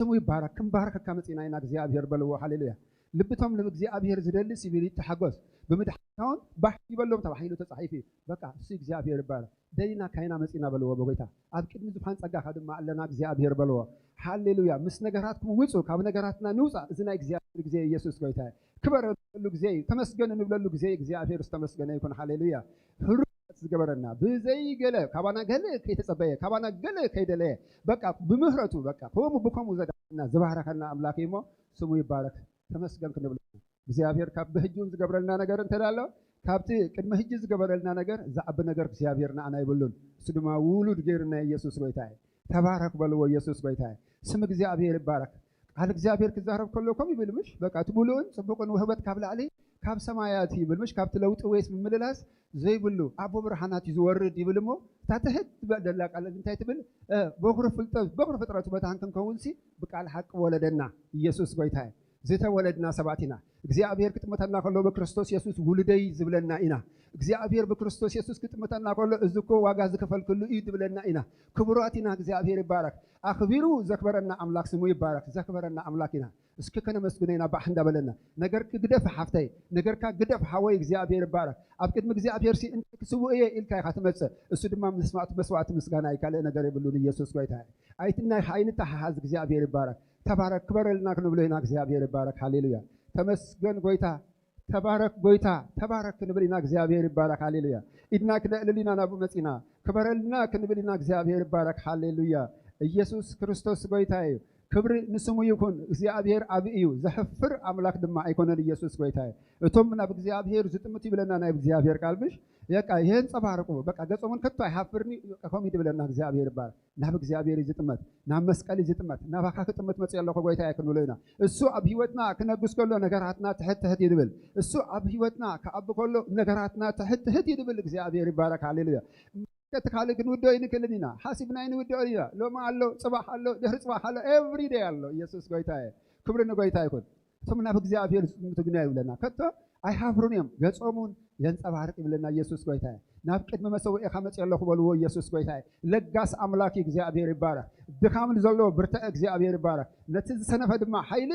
سمو يبارك كم بارك كمتينا إن እግዚአብሔር بلو هاليلويا لبتهم لእግዚአብሔር ዝደልስ ይብል ተሐጎስ በመድኃኒታውን ባሕቲ በሎም ተባሂሉ ተጻሒፉ በቃ እሱ እግዚአብሔር ይባላል ደይና ካይና መጽና በልዎ በጎይታ ኣብ ቅድሚ ዝፋን ጸጋ ካድማ ኣለና እግዚአብሔር በልዎ ሃሌሉያ ምስ ነገራትኩም ውጹ ካብ ነገራትና ንውጻ እዚ ናይ እግዚአብሔር ግዜ ኢየሱስ ጎይታ ክበረሉ ግዜ ተመስገን እንብለሉ ግዜ እግዚአብሔር ዝተመስገነ ይኩን ሃሌሉያ ዝገበረና ብዘይ ገለ ካባና ገለ ከይተጸበየ ካባና ገለ ከይደለ በቃ በምህረቱ በቃ ቆሙ በቆሙ ዘዳና ዘባረከና አምላክ ይሞ ስሙ ይባረክ ተመስገን ክንብል እግዚአብሔር ካብ በህጁን ዝገበረልና ነገር እንተዳለው ካብቲ ቅድመ ህጅ ዝገበረልና ነገር ዛዕብ ነገር እግዚአብሔርና አና ይብሉን እሱ ድማ ውሉድ ገርና ኢየሱስ ጎይታዬ ተባረክ በልዎ ኢየሱስ ጎይታዬ ስም እግዚአብሔር ይባረክ ቃል እግዚአብሔር ክዛረብ ከለኩም ይብልምሽ በቃ ትብሉን ጽብቁን ወህበት ካብላሊ ካብ ሰማያት ይብልምሽ ካብ ትለውጥ ወይስ ምምልላስ ዘይብሉ አቦ ብርሃናት ይዝወርድ ይብልሞ ታተህት በደላ ቃል እንታይ ትብል በኩር ፍልጠት በኩር ፍጥረቱ በታንከን ከውንሲ በቃል ሐቅ ወለደና ኢየሱስ ጎይታዬ ዝተወለድና ሰባቲና እግዚአብሔር ክትመተና ከሎ በክርስቶስ ኢየሱስ ውልደይ ዝብለና ኢና እግዚአብሔር በክርስቶስ ኢየሱስ ክትመተና ከሎ እዝኮ ዋጋ ዝከፈልክሉ ይድብለና ኢና ክብራቲና እግዚአብሔር ይባረክ አኽቢሩ ዘክበረና አምላክ ስሙ ይባረክ ዘክበረና አምላክ ኢና እስከ ከነመስግነና ባሕንዳ በለና ነገር ክግደፍ ሓፍታይ ነገር ካ ግደፍ ሓወይ እግዚአብሔር ይባረክ ኣብ ቅድሚ እግዚአብሔር ሲ እንት ክስውየ ኢልካ ይኻትመጽ እሱ ድማ መስዋዕት ምስጋና ይካለ ነገር ይብሉን ኢየሱስ ጎይታ አይትና ሃይንታ ሓዝ እግዚአብሔር ይባረክ ተባረክ ክበረልና ክንብለና እግዚአብሔር ይባረክ ሃሌሉያ ተመስገን ጎይታ ተባረክ ጎይታ ተባረክ ክንብለና እግዚአብሔር ይባረክ ሃሌሉያ ኢድና ክለልልና ናቡ መጽና ክበረልና ክንብለና እግዚአብሔር ይባረክ ሃሌሉያ ኢየሱስ ክርስቶስ ጎይታዬ ክብር ንስሙ ይኩን እግዚአብሔር አብዩ ዘሕፍር አምላክ ድማ አይኮነን ኢየሱስ ጎይታዬ እቶም ናብ እግዚአብሔር ዝጥምት ይብለና ናይ እግዚአብሔር ቃልብሽ በቃ ይሄን ጸባርቁ በቃ ገጾሙን ከቶ አይሐፍርኒ ቆም ይድብለና እግዚአብሔር ይባል ናብ እግዚአብሔር ይዝጥመት ናብ መስቀል ይዝጥመት ናብ አካ ከጥመት መጽያለሁ ጎይታዬ ክንብለና እሱ ኣብ ህይወትና ክነግስ ከሎ ነገራትና ተህተህት ይድብል እሱ ኣብ ህይወትና ከአብ ከሎ ነገራትና ተህተህት ይድብል እግዚአብሔር ይባረክ ሃሌሉያ ከተካለ ግን ወደው ይንከልኒና ሐሲብና ይንወደውና ሎማ አለው ጽባህ አለው ደህር ጽባህ አለው ኤቭሪ ዴይ አለው ኢየሱስ ጎይታዬ ክብርን ጎይታ ይኩን ስምና በእግዚአብሔር ምትግና ይብለና ከቶ አይሐፍሩንም ገጾሙን የንጸባርቅ ይብለና ኢየሱስ ጎይታዬ ናብ ቅድመ መሰውኤ ካመጽያለሁ በልዎ ኢየሱስ ጎይታዬ ለጋስ አምላክ እግዚአብሔር ይባረክ ድካምን ዘሎ ብርተ እግዚአብሔር ይባረክ ነቲ ዝሰነፈ ድማ ኃይል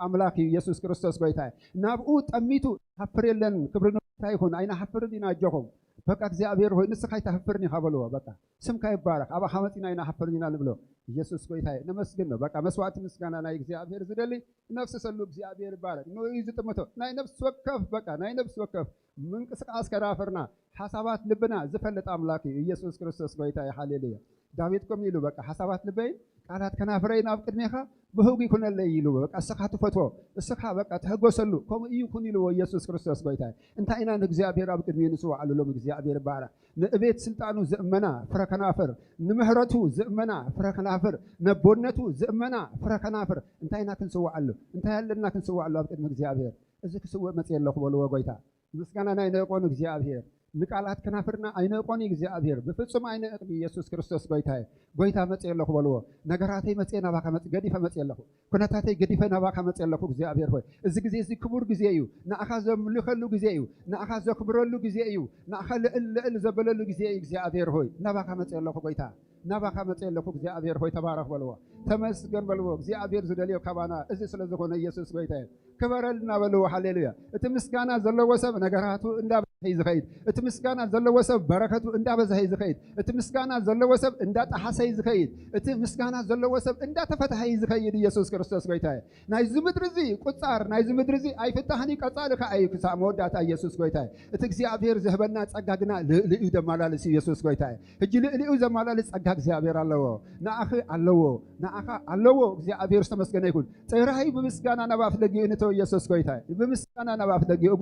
አምላክ ኢየሱስ ክርስቶስ ጎይታዬ ናብኡ ጠሚቱ ሐፍረለን ክብርን ጎይታ ይኩን አይና ሐፍርን ይናጀኹም በቃ እግዚአብሔር ሆይ ንስኻይ ተሐፍርኒ ሀበልዎ በቃ ስምካ ይባረክ አባ ሐመጽና አይና ሐፍርኒና ንብሎ ኢየሱስ ጎይታዬ ነመስግን ነው በቃ መስዋዕት ምስጋና ናይ እግዚአብሔር ዝደሊ ነፍስ ሰሉ እግዚአብሔር ይባረክ ነው ይዝጥመቶ ናይ ነፍስ ወከፍ በቃ ናይ ነፍስ ወከፍ ምንቅስቃስ ከዳፈርና ሐሳባት ልብና ዝፈልጥ አምላክ ኢየሱስ ክርስቶስ ጎይታዬ ሃሌሉያ ዳዊት ቆም ይሉ በቃ ሐሳባት ልበይ ቃላት ከናፍረይና ኣብ ቅድሜኻ በህጉ ይኩነለ ይሉ በቃ እስኻ ትፈቶ እስኻ በቃ ተህጎሰሉ ከም ይኩን ይሉ ኢየሱስ ክርስቶስ ጎይታዬ እንታይ ኢና ንእግዚአብሔር ኣብ ቅድሜ ንስው ዓለሎም እግዚአብሔር ይባረክ ንእቤት ስልጣኑ ዝእመና ፍረከናፍር ንምህረቱ ዝእመና ፍረከናፍር ነቦነቱ ዝእመና ፍረከናፍር እንታይ ኢና ክንስዋዓሉ እንታይ ያለና ክንስዋዓሉ ኣብ ቅድሚ እግዚአብሔር እዚ ክስውዕ መጽየለኹ በልዎ ጎይታ ምስጋና ናይ ነቆን እግዚአብሔር ንቃላት ከናፍርና አይነቆን እግዚአብሔር በፍጹም አይነቅ ኢየሱስ ክርስቶስ ጎይታዬ ጎይታ መጽየለኹ በልዎ ነገራተይ መጽየና ባካ ገዲፈ መጽየለኹ ኩነታተይ ገዲፈ ናባካ መጽየለኹ እግዚአብሔር ሆይ እዚ ግዜ እዚ ክቡር ግዜ እዩ ንኣኻ ዘምልኸሉ ግዜ እዩ ንኣኻ ዘክብረሉ ግዜ እዩ ንኣኻ ልዕል ዘበለሉ ግዜ እዩ እግዚአብሔር ሆይ ናባካ መጽየለኹ ጎይታ ናባካ መጽየለኹ እግዚአብሔር ሆይ ተባረክ በልዎ ተመስገን በልዎ እግዚአብሔር ዝደልዮ ካባና እዚ ስለ ዝኾነ ኢየሱስ ጎይታዬ ክበረልና በልዎ ሃሌሉያ እቲ ምስጋና ዘለዎ ሰብ ነገራቱ እንዳበዛይ ዝኸይድ እቲ ምስጋና ዘለዎ ሰብ በረከቱ እንዳበዛይ ዝኸይድ እቲ ምስጋና ዘለዎ ሰብ እንዳጣሐሰይ ዝኸይድ እቲ ምስጋና ዘለዎ ሰብ እንዳተፈተሐይ ዝኸይድ ኢየሱስ ክርስቶስ ጎይታዬ ናይ ዝምድር እዚ ቁጻር ናይ ዝምድር እዚ አይፍታህኒ ቀጻልካ አይክሳ መወዳታ ኢየሱስ ጎይታዬ እቲ እግዚአብሔር ዝህበና ጸጋግና ልዕልኡ ደማላልስ ኢየሱስ ጎይታዬ እጅ ልዕልኡ ዘማላልስ ጸጋ እግዚአብሔር ኣለዎ ናአኺ ኣለዎ ናአኻ ኣለዎ እግዚአብሔር ተመስገነ ይኩን ጽራይ በምስጋና ነባፍ ለጊኡ ነቶ ኢየሱስ ጎይታዬ በምስጋና ነባፍ ለጊኡ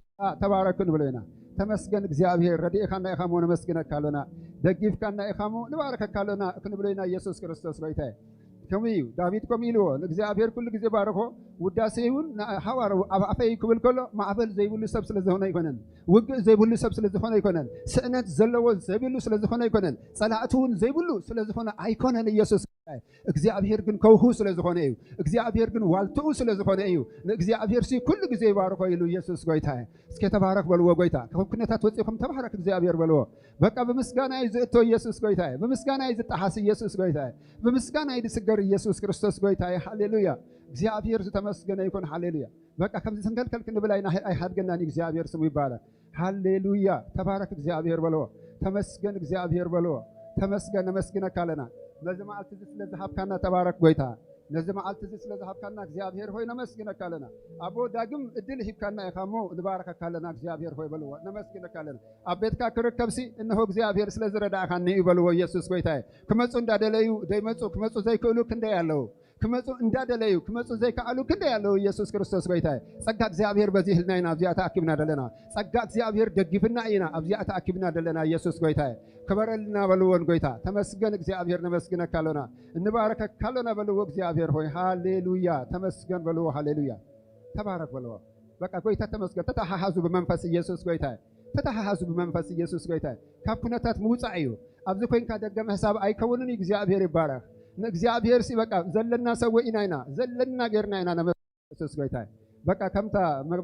ተባረክን ብለና ተመስገን እግዚአብሔር ረዲኤካና ኢኻሞ ነመስግነካለና ደግፍካና ኢኻሞ ንባረከካለና ክንብለና ኢየሱስ ክርስቶስ ጎይታዬ ከመዩ ዳዊት ቆሚልዎ እግዚአብሔር ኩሉ ጊዜ ባረኮ ውዳሴውን ሐዋርው አባፈይ ክብል ከሎ ማዕበል ዘይብሉ ሰብ ስለዝሆነ ይኮነን ውግእ ዘይብሉ ሰብ ስለዝሆነ ይኮነን ስእነት ዘለዎ ዘይብሉ ስለዝሆነ ይኮነን ጸላእቱን ዘይብሉ ስለዝሆነ አይኮነን ኢየሱስ እግዚአብሔር ግን ከውሁ ስለዝሆነ እዩ እግዚአብሔር ግን ዋልቱ ስለዝሆነ እዩ እግዚአብሔር ሲ ኩሉ ጊዜ ባረኮ ይሉ ኢየሱስ ጎይታዬ እስከ ተባረክ በልዎ ጎይታ ከኩነታት ወጽኩም ተባረክ እግዚአብሔር በልዎ በቃ በምስጋና ይዝእቶ ኢየሱስ ጎይታዬ በምስጋና ይዝጣሐስ ኢየሱስ ጎይታዬ በምስጋና ይድስገር ይክበር ኢየሱስ ክርስቶስ ጎይታዬ ሃሌሉያ እግዚአብሔር ዝተመስገነ ይኩን ሃሌሉያ በቃ ከምዚ ሰንከልከል ክንብላይና አይሃድገናኒ እግዚአብሔር ስሙ ይባላል ሃሌሉያ ተባረክ እግዚአብሔር በለው ተመስገን እግዚአብሔር በለው ተመስገን ነመስግነካ ለና ለዚህ መዓልት ስለዚህ ሀብካና ተባረክ ጎይታ ለዚህ መዓልት ስለዚህ ሀብካና እግዚአብሔር ሆይ ነመስግነካ ለና አቦ ዳግም እድል ሂብካና ይኻሞ ንባረከካ ለና እግዚአብሔር ሆይ በለው ነመስግነካ ለና አቤትካ ክርከብሲ እነሆ እግዚአብሔር ስለዚህ ረዳካኒ ይበለው ኢየሱስ ጎይታዬ ክመጹ እንዳደለዩ ደይመጹ ክመጹ ዘይክእሉ ክንደ ያለው ክመጹ እንዳደለዩ ክመጹ ዘይካአሉ ክንደ ያለው ኢየሱስ ክርስቶስ ጎይታዬ ጸጋ እግዚአብሔር በዚህ ህልናይና አብዚያ ተአኪብና ደለና ጸጋ እግዚአብሔር ደግፍና ኢና አብዚያ ተአኪብና ደለና ኢየሱስ ጎይታዬ ከበረልና በልወን ጎይታ ተመስገን እግዚአብሔር ነመስግነካ ለና እንባረከካ ለና በልወ እግዚአብሔር ሆይ ሃሌሉያ ተመስገን በልወ ሃሌሉያ ተባረክ በልወ በቃ ጎይታ ተመስገን ተታሃዙ በመንፈስ ኢየሱስ ጎይታዬ ተታሃዙ በመንፈስ ኢየሱስ ጎይታዬ ካኩነታት ሙጻእ እዩ አብዚ ኮይንካ ደገመ ሐሳብ አይከውንን እግዚአብሔር ይባረክ እግዚአብሔር ሲበቃ ዘለና ሰውኢናይና ዘለና ገርናይና ነመሰስ ጎይታዬ በቃ ከምታ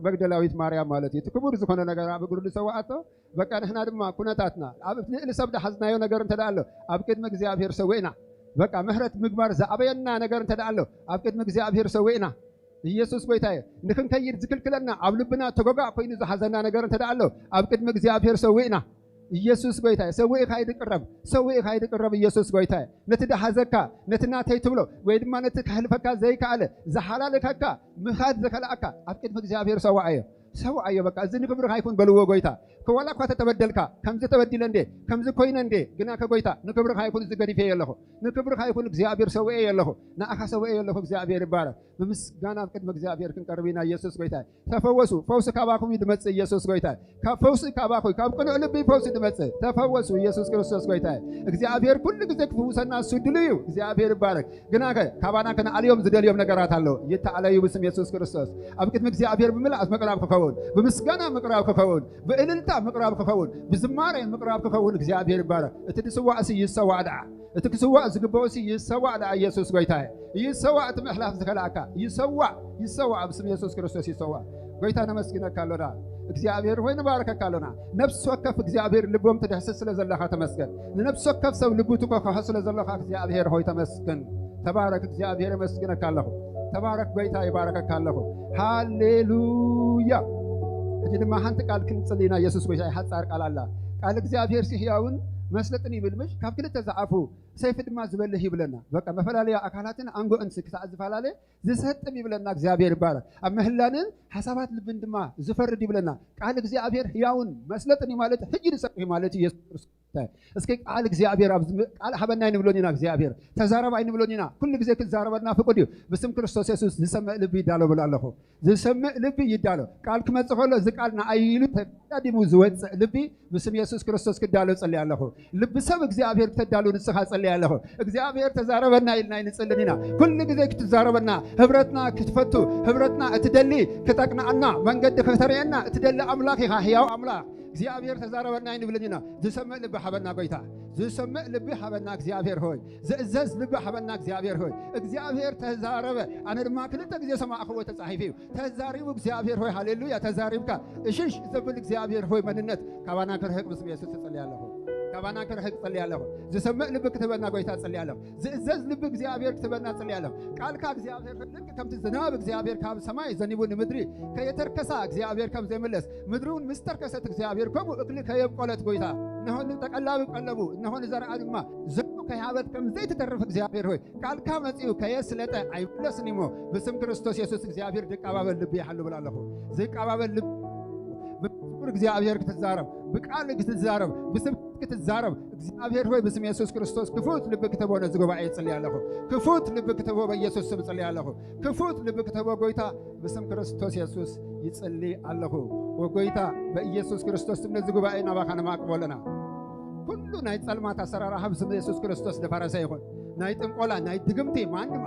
መግደላዊት ማርያም ማለት ይትክቡር ዝኮነ ነገር አብግሩ ሰዋአቶ በቃ ንሕና ድማ ኩነታትና አብ ንእል ሰብዳ ሐዝናዮ ነገር እንተዳአሎ አብ ቅድመ እግዚአብሔር ሰውኢና በቃ ምህረት ምግባር ዘአበየና ነገር እንተዳአሎ አብ ቅድመ እግዚአብሔር ሰውኢና ኢየሱስ ጎይታዬ ንክንከይድ ዝክልክለና አብ ልብና ተጎጋ ኮይኑ ዝሐዘና ነገር እንተዳአሎ አብ ቅድመ እግዚአብሔር ሰውኢና ኢየሱስ ጎይታዬ ሰውኢ ካይድ ቅረብ ኢየሱስ ጎይታዬ ነትዳሐዘካ ነትናተይ ትብሎ ወይ ድማ ነቲ ከህልፈካ ዘይካአለ ዘሐላለከካ ምኻድ ዘከላአካ አብ ቅድመ እግዚአብሔር ሰውአየ በቃ እዚ ንክብርካ ይኩን በልዎ ጎይታ ከዋላ እኳ ተተበደልካ ከምዚ ተበዲለ እንዴ ከምዚ ኮይነ እንዴ ግና ከጎይታ ንክብርካ ይኩን ዝገዲፈ የለኹ ንክብርካ ይኩን እግዚአብሔር ሰውኤ የለኹ ንኣኻ ሰውኤ የለኹ እግዚአብሔር ይባረክ ብምስጋና ኣብ ቅድሚ እግዚአብሔር ክንቀርብ ኢና ኢየሱስ ጎይታ ተፈወሱ ፈውሲ ካባኹም ይድመጽእ ኢየሱስ ጎይታ ካብ ፈውሲ ካባኹ ካብ ቅኑዕ ልቢ ፈውሲ ድመጽእ ተፈወሱ ኢየሱስ ክርስቶስ ጎይታ እግዚአብሔር ኩሉ ግዜ ክፍውሰና እሱ ድልዩ እግዚአብሔር ይባረክ ግና ካባና ከነአልዮም ዝደልዮም ነገራት ኣለዉ ይተዓለዩ ብስም ኢየሱስ ክርስቶስ ኣብ ቅድሚ እግዚአብሔር ብምልኣስ መቅራብ ክኸውን ብምስጋና ምቅራብ ክኸውን ብእልልታ ምቅራብ ክኸውን ብዝማሬ ምቅራብ ክኸውን እግዚአብሔር ይባረክ እቲ ድስዋዕ እሲ ይሰዋዕ ደዓ እቲ ክስዋዕ ዝግበኦ እሲ ይሰዋዕ ደዓ ኢየሱስ ጎይታዬ ይሰዋዕ እቲ ምሕላፍ ዝከላእካ ይሰዋዕ ብስም ኢየሱስ ክርስቶስ ይሰዋዕ ጎይታ ነመስግነካ ኣሎና እግዚአብሔር ሆይ ንባረከካ ኣሎና ነፍሲ ወከፍ እግዚአብሔር ልቦም ትደህስስ ስለ ዘለኻ ተመስገን ንነፍሲ ወከፍ ሰብ ልቡ ትኮኸ ስለ ዘለኻ እግዚአብሔር ሆይ ተመስገን ተባረክ እግዚአብሔር መስግነካ ኣለኹ ተባረክ ጎይታ ይባረከካ ኣለኹ ሃሌሉያ እጂ ድማ ሓንቲ ቃል ክንጽልይና ኢየሱስ ጎይታ ሓጻር ቃል ኣላ ቃል እግዚአብሔር ሲሕያውን መስለጥን ይብልምሽ ካብ ክልተ ዝዓፉ ሰይፍ ድማ ዝበልህ ይብለና በቃ መፈላለያ አካላትን አንጎን ስክሳዕ ዝፈላለ ዝሰጥም ይብለና እግዚአብሔር ይባረክ ኣብ ምህላንን ሐሳባት ልብን ድማ ዝፈርድ ይብለና ቃል እግዚአብሔር ሕያውን መስለጥን ማለት ሕጂ ዝሰጥህ ማለት ኢየሱስ ክርስቶስ እስኪ ቃል እግዚአብሔር ቃል ሀበናይ ንብሎኒና እግዚአብሔር ተዛረባይ ንብሎኒና ኩሉ ግዜ ክዛረበና ፍቁድ እዩ ብስም ክርስቶስ ኢየሱስ ዝሰምዕ ልቢ ይዳሎ ብሎ ኣለኹ ዝሰምዕ ልቢ ይዳሎ ቃል ክመጽእ ከሎ እዚ ቃል ንኣይሉ ተዳዲሙ ዝወፅእ ልቢ ብስም ኢየሱስ ክርስቶስ ክዳሎ ጸልይ ኣለኹ ልቢ ሰብ እግዚአብሔር ክተዳሉ ንስኻ ጸልይ ኣለኹ እግዚአብሔር ተዛረበና ኢልና ይንጽልኒና ኩሉ ግዜ ክትዛረበና ህብረትና ክትፈቱ ህብረትና እትደሊ ክጠቅናአና መንገዲ ከተርእየና እትደሊ ኣምላኽ ኢኻ ሕያው ኣምላኽ እግዚአብሔር ተዛረበና ይንብልኒና ዝሰምዕ ልቢ ሓበና ጎይታ ዝሰምዕ ልቢ ሓበና እግዚአብሔር ሆይ ዝእዘዝ ልቢ ሓበና እግዚአብሔር ሆይ እግዚአብሔር ተዛረበ ኣነ ድማ ክልተ ግዜ ሰማዕኽዎ ተጻሒፉ እዩ ተዛሪቡ እግዚአብሔር ሆይ ሃሌሉያ ተዛሪብካ እሽሽ ዘብል እግዚአብሔር ሆይ መንነት ካባና ክርሕቅ ብስም ኢየሱስ ትጸልይ ኣለኹ ካባና ክርሕቅ ጸልይ ኣለኹ ዝሰምዕ ልቢ ክትበና ጎይታ ጸልይ ኣለኹ ዝእዘዝ ልቢ እግዚአብሔር ክትበና ጸልይ ኣለኹ ቃልካ እግዚአብሔር ልክ ከምቲ ዝናብ እግዚአብሔር ካብ ሰማይ ዘኒቡ ንምድሪ ከየተርከሳ እግዚአብሔር ከም ዘይመለስ ምድሪውን ምስ ተርከሰት እግዚአብሔር ከምኡ እክሊ ከየብቆለት ጎይታ እነሆ ንጠቀላቢ ቀለቡ እነሆ ንዘርአ ድማ ዘሩ ከይሃበት ከም ዘይትተርፍ እግዚአብሔር ሆይ ቃልካ መጺኡ ከየስለጠ ኣይመለስን እሞ ብስም ክርስቶስ ኢየሱስ እግዚአብሔር ዝቀባበል ልቢ ይሓሉ ብል ኣለኹ ዝቀባበል ልቢ ብፍቅር እግዚአብሔር ክትዛረብ ብቃል ክትዛረብ ብስም ክትዛረብ እግዚአብሔር ሆይ ብስም ኢየሱስ ክርስቶስ ክፉት ልብ ክትቦ ነዚ ጉባኤ ይጸልይ ኣለኹ ክፉት ልብ ክትቦ በኢየሱስ ስም ጸልይ ኣለኹ ክፉት ልብ ክትቦ ጎይታ ብስም ክርስቶስ ኢየሱስ ይጸልይ ኣለኹ ወጎይታ በኢየሱስ ክርስቶስ ስም ነዚ ጉባኤ ናባኻ ነማቅበለና ኩሉ ናይ ጸልማት ኣሰራርሓ ብስም ኢየሱስ ክርስቶስ ዝፈረሰ ይኹን ናይ ጥንቆላ ናይ ድግምቲ ማንም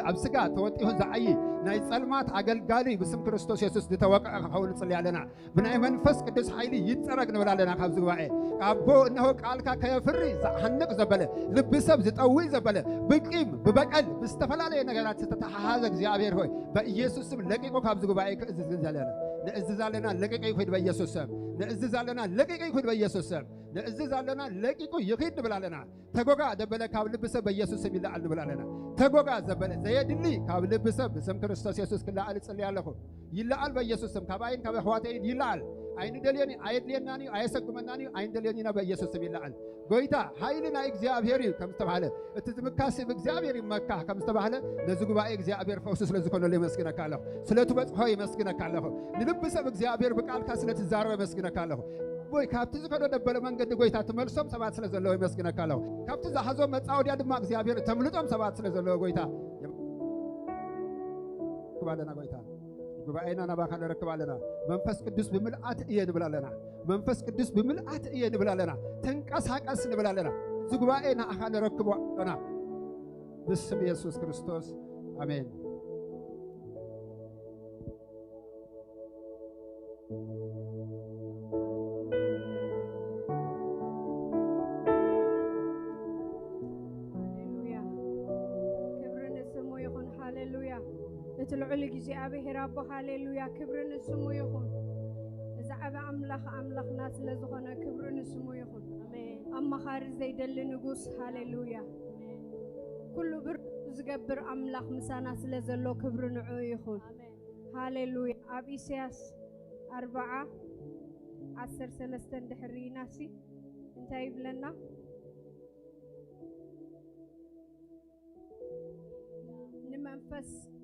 ኣብ ስጋ ተወጢሁ ዝዓይ ናይ ጸልማት ኣገልጋሊ ብስም ክርስቶስ ኢየሱስ ዝተወቅዐ ክኸውን ንጽልይ ኣለና ብናይ መንፈስ ቅዱስ ሓይሊ ይጸረግ ንብል ኣለና ካብዚ ጉባኤ ኣቦ እነሆ ቃልካ ከየፍሪ ዝሓንቕ ዘበለ ልቢ ሰብ ዝጠውይ ዘበለ ብቂም ብበቀል ብዝተፈላለየ ነገራት ዝተተሓሓዘ እግዚአብሔር ሆይ በኢየሱስ ስም ለቂቁ ካብዚ ጉባኤ ክእዝዝ ዘለና ንእዝዝ ኣለና ለቂቀ ይኹን በኢየሱስ ስም ንእዝዝ ኣለና ለቂቀ ይኹን በኢየሱስ ስም نأزز علينا لقيكو يخيد بلالنا تقوقا دبلا كابل بسب بيسوس سميلا على بلالنا تقوقا زبلا زيد اللي كابل بسب بسم كريستوس يسوس كلا على صلي على خو يلا على بيسوس سم كابين كاب خواتين يلا على عين دليني عيد ليناني عيسك مناني عين دليني نبى يسوس سميلا على قويتا هايلنا إجزابيري كم استبحله تتمكاسي بإجزابيري مكة كم استبحله نزقوا بقى إجزابير فوسس لزقنا اللي مسكنا كله سلطة بس هاي مسكنا كله نلبس بإجزابير بقال كاسلة الزارة مسكنا كله بوي كابت زكنا دبل من قد قويتا تملسهم سبعة سلزلوا مسكنا كله كابت زحزوا متعود يد ما إجزابير تملتهم سبعة سلزلوا قويتا كبارنا قويتا بقينا نباخنا ركبالنا منفس قدوس بملئات إيه نبلالنا منفس قدوس بملئات إيه نبلالنا تنقص حق أس نبلالنا زقبائنا أخنا ركبالنا باسم يسوع كريستوس آمين تلعلق جزء رب هاليلويا كبرنا السمو يخون زعب أملاخ ناس لزخنا كبرنا السمو يخون آمين أما خارج زيد اللي نقص هاليلويا كل بر زجبر أملاخ مساناس لزلو كبرنا عيخون هاليلويا أبي سياس 4:10 دحري ناسي انتهي لنا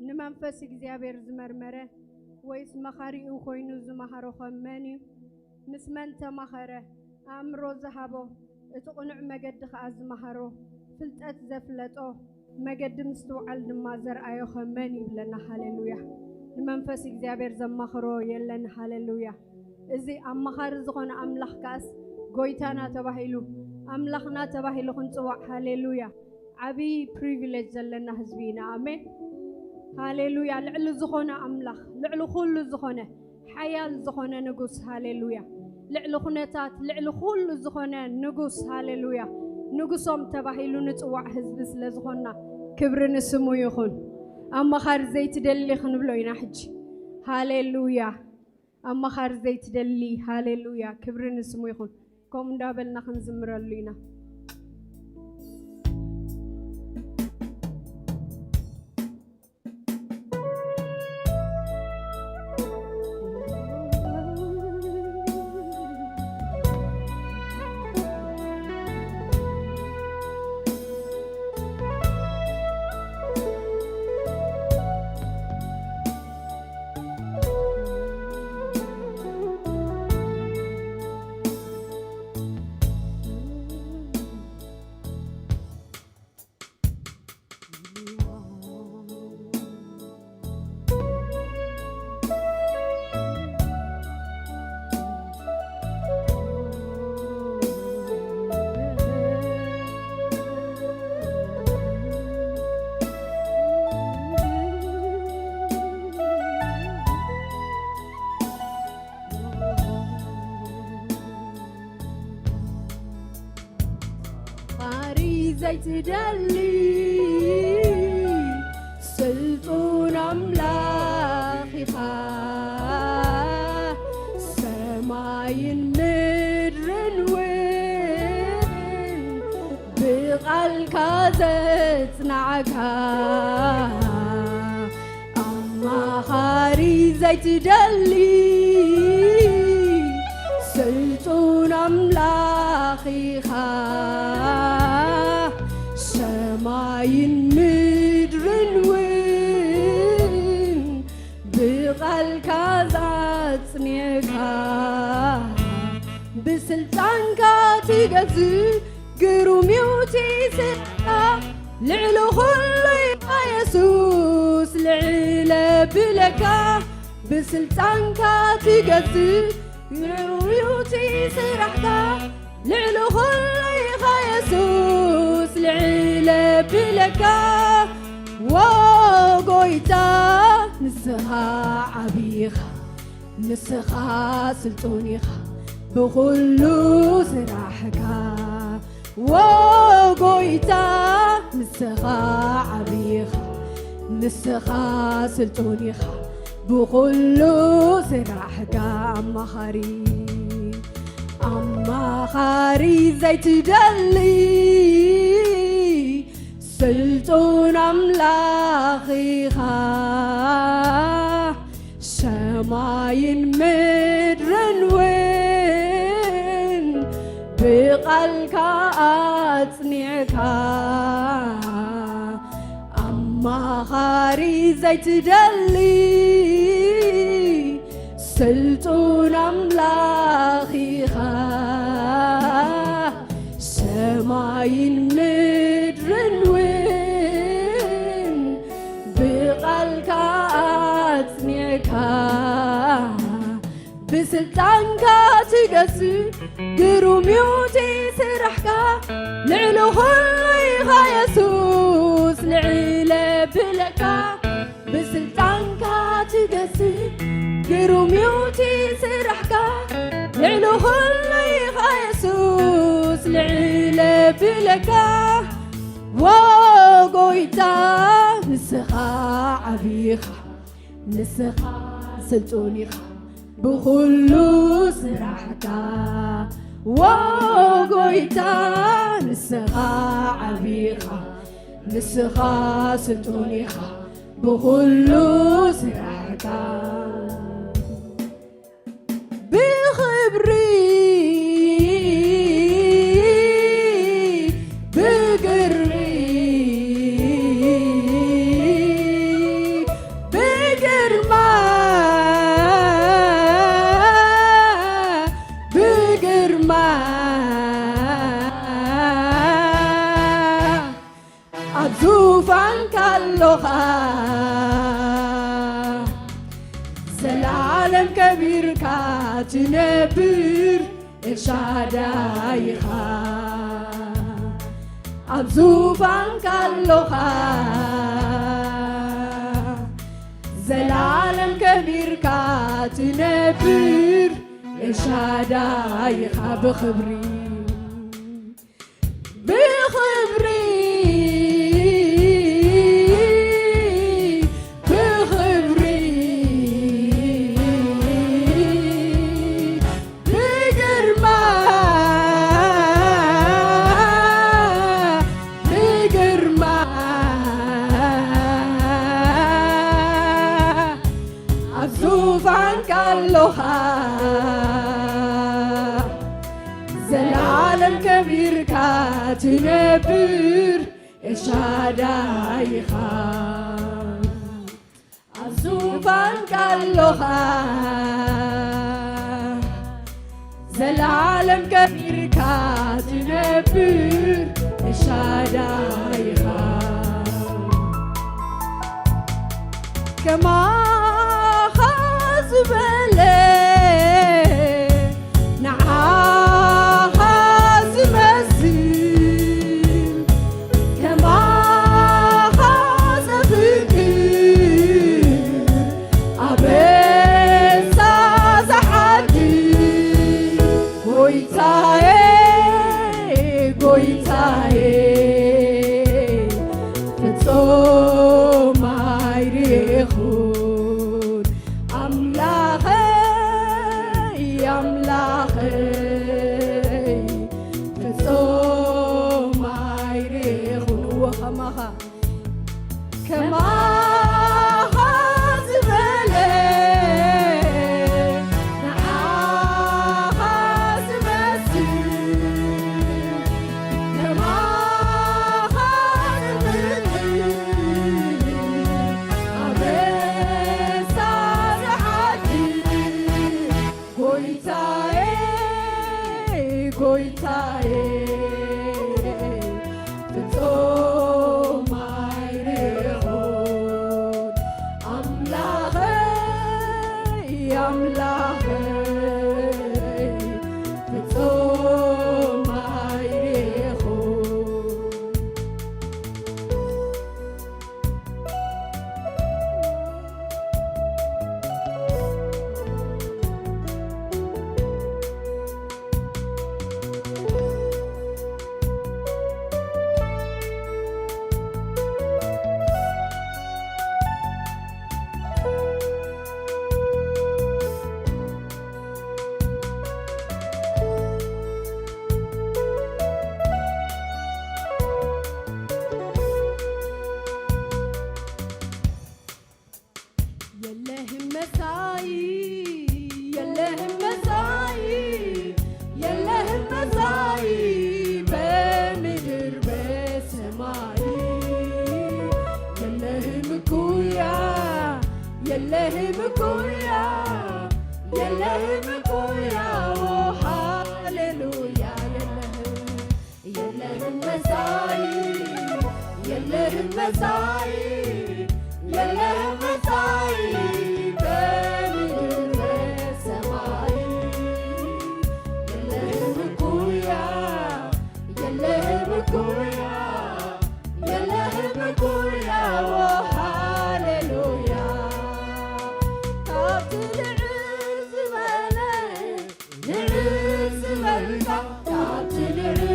نمنفس እግዚአብሔር ዝመርመረ ወይስ መኻሪኡ ኮይኑ ዝመሃሮ ኸመኒ ምስ መን ተማኸረ ኣእምሮ ዝሃቦ እቲ ቁኑዕ መገዲ ኸኣ ዝመሃሮ ፍልጠት ዘፍለጦ መገዲ ምስትውዓል ድማ ዘርኣዮ ኸመን ይብለና ሃሌሉያ ንመንፈስ እግዚአብሔር ዘማኽሮ የለን ሃሌሉያ እዚ ኣማኻሪ ዝኾነ ኣምላኽ ካስ ጎይታና ተባሂሉ ኣምላኽና ተባሂሉ ክንጽዋዕ ሃሌሉያ عبي privilege زلنا حزبينا آمين هاليلويا لعل زخونة أملاخ لعل خل زخونة حياة زخونة نجوس هاليلويا لعل خناتات لعل خل زخونة نجوس هاليلويا نجوسهم تباهيلو نتوع حزب سلزخونة كبرنا سمو يخون أما خار زيت دلي خنبلوينا حج هاليلويا أما خار زيت دلي هاليلويا كبرنا سمو يخون كم دابلنا خنزمر لينا زيت دلي سلطون أملاخي سماي مدرن وين بقال كازت نعكا أما خاري زيت دلي سلطون أملاخي سماين مدرن وين بقال كازات نيكا بسلطان كاتيغزي قروميوتي ستا لعلو خلي يسوس لعلا بلكا بسلطان كاتيغزي قروميوتي سرحتا لعلو خلي يسوس لعلا بلكا وقويتا نسخا عبيخا نسخا سلطونيخا بخلو سراحكا وقويتا نسخا عبيخا نسخا سلطونيخا بخلو سراحكا أما خري أمخاري زي تدلي سلطون أملاخيها شماين مدرن وين بقلك أصنعك أمخاري زي تدلي سلطون أملاخيها سماين مدرن وين بقلك أصنعك بسلطانك تقسي قروميوتي سرحك لعلو هليها يسوس لعيلة بلك بسلطانك تقسي قروميوتي سرحك لعلو هليها يسوس لعيلة بلك وقويتا نسخا عبيخا نسخا سلطونيخا بخلو سرحكا وقويتا نسخا عبيخا نسخا سلطونيخا بخلو سرحكا بخبري زلالم كبير كاتنبر الشادايخا أبزوفان كاللوخا زلالم كبير كاتنبر الشادايخا بخبري زلالم كبير كاتنبر الشادايخا عزوفان كاللوخا زلالم كبير كاتنبر الشادايخا كما خازبلي የለህም መሳይ የለህም መሳይ የለህም መሳይ በምድር በሰማይ የለህም እኩያ የለህም እኩያ የለህም እኩያ ሃሌሉያ የለህም መሳይ የለህም መሳይ የለህም መሳይ በምድር በሰማይ የለህም እኩያ የለህም እኩያ የለህም እኩያ ሃሌሉያ ካብቲ ልዕል ዝበለ ካብቲ ልዕል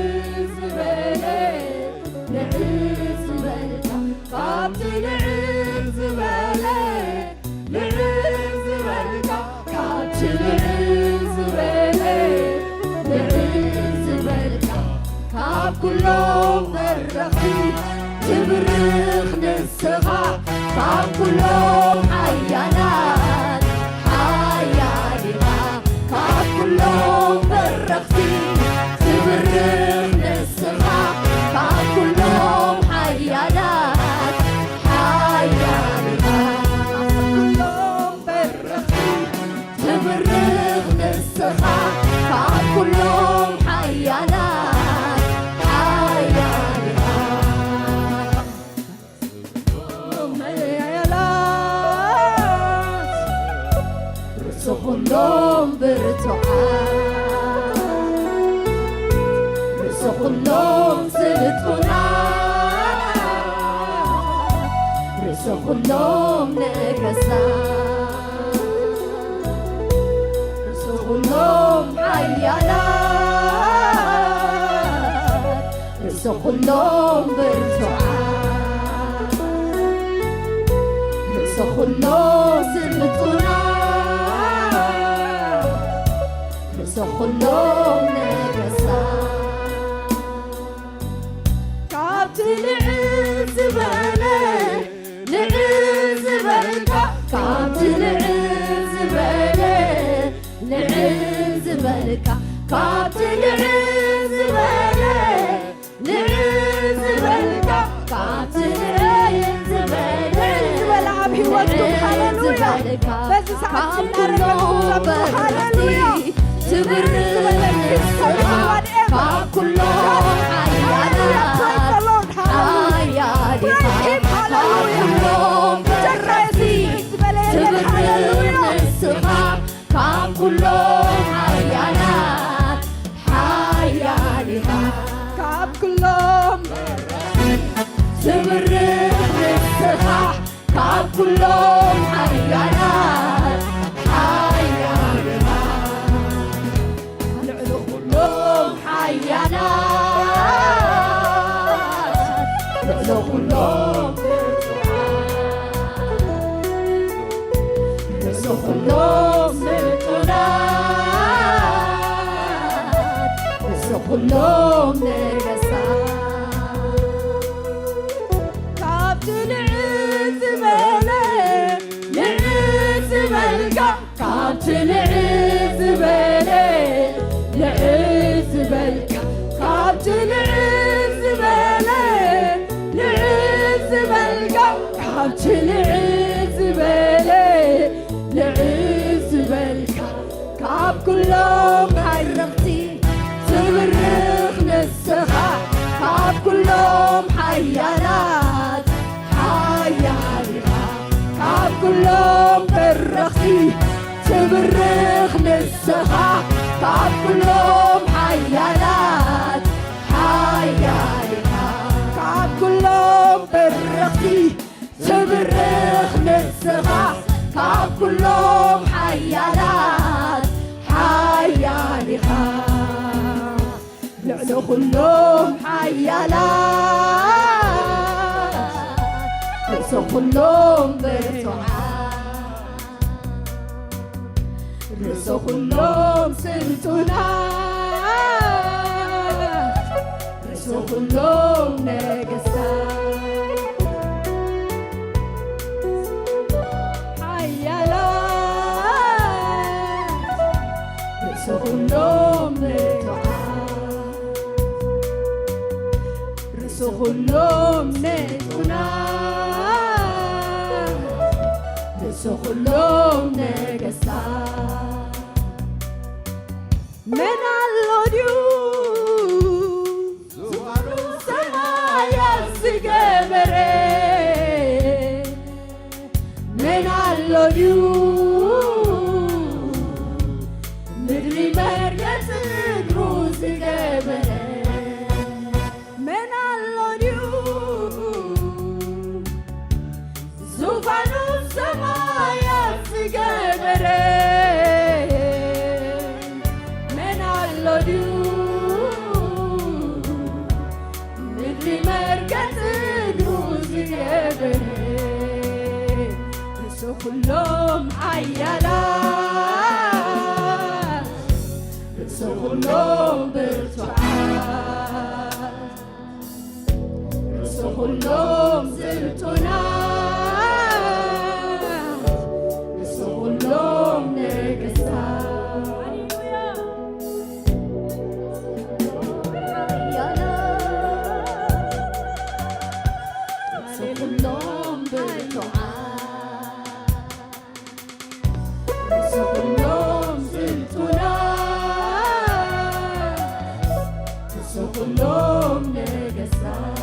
ዝበለ ካብቲ ልዕል ዝበለ ካብቲ ልዕል ዝበለ ካብ ኩሎም በረኽቲ ትብርኽ ንስኻ ካብ ኩሎም ሓያላት ሓያል ኢኻ ካብ ኩሎም በረኽቲ ትብርኽ ንስኻ ካብ ኩሎም ሓያላት ሓያል ኢኻ ካብ ኩሎም በረኽቲ ትብርኽ ንስኻ ካብ ኩሎም ሓያላት ሓያል ኢኻ ርእሲ ኩሎም ብርቱዓት ርእሲ ኩሎም ስልጡናት ርእሲ ኩሎም ነገሥታት ርእሲ ኩሎም ሓያላት ርእሲ ኩሎም ብርቱዓት ርእሲ ኩሎም ስልጡናት ርእሲ ኩሎም ነገሥታት ካብቲ ልዕል ዝበለ ልዕል ዝበልካ ካብቲ ልዕል ዝበለ ልዕል ዝበልካ ካብቲ ልዕል ዝበለ ልዕል ዝበልካ ካብቲ ልዕል ዝበለ ኣብ ሕይወትኩም ሃሌሉያ በዚ ሰዓት እናረገፅኩም ሃሌሉያ ትብርኽ ካብ ኩሎም ሓያላት ሓያል ኢኻ ካብ ኩሎም በረኽቲ ትብርኽ ንስኻ ካብ ኩሎም ሓያላት ሓያል ኢኻ ካብ ኩሎም በረኽቲ ትብርኽ ንስኻ ካብ ኩሎም ሓያላት ሓያል ኢኻ ልዕሊ ኩሎም ሓያላት ልዕሊ ኩሎም ርእሲ ኩሎም ስልጡናት ርእሲ ኩሎም ነገሥታት ካብቲ ልዕል ዝበለ ልዕል ዝበልካ ካብቲ ልዕል ዝበለ ልዕል ዝበልካ ካብቲ ልዕል ዝበለ ልዕል ዝበልካ ካብቲ ልዕል ዝበለ ልዕል ዝበልካ ካብ ኩሎም ሓረኽቲ ትብርኽ ንስኻ ካብ ኩሎም ሓያላት ሓያል ኢኻ ካብ ኩሎም በረኽቲ ትብርኽ ንስኻ ካብ ኩሎም ሓያላት ሓያል ኢኻ ካብ ኩሎም በረኽቲ ትብርኽ ንስኻ ካብ ኩሎም ሓያላት ሓያል ኢኻ ልዕሊ ኩሎም ሓያላት ርእሲ ኩሎም ብርቱዓት ርእሲ ኩሎም ስልጡናት ርእሲ ኩሎም ነገሥታት ሓያል كلهم نجونا نسو كلهم نجسا من اللوديو زوانو سمايا سيجبري من اللوديو مدري مرقس دروس جبري من اللوديو زوانو سمايا سيجبري من اللوديو مدري مرقس دروس جبري نسو كلهم عيالا نسو كلهم برتوعات نسو كلهم زرتونات نسو كلهم نقسات نسو كلهم برتوعات نسو كلهم زرتونات نسو كلهم نقسات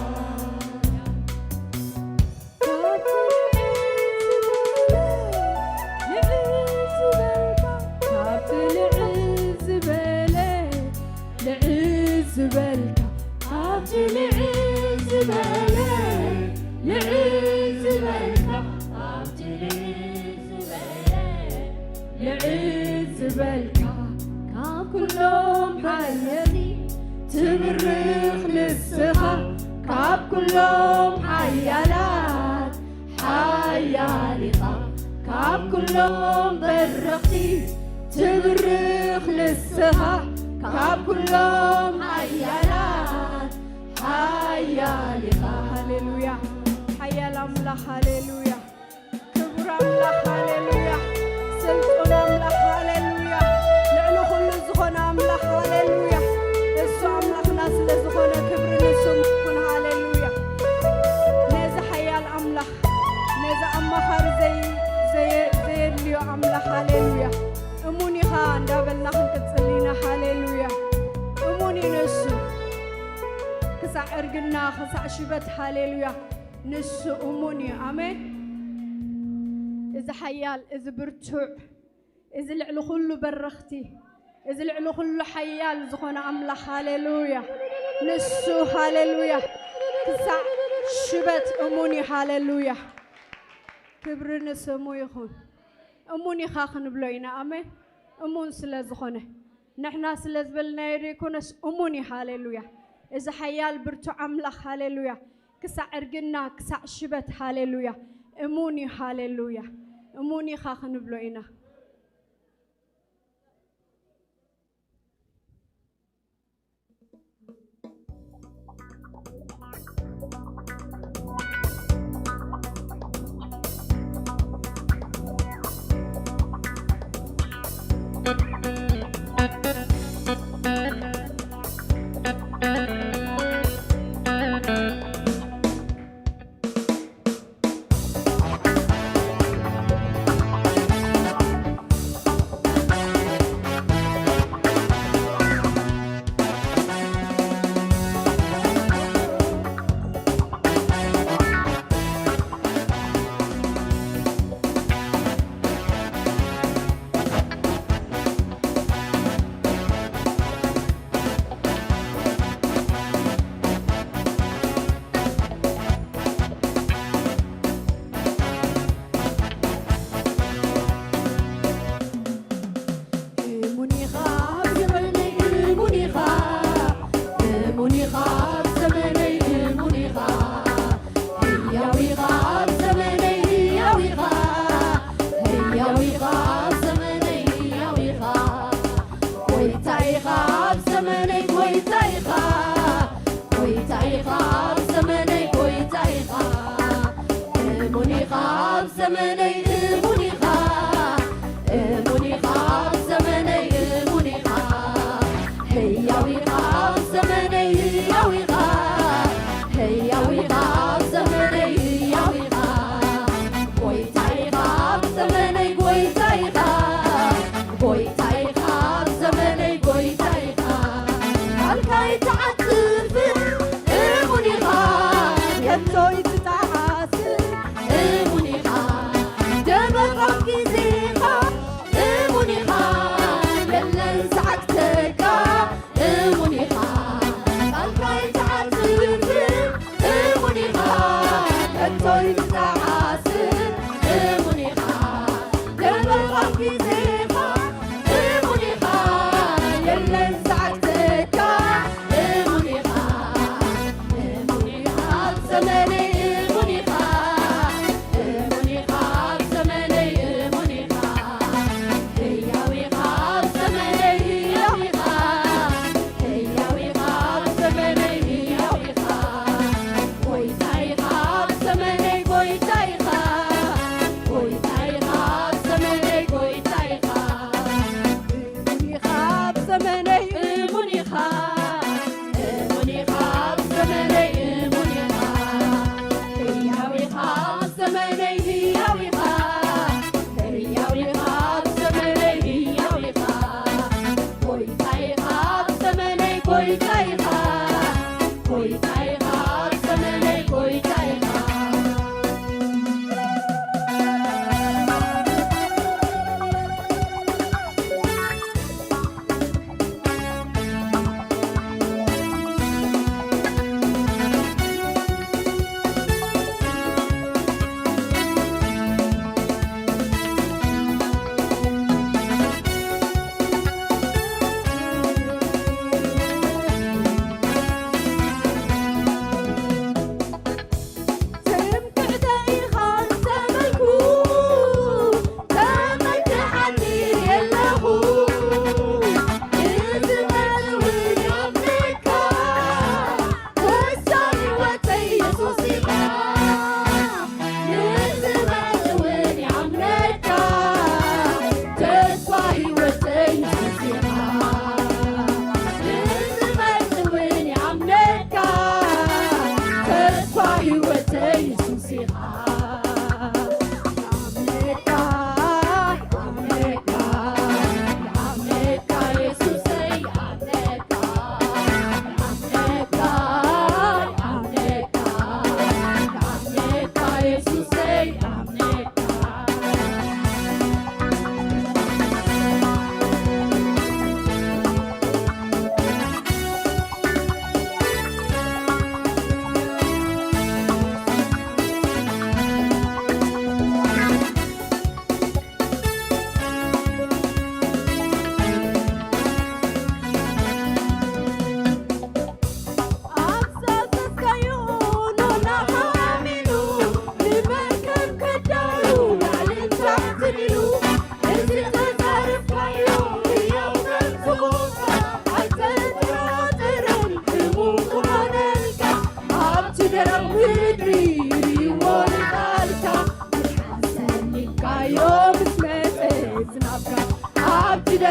كلهم حيالي تبرخ للسخا كاب كلهم حيالات حيالي كاب كلهم برختي تبرخ للسخا كاب كلهم حيالات حيالي هللويا حيال أملاح هللويا كبر أملاح هللويا سلطان أملاح هللويا لعنو كل زخون أملاح هللويا السو أملاح ناس لزخون كبر نسو مكون هللويا نزا حيال أملاح نزا أمخار زي اليو أملاح هللويا أموني خان دابلنا خنكتسلينا هللويا أموني نسو كسع أرقنا خسع شبت هللويا نسو أموني آمين إذا حيال إذا برتوع إذا العلو كله برختي إذا العلو كله حيال زخون أملاح هاليلويا نسو هاليلويا كسع شبت أموني هاليلويا كبر نسمو يخون أموني خاخن بلوينا آمين أمون سلازخونه نحنا سلازبلنا يريكونس أموني هاليلويا إذا حيال برتوع أملاح هاليلويا كسع أرقنا كسع شبت هاليلويا أموني هاليلويا أموني خاخن بلوينا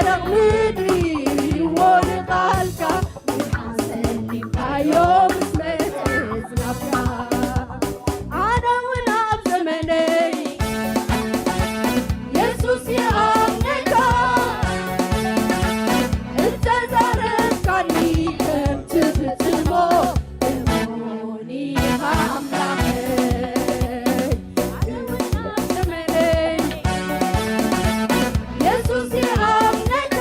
درق مدري ونقالك حسني يوم اسمت زنافيا أنا وناب زمني يسوس يا أمنك انت زارفكني كم تبتمو الموني أملاحي يسوس يا أمنك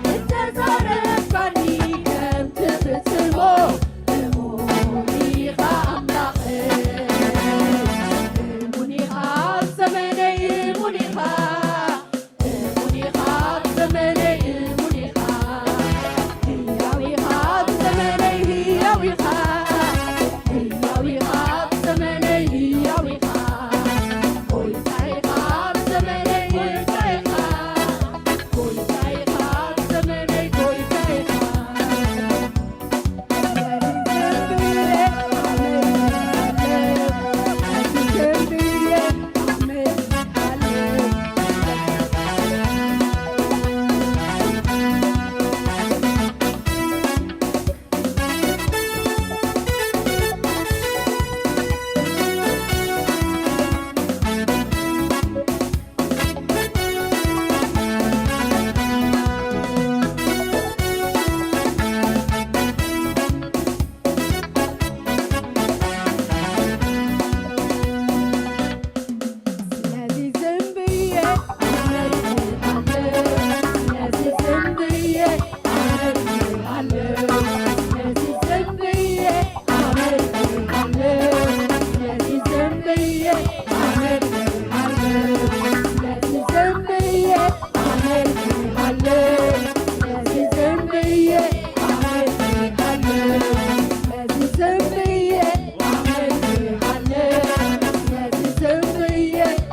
انت زارفكني كم تبتمو الموني أملاحي المنيخة زمني المنيخة المنيخة زمني المنيخة هي ويخة زمني هي ويخة هي ويخة زمني هي ويخة كل سايخة زمني كل سايخة كل سايخة زمني كل سايخة نادي زنبية نادي زنبية نادي زنبية نادي زنبية نادي زنبية نادي زنبية نادي زنبية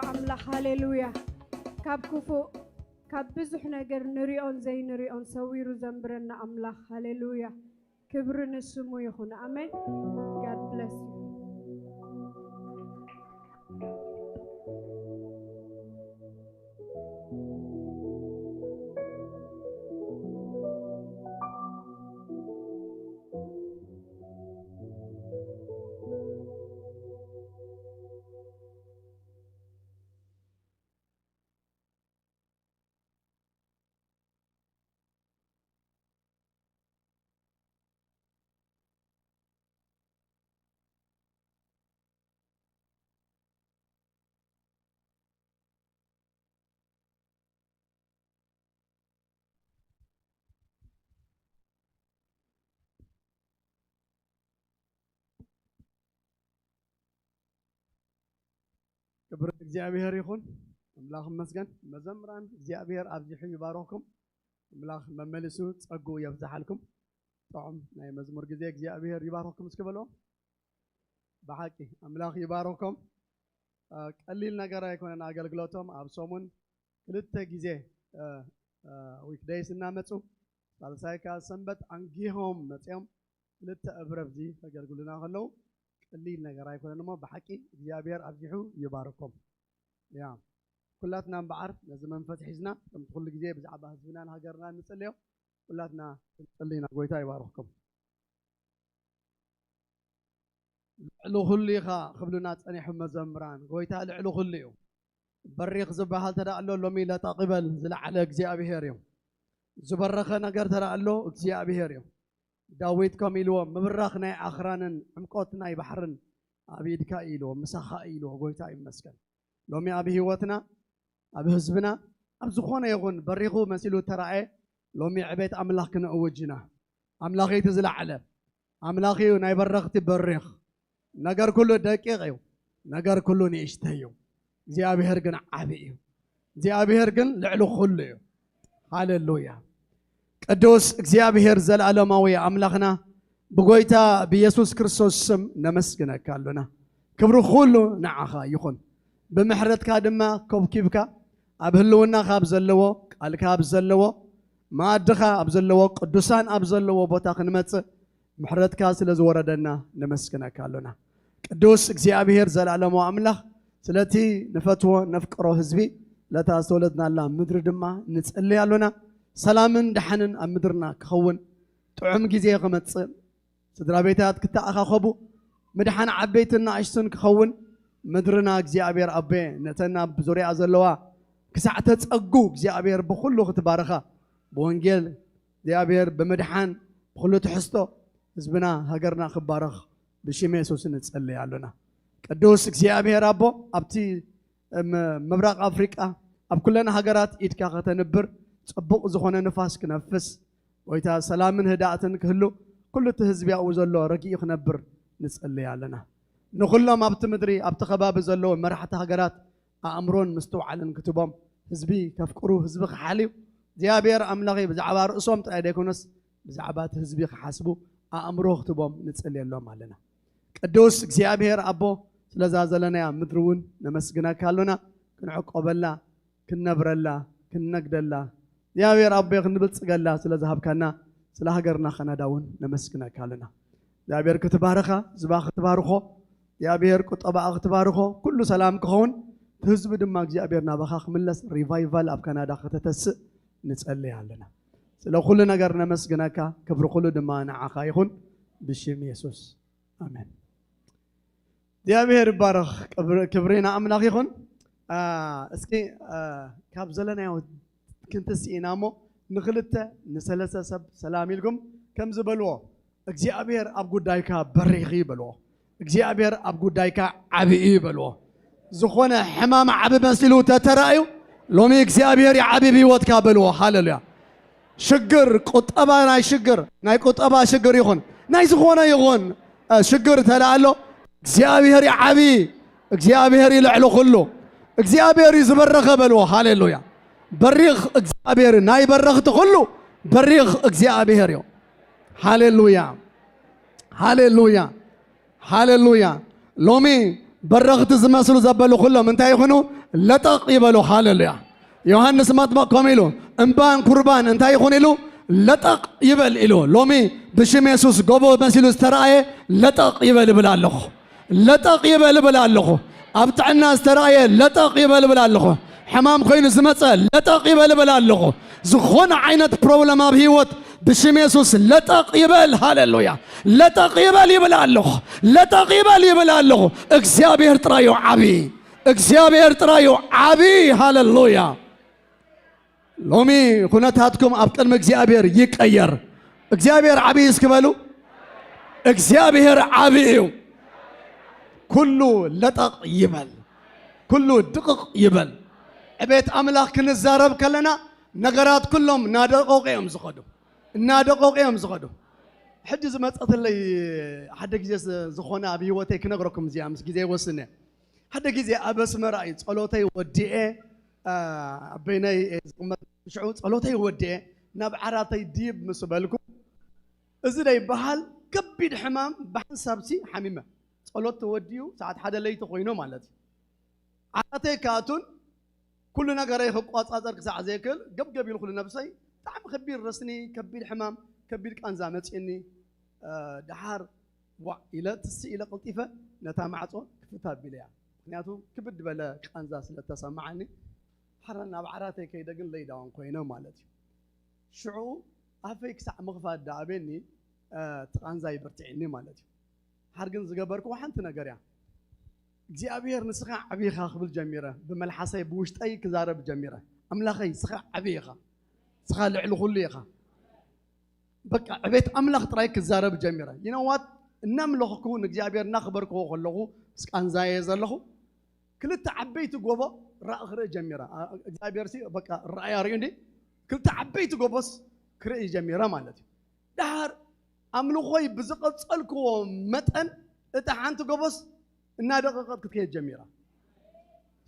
أملاك هاليلويا كاب كفو كاب بزح نجر نريون زي نريون سويرو زنبرنا أملاك هاليلويا كبر نسمو يخون آمين. God bless you. كبر እግዚአብሔር ይሁን አምላክ መስገን መዘምራን እግዚአብሔር አብዝሑ ይባርኩም አምላክ መመልሱ ጸጉ ይብዛሐልኩም ጣዕም ናይ መዝሙር ጊዜ እግዚአብሔር ይባርኩም እስከበሎ በሐቂ አምላክ ይባርኩም ቀሊል ነገር አይኮነን አገልግሎቶም አብሶሙን ክልተ ጊዜ ዊክዴይስ እናመጹ ሳልሳይካ ሰንበት አንጊሆም መጽዮም ክልተ እብረብዚ ተገልግሉና ከለው قليل نجار يكون نما بحكي እግዚአብሔር አብዝሑ ይባርኩም ያ ኩላትና بعرف لازم منفتح حزنا كم كل ጊዜ بزعባ ህዝብና ሀገርና እንጸልየው ኩላትና እንጸልይና ጎይታ ይባርኩም ልዕሉ ሁሉ ኢኻ ክብሉና ጸኒሑ መዘምራን ጎይታ ልዕሉ ሁሉ እዩ በሪኽ ዝበሃል ተዳእሎ ሎሚ ለተቅበል ዝለዓለ እግዚአብሔር እዩ ዝበረኸ ነገር ተዳእሎ እግዚአብሔር እዩ داويد كاميلو مبرخ ناي اخرانن عمقوت ناي بحرن ابيد كايلو مسخا ايلو غويتا يمسكن لومي ابي هوتنا ابي حزبنا اب زخونه يغون بريخو مسيلو تراعي لومي عبيت املاك نوجنا املاكي تزلعله املاكي ناي برختي بريخ نجر كله دقيق يو نجر كله نيشتيو እግዚአብሔር ግን አብይ እግዚአብሔር ግን ልዕሉ ሁሉ ሃሌሉያ ቅዱስ እግዚአብሔር ዘላለማዊ አምላክና በጎይታ በኢየሱስ ክርስቶስ ስም ነመስግነካለና ክብሩ ሁሉ ንዓኻ ይኹን በመሕረትካ ድማ ኮብኪብካ ኣብ ህልውና ካብ ዘለዎ ቃልካ ኣብ ዘለዎ ማዕድኻ ኣብ ዘለዎ ቅዱሳን ኣብ ዘለዎ ቦታ ክንመጽእ ምሕረትካ ስለ ዝወረደና ነመስግነካለና ቅዱስ እግዚአብሔር ዘላለማዊ አምላክ ስለቲ ንፈትዎ ነፍቅሮ ህዝቢ ለታስተውለትናላ ምድሪ ድማ ንጸልያለና ሰላምን ደሐንን ኣብ ምድርና ክኸውን ጥዑም ጊዜ ክመጽእ ስድራ ቤታት ክተኣኻኸቡ ምድሓን ዓበይትና ኣሽትን ክኸውን ምድርና እግዚአብሔር ኣቤ ነተና ብዙርያ ዘለዋ ክሳዕ ተጸጉ እግዚአብሔር ብኩሉ ክትባረኻ ብወንጌል እግዚአብሔር ብምድሓን ብኩሉ ትሕዝቶ ህዝብና ሃገርና ክባረኽ ብሽም ኢየሱስ ንጸልያለና ቅዱስ እግዚአብሔር ኣቦ ኣብቲ ምብራቕ ኣፍሪቃ ኣብ ኩለና ሃገራት ኢድካ ከተንብር ጽቡቕ ዝኾነ ንፋስ ክነፍስ ወይታ ሰላምን ህዳእትን ክህሉ ኩሉ ህዝብ ያው ዘሎ ረጊእ ክነብር ንጸልያለና ንኹሎም ኣብቲ ምድሪ ኣብቲ ከባቢ ዘለዎ መራሕቲ ሃገራት ኣእምሮን ምስተውዓልን ክትቦም ህዝቢ ከፍቅሩ ህዝቢ ክሓልዩ እግዚአብሔር ኣምላኺ ብዛዕባ ርእሶም ጥራይ ደይኮነስ ብዛዕባ ህዝቢ ክሓስቡ ኣእምሮ ክትቦም ንጸልየሎም ኣለና ቅዱስ እግዚአብሔር ኣቦ ስለዛ ዘለናያ ምድሪ እውን ነመስግነካለና ክንዕቆበላ ክንነብረላ ክንነግደላ እግዚአብሔር አቤ ክንብልጽገላ ስለ ዝሃብካና ስለ ሃገርና ከናዳውን ነመስግነካለና እግዚአብሔር ክትባረኻ ዝባኽ ክትባርኾ እግዚአብሔር ቁጠባ ክትባርኾ ኩሉ ሰላም ክኸውን ህዝብ ድማ እግዚአብሔር ናባኻ ክምለስ ሪቫይቫል ኣብ ካናዳ ከተተስእ ንጸልያለና ስለ ኩሉ ነገር ነመስግነካ ክብሪ ኩሉ ድማ ንዓኻ ይኹን ብሽም ኢየሱስ አሜን እግዚአብሔር ይባረኽ ክብሪና አምላኽ ይኹን እስኪ ካብ ዘለናዮ ክንተስኢናሞ ንኽልተ ንሰለሰ ሰብ ሰላም ኢልኩም ከም ዝበልዎ እግዚአብሔር ኣብ ጉዳይካ በሪኺ ይበልዎ እግዚአብሔር ኣብ ጉዳይካ ዓብይ ይበልዎ ዝኾነ ሕማም ዓብ መሲሉ ተተራእዩ ሎሚ እግዚአብሔር ይዓብይ ህይወትካ በልዎ ሃሌሉያ ሽግር ቁጠባ ናይ ቁጠባ ሽግር ይኹን ናይ ዝኾነ ይኹን ሽግር ተላኣሎ እግዚአብሔር ይዓብይ እግዚአብሔር ይልዕሉ ኩሉ እግዚአብሔር ይዝበረኸ በልዎ ሃሌሉያ بريخ እግዚአብሔር ናይ በረኽት ሁሉ بريخ እግዚአብሔር እዩ ሃሌሉያ ሃሌሉያ ሃሌሉያ ሎሚ በረኽት ዝመስሉ ዘበሉ ኩሎም እንታይ ይኹኑ لطق يبلو هاللويا يوحنس مطبق كوميلو امبان قربان انتا يخون إلو لطق يبل إلو لومي بشم يسوس قبو مسيلو استرائي لطق يبل بلالخ لطق يبل بلالخ أبتعنا استرائي لطق يبل بلالخ حمام خوين زمتص لطق يبل بلالخ زخون عينت بروبلم بهيوت بشم يسوس لطق يبل هاللويا لطق يبل يبلالخ لطق يبل يبلالخ اكسيابير ترايو عبي اكسيابير ترايو عبي هاللويا لومي خناتاتكم أبقى اكسيابير يكأير اكسيابير عبي اسكبالو اكسيابير عبيو كله لطق يبل كله دقق يبل عبيت أملاك كنزارب كلنا نغرات كلهم نادقوقيهم زخدو نادقوقيهم زخدو حجز مسألة اللي حدا جيس زخونا بيوتي كنغركم زي أمس جزي وسنة حدا جزي أبس مرأي صلوتي وديئة بيني شعود صلوتي وديئة نبعراتي ديب مسبالكم إزاي بحال كبيد حمام بحال سابسي حميمة صلوت وديو ساعات حدا لي تقوينو مالتي عراتي كاتون كلنا قريخ قواص أزرق ساعة زيكل قبل يدخل نفسي تعم خبير رسني كبير حمام كبير كأنزامت إني دحار إلى تسي إلى قلتيفة نتامعته كتاب بليا نياتو كبد بلا كأنزاس لتسمعني حرنا بعراتي كيدا قل لي داون كوينو مالتي شعو أفيك ساعة مغفاد دابيني تقانزاي برتعني مالتي حرقن زقبركو وحنتنا قريا እግዚአብሔር ንስኻ ዓቢኻ ክብል ጀሚረ ብመልሓሰይ ብውሽጠይ ክዛረብ ጀሚረ ኣምላኸይ ስኻ ዓቢኻ ስኻ ልዕሊ ኩሉ ኢኻ በቃ ዕቤት ኣምላኽ ጥራይ ክዛረብ ጀሚረ ይነዋት እናምለኽኩ ንእግዚአብሔር እናኽበርክዎ ከለኹ ስቃንዛየ ዘለኹ ክልተ ዓበይቲ ጎቦ ራእ ክርኢ ጀሚረ እግዚአብሔር ሲ በቃ ራእይ ኣርእዩ እንዲ ክልተ ዓበይቲ ጎቦስ ክርኢ ጀሚረ ማለት እዩ ድሓር ኣምልኾይ ብዝቐፀልክዎ መጠን እታ ሓንቲ ጎቦስ እናደቀቀት ክትከይድ ጀሚራ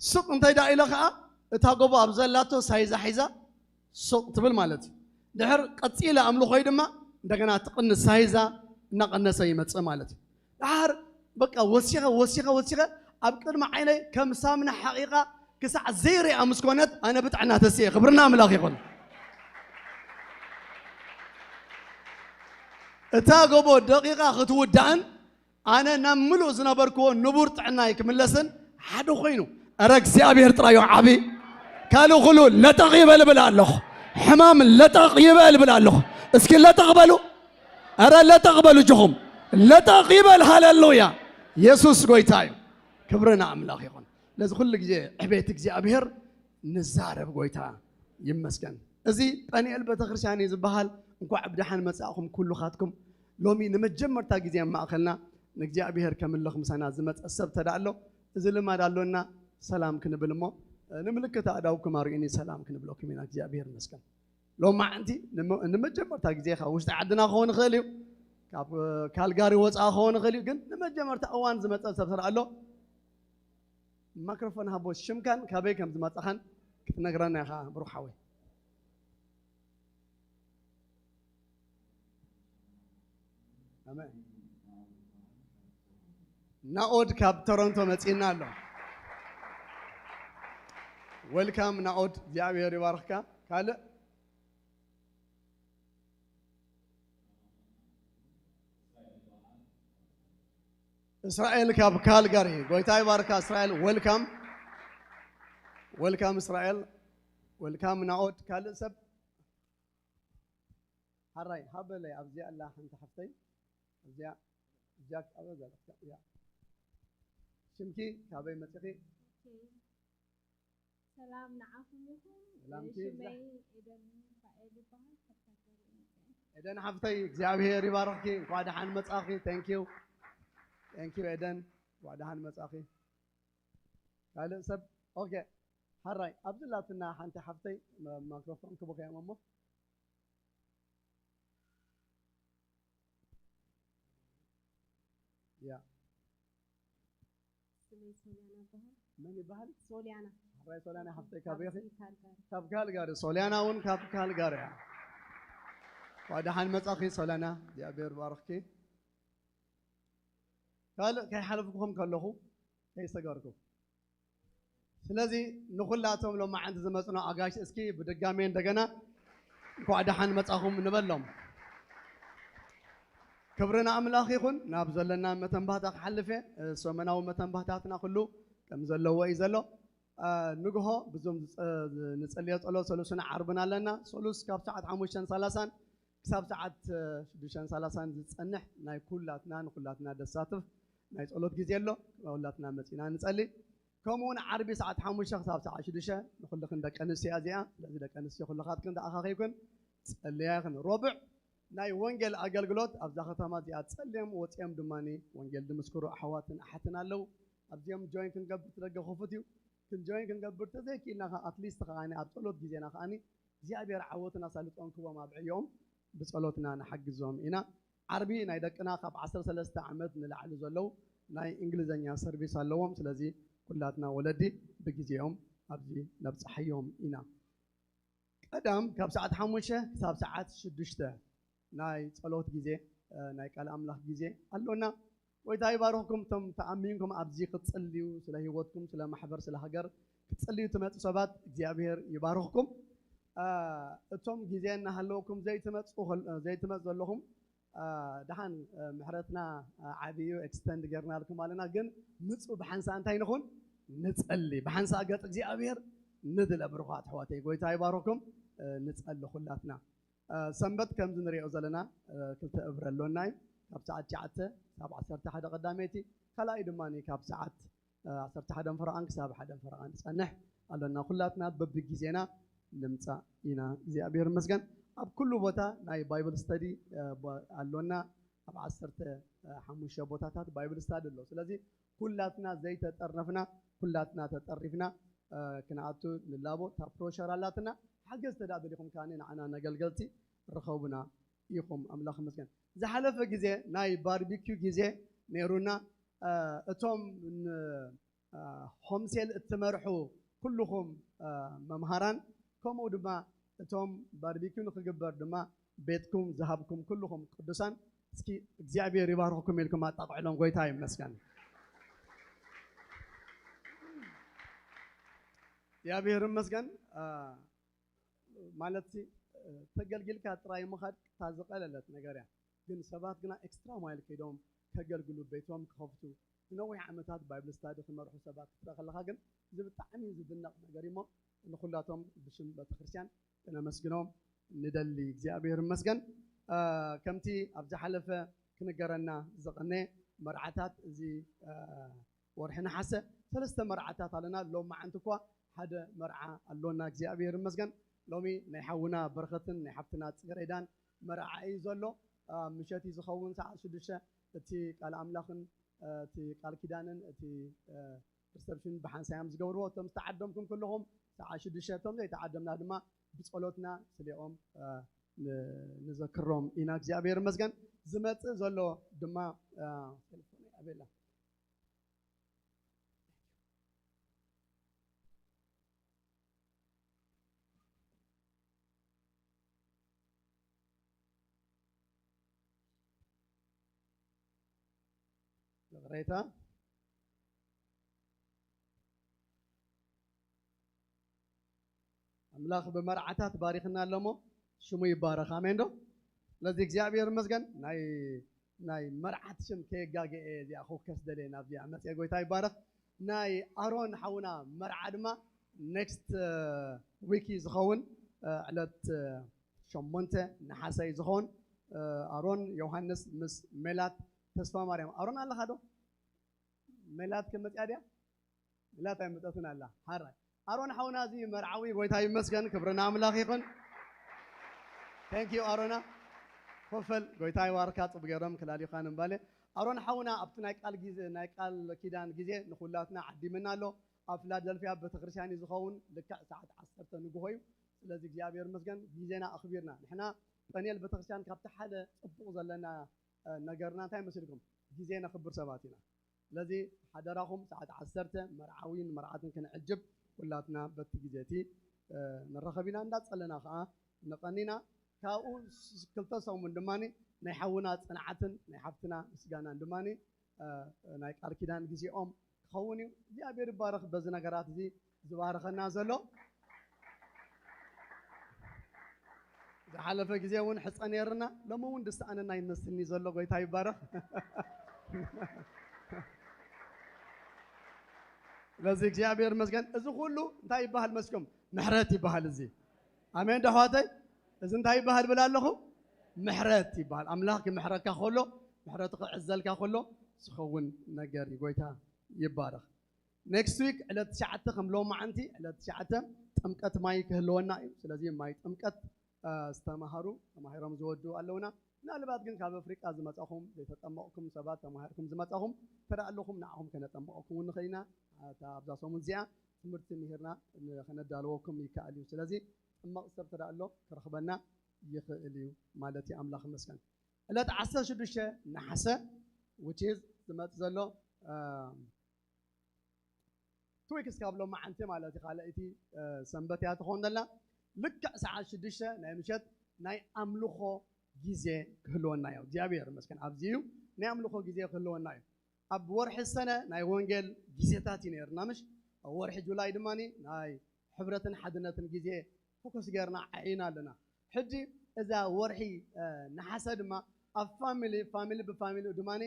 ሱቅ እንታይ ዳ ኢለ ከዓ እታ ጎቦ ኣብ ዘላቶ ሳይዛ ሒዛ ሱቅ ትብል ማለት እዩ ድሕር ቀፂላ ኣምልኾይ ድማ እንደገና ትቕንስ ሳይዛ እናቐነሰ ይመፅእ ማለት እዩ ድሓር በቃ ወሲኸ ኣብ ቅድሚ ዓይነይ ከም ሳምና ሓቂቓ ክሳዕ ዘይርኣ ምስ ኮነት ኣነ ብጣዕና ተስየ ክብርና ኣምላኽ ይኹን እታ ጎቦ ደቂቓ ክትውዳእን أنا نملو زنبركو نبور تعناي كملسن حدو خينو أرى እግዚአብሔር ጥራዮ ዓቢ ካሉ ሁሉ ለጠቅ ይበል ብላለሁ ሕማም ለጠቅ ይበል ብላለሁ እስኪ ለጠቅ በሉ أرى ለጠቅ በሉ ጅኹም ለጠቅ ይበል ሃሌሉያ ኢየሱስ ጌታ እዩ ክብርና አምላኽ ይኹን ለዚ ኩሉ ግዜ ዕቤት እግዚአብሔር ንዛረብ ጌታ ይመስገን እዚ ጳኒኤል ቤተክርስቲያን ዝበሃል እንኳዕ ብድሓን መጻእኹም ኩሉኻትኩም ሎሚ ንመጀመርታ ግዜ ማእኸልና ንእግዚአብሔር ከምልኽ ምሳና ዝመጽእ ሰብ ተዳሎ እዚ ልማድ ኣሎና ሰላም ክንብል ሞ ንምልክት ኣዳውኩም ኣርዩኒ ሰላም ክንብለኩም ኢና እግዚአብሔር ይመስገን ሎማ ኣንቲ ንመጀመርታ ግዜኻ ውሽጢ ዓድና ክኸውን ይኽእል እዩ ካብ ካልጋሪ ወፃእ ክኸውን ይኽእል እዩ ግን ንመጀመርታ እዋን ዝመጽእ ሰብ ተዳሎ ማይክሮፎን ሃቦ ሽምካን ካበይ ከም ዝመጽኻን ክትነግረና ኢኻ ብሩኽ ሓወይ አሜን ናኦድ ካብ ቶሮንቶ መጽና ኣሎ ዌልካም ናኦድ እግዚአብሔር ይባርክካ ካለ እስራኤል ካብ ካልጋሪ ጌታ ይባርካ እስራኤል ዌልካም እስራኤል ዌልካም ናኦድ ካለ ሰብ حراي هبلي أبزي الله أنت حفتي أبزي جاك أبزي يا شمكي كابي مسخي سلام نعافكم سلام إذن حفتي እግዚአብሔር ይባርክኪ ጓዳሃን መጻኺ ቴንክ ዩ ኢደን ጓዳሃን መጻኺ ካለ ሰብ ኦኬ حراي أبزላትና ሓንቲ ሓفتي ማይክሮፎን ክቦከ ያመሞ يا من يبهل سوليانا راي سوليانا حفتي كابيخي كاب كالغاري سوليانا ون كاب كالغاري وادا حال مصاخي سوليانا يا بير باركي قال كاي حلفكم كلخو كاي سغاركم ስለዚህ ንኹላቶም ሎማ ዓንቲ ዝመጽኖ ኣጋሽ እስኪ ብድጋሜ እንደገና እንኳዕ ደሓን መጻኹም ንበሎም ክብርና ኣምላኽ ይኹን ናብ ዘለና መተንባህታ ክሓልፈ ሰመናዊ መተንባህታትና ኩሉ ከም ዘለዎ እዩ ዘሎ ንግሆ ብዙም ንጸልዮ ጸሎት ሰሉስና ዓርብና ኣለና ሰሉስ ካብ ሰዓት 5:30 ክሳብ ሰዓት 6:30 ዝጸንሕ ናይ ኩላትና ንኩላትና ደሳትፍ ናይ ጸሎት ግዜ ኣሎ ኩላትና መጺና ንጸሊ ከምኡውን ዓርቢ ሰዓት 5 ክሳብ ሰዓት 6 ንኩልክን ደቂ ኣንስትዮ እዚኣ ስለዚ ደቂ ኣንስትዮ ኩልኻትክን ተኣኻኺብክን ጸልያ ይኹን ሮብዕ ናይ ወንጌል ኣገልግሎት ኣብዛ ከተማ እዚኣ ጸልዮም ወፂኦም ድማኒ ወንጌል ድምስክሩ ኣሕዋትን ኣሓትን ኣለው ኣብዚኦም ጆይን ክንገብር ትደገፉት እዩ ክንጆይን ክንገብር ተዘይኪልና ኣትሊስት ከዓኒ ኣብ ጸሎት ግዜና ከዓኒ እግዚኣብሔር ዓወትን ኣሳልጦም ክቦም ኣብዕዮም ብጸሎትና ንሓግዞም ኢና ዓርቢ ናይ ደቅና ካብ 13 ዓመት ንላዕሊ ዘለው ናይ እንግሊዘኛ ሰርቪስ ኣለዎም ስለዚ ኩላትና ወለዲ ብግዜኦም ኣብዚ ነብፅሐዮም ኢና ቀዳም ካብ ሰዓት 5 ክሳብ ሰዓት 6 ናይ ጸሎት ግዜ ናይ ቃል ኣምላኽ ግዜ ኣሎና ወይታ ይባርኽኩም ቶም ተኣሚንኩም ኣብዚ ክትጸልዩ ስለ ህይወትኩም ስለ ማሕበር ስለ ሃገር ክትጸልዩ ትመፁ ሰባት እግዚኣብሔር ይባርኽኩም እቶም ግዜ እናሃለወኩም ዘይትመፁ ዘለኹም ድሓን ምሕረትና ዓብዩ ኤክስተንድ ጌርናልኩም ኣለና ግን ምፁ ብሓንሳ እንታይ ንኹን ንጸሊ ብሓንሳ ገጽ እግዚኣብሔር ንድለብርኹ ኣሕዋተይ ጎይታ ይባርኽኩም ንጸሊ ኩላትና ሰንበት ከምዚ ንሪኦ ዘለና ክልተ እብረ ኣሎና እዩ ካብ ሰዓት 9 ክሳብ 11 ቀዳመይቲ ካልኣይ ድማኒ ካብ ሰዓት 11 ፍርቓን ክሳብ 1 ፍርቓን ዝጸንሕ ኣለና ኩላትና በቢግዜና ንምፃእ ኢና እግዚኣብሔር ይመስገን ኣብ ኩሉ ቦታ ናይ ባይብል ስተዲ ኣሎና ኣብ 15 ቦታታት ባይብል ስተዲ ኣሎ ስለዚ ኩላትና ዘይተጠርነፍና ኩላትና ተጠሪፍና ክነኣቱ ንላቦ እታ ፕሮሸር ኣላትና ሓገዝ ተዳደሊኹም ካኒ ንዓና ነገልገልቲ ረኸቡና ኢኹም ኣምላኽ ይመስገን ዝሓለፈ ግዜ ናይ ባርቢኪው ግዜ ነይሩና እቶም ሆምሴል እትመርሑ ኩልኹም መምሃራን ከምኡ ድማ እቶም ባርቢኪው ንክግበር ድማ ቤትኩም ዝሃብኩም ኩልኹም ቅዱሳን እስኪ እግዚኣብሔር ይባርኽኩም ኢልኩም ኣጣቕዕሎም ጎይታ ይመስገን እግዚአብሔር ይመስገን ማለት ተገልግልካ ጥራይ ምኻድ ታዘቀለለት ነገር ያ ግን ሰባት ግና ኤክስትራ ማይል ከይዶም ከገልግሉ ቤቶም ክኸፍቱ ንነዊሕ ዓመታት ባይብል ስታዲ ክመርሑ ሰባት ትረኸለኻ ግን እዚ ብጣዕሚ ዝድነቕ ነገር እሞ ንኩላቶም ብሽም ቤተክርስትያን ክነመስግኖም ንደሊ እግዚአብሔር ይመስገን ከምቲ ኣብ ዝሓለፈ ክንገረና ዝቐነ መርዓታት እዚ ወርሒ ነሓሰ ሰለስተ መርዓታት ኣለና ሎም ማዓንቲ እኳ ሓደ መርዓ ኣሎና እግዚአብሔር ይመስገን ሎሚ ናይ ሓውና በረኸትን ናይ ሓፍትና ፅገሬዳን መርዓ እዩ ዘሎ ምሸት ዝኸውን ሰዓት 6 እቲ ቃል ኣምላኽን እቲ ቃል ኪዳንን እቲ ሪሰፕሽን ብሓንሳዮም ዝገብርዎ እቶም ዝተዓደምኩም ኩልኹም ሰዓት 6 እቶም ዘይተዓደምና ድማ ብጸሎትና ስሊኦም ንዘክሮም ኢና እግዚአብሔር ይመስገን ዝመፅእ ዘሎ ድማ ኣቤላ ريتا أملاخ بمرعتات باريخنا لمو شمو يبارك آمين دو لذي እግዚአብሔር ይመስገን ናይ مرعت شم كي غاغي دي اخو كس دلينا بيا مت يا ጎይታ ይባረክ ናይ አሮን ሓውና مرع ድማ next week ዝኸውን ዕለት 8 ነሐሰ ዝኸውን አሮን ዮሐንስ ምስ ሜላት ተስፋ ማርያም አሮን አለ ኻዶ ሜላት ከመጽያድያ ሜላት አይመጣቱን አለ ሐራ አሮን ሓውና እዚ መርዓዊ ጎይታ ይመስገን ክብርና አምላኽ ይኹን ቴንክ ዩ አሮና ኮፈል ጎይታ ይባርካ ጽብገረም ክላሊኻን እንባለ አሮን ሓውና ኣብቲ ናይ ቃል ግዜ ናይ ቃል ኪዳን ግዜ ንኹላትና ዓዲምና ኣሎ ኣብ ፊላደልፊያ ቤተክርስትያን ዝኸውን ልክዕ ሰዓት 10 ንግሆ እዩ ስለዚ እግዚአብሔር ይመስገን ግዜና ኣኽቢርና ንሕና ጳኔል ቤተክርስትያን ካብቲ ሓደ ጽቡቕ ዘለና ነገርና እንታይ መስልኩም ግዜ ነኽብር ሰባት ኢና ስለዚ ሓደራኹም ሰዓት 10 መርዓዊን መርዓትን ክንዕጅብ ኩላትና በቲ ግዜቲ ንረኸብ ኢና እንዳፀለና ከዓ ንቐኒና ካብኡ ክልተ ሰሙን ድማኒ ናይ ሓውና ፅንዓትን ናይ ሓፍትና ምስጋናን ድማኒ ናይ ቃል ኪዳን ግዜኦም ክኸውን እዩ እግዚአብሔር ይባረኽ በዚ ነገራት እዚ زبارخنا زلو زحلفه غزي ون حصن يرنا لما ون دس انا ناي مسني زلو غيتا يبارخ لذي እግዚአብሔር መስገን እዚ ሁሉ እንታይ ይባሃል መስከም ምሕረት ይባሃል እዚ አሜን ደኋተይ እዚ እንታይ ይባሃል ብላለኹ ምሕረት ይባሃል አምላኽ ምሕረትካ ከሎ ምሕረት ክዕዘልካ ከሎ ዝኸውን ነገር ይጎይታ ይባረኽ ኔክስት ዊክ ዕለት 9 ከም ሎማዓንቲ ዕለት 9 ጥምቀት ማይ ክህልወና እዩ ስለዚ ማይ ጥምቀት ዝተማሃሩ ተማሂሮም ዝወዱ ኣለውና ምናልባት ግን ካብ አፍሪቃ ዝመጻኹም ዘይተጠመቕኩም ሰባት ተማሂርኩም ዝመጻኹም ተራኣለኹም ንዓኹም ከነጠመቕኩም ንኽእልና ኣብዛ ሰሙን እዚኣ ትምህርቲ ምሂርና ከነዳልወኩም ይከኣል እዩ ስለዚ ጥመቕ ሰብ ተራኣሎ ክረኽበና ይኽእል እዩ ማለት እዩ ኣምላኽ ይመስገን ዕለት 16 ናሓሰ which is ዝመጽእ ዘሎ ትዊክስ ካብ ሎማዓንቲ ማለት እዩ ካልኣይቲ ሰንበት እያ ትኾን ዘላ ልክዕ ሰዓት 6 ናይ ምሸት ናይ ኣምልኾ ጊዜ ክህልወና እዩ እግዚአብሔር ይመስገን ኣብዚዩ ናይ ኣምልኾ ጊዜ ክህልወና እዩ ኣብ ወርሒ ሰነ ናይ ወንጌል ጊዜታት እዩ ነርና ምሽ ኣብ ወርሒ ጁላይ ድማኒ ናይ ሕብረትን ሓድነትን ጊዜ ፎከስ ገርና ዓይና ኣለና ሕጂ እዛ ወርሒ ናሓሰ ድማ ኣብ ፋሚሊ ብፋሚሊ ድማኒ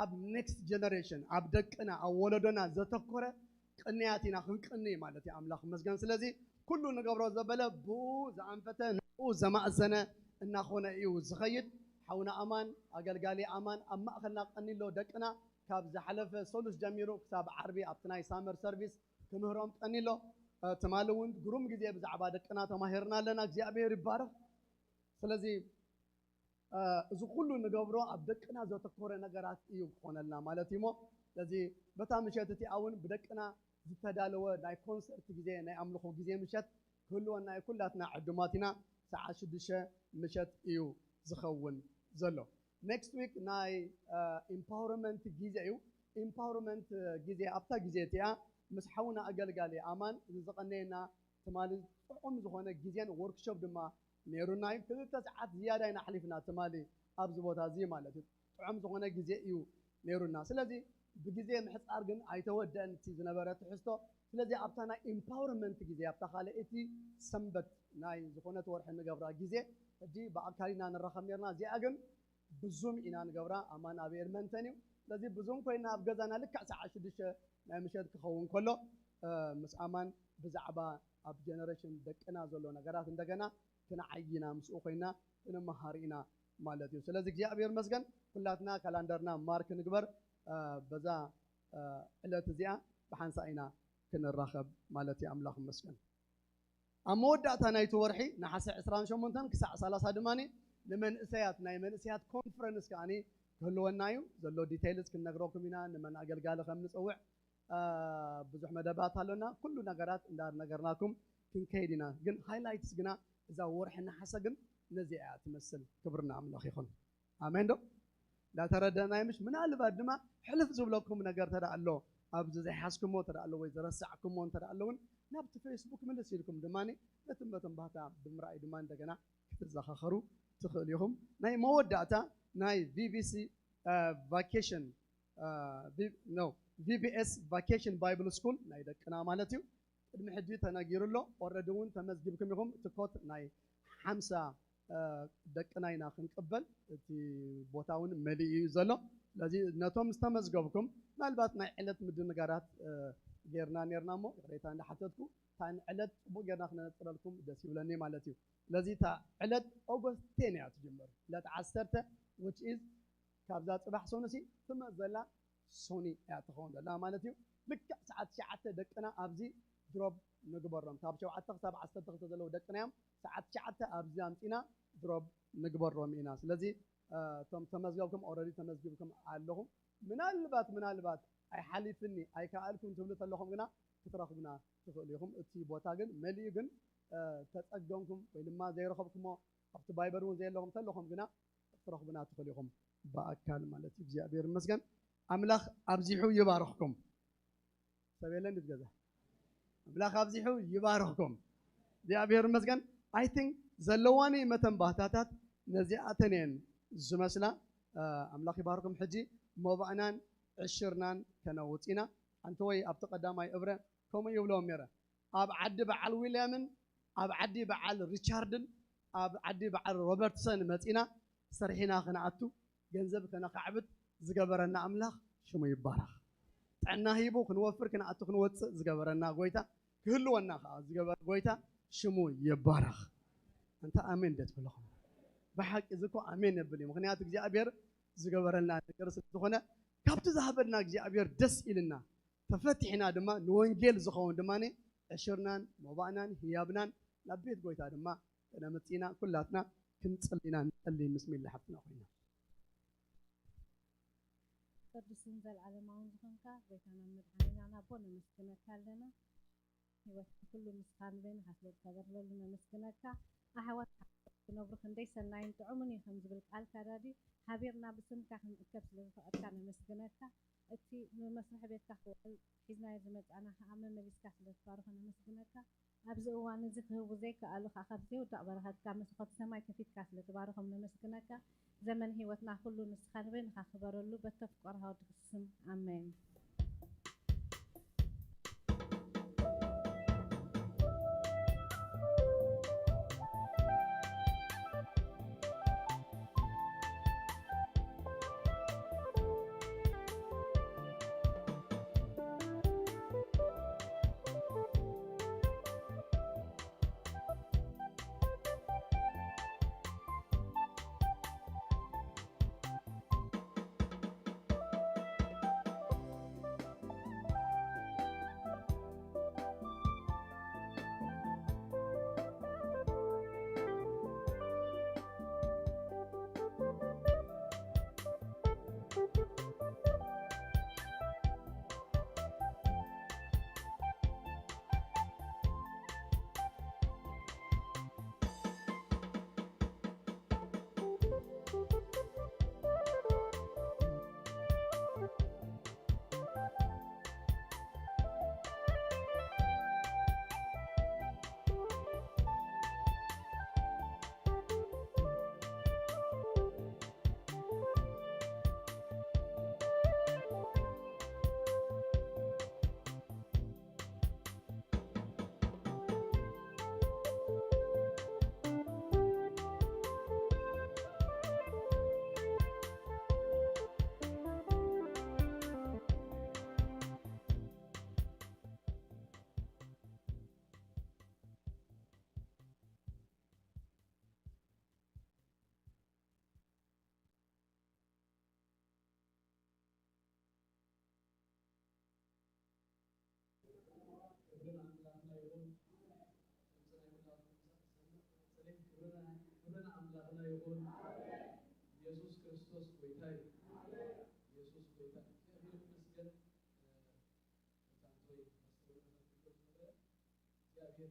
ኣብ ኔክስት ጀነሬሽን ኣብ ደቅና ኣብ ወለዶና ዘተኮረ ቅንያት ኢና ክንቅኒ ማለት እዩ ኣምላኽ ይመስገን ስለዚ ኩሉ ንገብሮ ዘበለ ብኡ ዝኣንፈተ ንኡ ዘማእዘነ እናኾነ እዩ ዝኸይድ ሓውና ኣማን ኣገልጋሊ ኣማን ኣብ ማእኸልና ቀኒሎ ደቅና ካብ ዝሓለፈ ሶሉስ ጀሚሩ ክሳብ ዓርቢ ኣብቲ ናይ ሳመር ሰርቪስ ክምህሮም ቀኒሎ ትማሊ እውን ግሩም ጊዜ ብዛዕባ ደቅና ተማሂርና ኣለና እግዚአብሔር ይባረኽ ስለዚ እዚ ኩሉ ንገብሮ ኣብ ደቅና ዘተኮረ ነገራት እዩ ክኾነልና ማለት እዩ ሞ ስለዚ በታ ምሸት እቲኣ እውን ብደቅና ዝተዳለወ ናይ ኮንሰርት ጊዜ ናይ ኣምልኾ ጊዜ ምሸት ክህልወና ኩላትና ዕዱማት ኢና ሰዓት 6 ምሸት እዩ ዝኸውን ዘሎ ኔክስት ዊክ ናይ ኢምፓወርመንት ጊዜ እዩ ኢምፓወርመንት ጊዜ ኣብታ ጊዜ እቲኣ ምስ ሓውና ኣገልጋሊ ኣማን ዝቐነየና ትማሊ ጥዑም ዝኾነ ጊዜን ወርክሾፕ ድማ ነይሩና እዩ 2 ሰዓት ዝያዳ ኢና ሓሊፍና ትማሊ ኣብዚ ቦታ እዚ ማለት እዩ ጥዑም ዝኾነ ጊዜ እዩ ነይሩና ስለዚ ብጊዜ ምሕፃር ግን ኣይተወደአን እቲ ዝነበረ ትሕዝቶ ስለዚ ኣብታ ናይ ኢምፓወርመንት ጊዜ ኣብታ ካልአይቲ ሰንበት ናይ ዝኾነት ወርሒ ንገብራ ጊዜ ሕጂ ብኣካል ኢና ንረኸብ ነርና እዚኣ ግን ብዙም ኢና ንገብራ ኣማን ኣብ ኤድመንተን እዩ ስለዚ ብዙም ኮይና ኣብ ገዛና ልክዕ ሰዓት 6 ናይ ምሸት ክኸውን ከሎ ምስ ኣማን ብዛዕባ ኣብ ጀነሬሽን ደቅና ዘሎ ነገራት እንደገና ክንዓይና ምስኡ ኮይና ክንመሃር ኢና ማለት እዩ ስለዚ እግዚአብሔር ይመስገን ኩላትና ካላንደርና ማርክ ንግበር በዛ ዕለት እዚኣ ብሓንሳ ኢና ክንራኸብ ማለት እዩ ኣምላኽ ይመስገን ኣብ መወዳእታ ናይቲ ወርሒ ናሓሰ 28 ክሳዕ 30 ድማኒ ንመንእሰያት ናይ መንእሰያት ኮንፈረንስ ከዓኒ ክህልወና እዩ ዘሎ ዲቴይልስ ክንነግረኩም ኢና ንመን ኣገልጋሊ ከም ንፅውዕ ብዙሕ መደባት ኣለና ኩሉ ነገራት እንዳነገርናኩም ክንከይድ ኢና ግን ሃይላይትስ ግና እዛ ወርሒ ናሓሰ ግን ነዚኣ እያ ትመስል ክብርና ኣምላኽ ይኹን ኣሜን ዶ ዳተረዳናይ ምሽ ምናልባት ድማ ሕልፍ ዝብለኩም ነገር ተዳ ኣሎ ኣብዚ ዘይሓስኩሞ ተዳ ኣሎ ወይ ዝረሳዕኩሞ ተዳ ኣለውን ናብቲ ፌስቡክ ምልስ ኢልኩም ድማኒ ነትም ባህታ ብምርኣይ ድማ እንደገና ክትዘኻኸሩ ትኽእል ኢኹም ናይ መወዳእታ ናይ ቪቢሲ ቫኬሽን ቪቢኤስ ቫኬሽን ባይብል ስኩል ናይ ደቅና ማለት እዩ ቅድሚ ሕጂ ተነጊሩሎ ኦልሬዲ እውን ተመዝጊብኩም ኢኹም እቲ ኮት ናይ 50 ደቅና ኢና ክንቅበል እቲ ቦታ እውን መሊኡ እዩ ዘሎ ስለዚ ነቶም ዝተመዝገብኩም ምናልባት ናይ ዕለት ምድንጋራት ጌርና ነርና እሞ ቅሬታ እንዳሓተትኩ ታን ዕለት ፅቡቅ ጌርና ክነነፅረልኩም ደስ ይብለኒ ማለት እዩ ስለዚ ታ ዕለት ኦገስት 10 እያ ትጅምር ዕለት 10 which is ካብዛ ፅባሕ ሶኑሲ ትመፅ ዘላ ሶኒ እያ ትኸውን ዘላ ማለት እዩ ልክዕ ሰዓት 9 ደቅና ኣብዚ ድሮብ ንግበሮም ካብ 7 ክሳብ 12 ዘለዉ ደቅና እዮም ሰዓት 9 ኣብዚ ኣምፂና ድሮብ ንግበሮም ኢና ስለዚ እቶም ተመዝገብኩም ኦልሬዲ ተመዝጊብኩም ኣለኹም ምናልባት ኣይሓሊፍኒ ኣይከኣልኩም ትብሉ ተለኹም ግና ክትረኽቡና ትኽእሉ ኢኹም እቲ ቦታ ግን መሊኡ ግን ተፀገምኩም ወይ ድማ ዘይረኸብኩሞ ኣብቲ ባይበር እውን ዘየለኹም ተለኹም ግና ክትረኽቡና ትኽእሉ ኢኹም ብኣካል ማለት እዩ እግዚአብሔር ይመስገን ኣምላኽ ኣብዚሑ ይባርኽኩም ሰበየለን ድትገዛ ኣምላኽ ኣብዚሑ ይባርኽኩም እግዚአብሔር ይመስገን አይ ቲንክ ዘለዋኒ መተን ባህታታት ነዚኣተን እየን ዝመስላ ኣምላኽ ይባርኽኩም ሕጂ መባእናን ዕሽርናን ከነውፅ ኢና ሓንቲ ወይ ኣብቲ ቀዳማይ እብረ ከምኡ ይብሎም ነይረ أب عدي بعل ويليامن أب عدي بعل ريتشاردن أب عدي بعل روبرتسون متينا سرحنا خناعتو جنزب كنا كعبت زجبرنا أملاخ شو ما يبارخ عنا هيبو كنوفر كنا أتو كنوت زجبرنا قويتا كهلونا خا زجبر قويتا شو ما يبارخ أنت آمين دت بلهم بحق إذا كو آمين بلي مغنيات جزء أبير زجبرنا نكرس تخنا كابت ذهبنا جزء أبير دس إلنا تفتحنا دما نوانجيل زخون دماني أشرنان مبانان هيابنان لبيت قويتا دما أنا متينا كلاتنا كنت صلينا نصلي بسم الله حفظنا أخوينا ቅዱስ ዘለዓለማውን ዝኾንካ ቤታና መድኃኒና ናቦ ነመስግነካ ኣለና ህይወት ኩሉ ምስኻን በይን ሓስለትካ ዘርለሉ ነመስግነካ ኣሕዋት ክነብሩ ክንደይ ሰናይን ጥዑምን እዩ ከም ዝብል ቃልካ ዳዲ ሓቢርና ብስምካ ክንእከብ ስለዝፈቐድካ ነመስግነካ እቲ ንመስርሒ ቤትካ ክውዕል ሒዝናዮ ዝመፃና ከዓ መመሊስካ ስለዝባርኹ ነመስግነካ ኣብዚ እዋን እዚ ክህቡ ዘይከኣሉ ከዓ ካብ ዘይውዳቕ በረኸትካ መስኮት ሰማይ ከፊትካ ስለዝባርኾም ነመስግነካ زمن هيوتنا كله نسخان بين خبرلو بتفكر هاد السم آمين ኢየሱስ ክርስቶስ ጌታ ኢየሱስ ጌታ እግዚአብሔር ይመስገን ታንቶይ እግዚአብሔር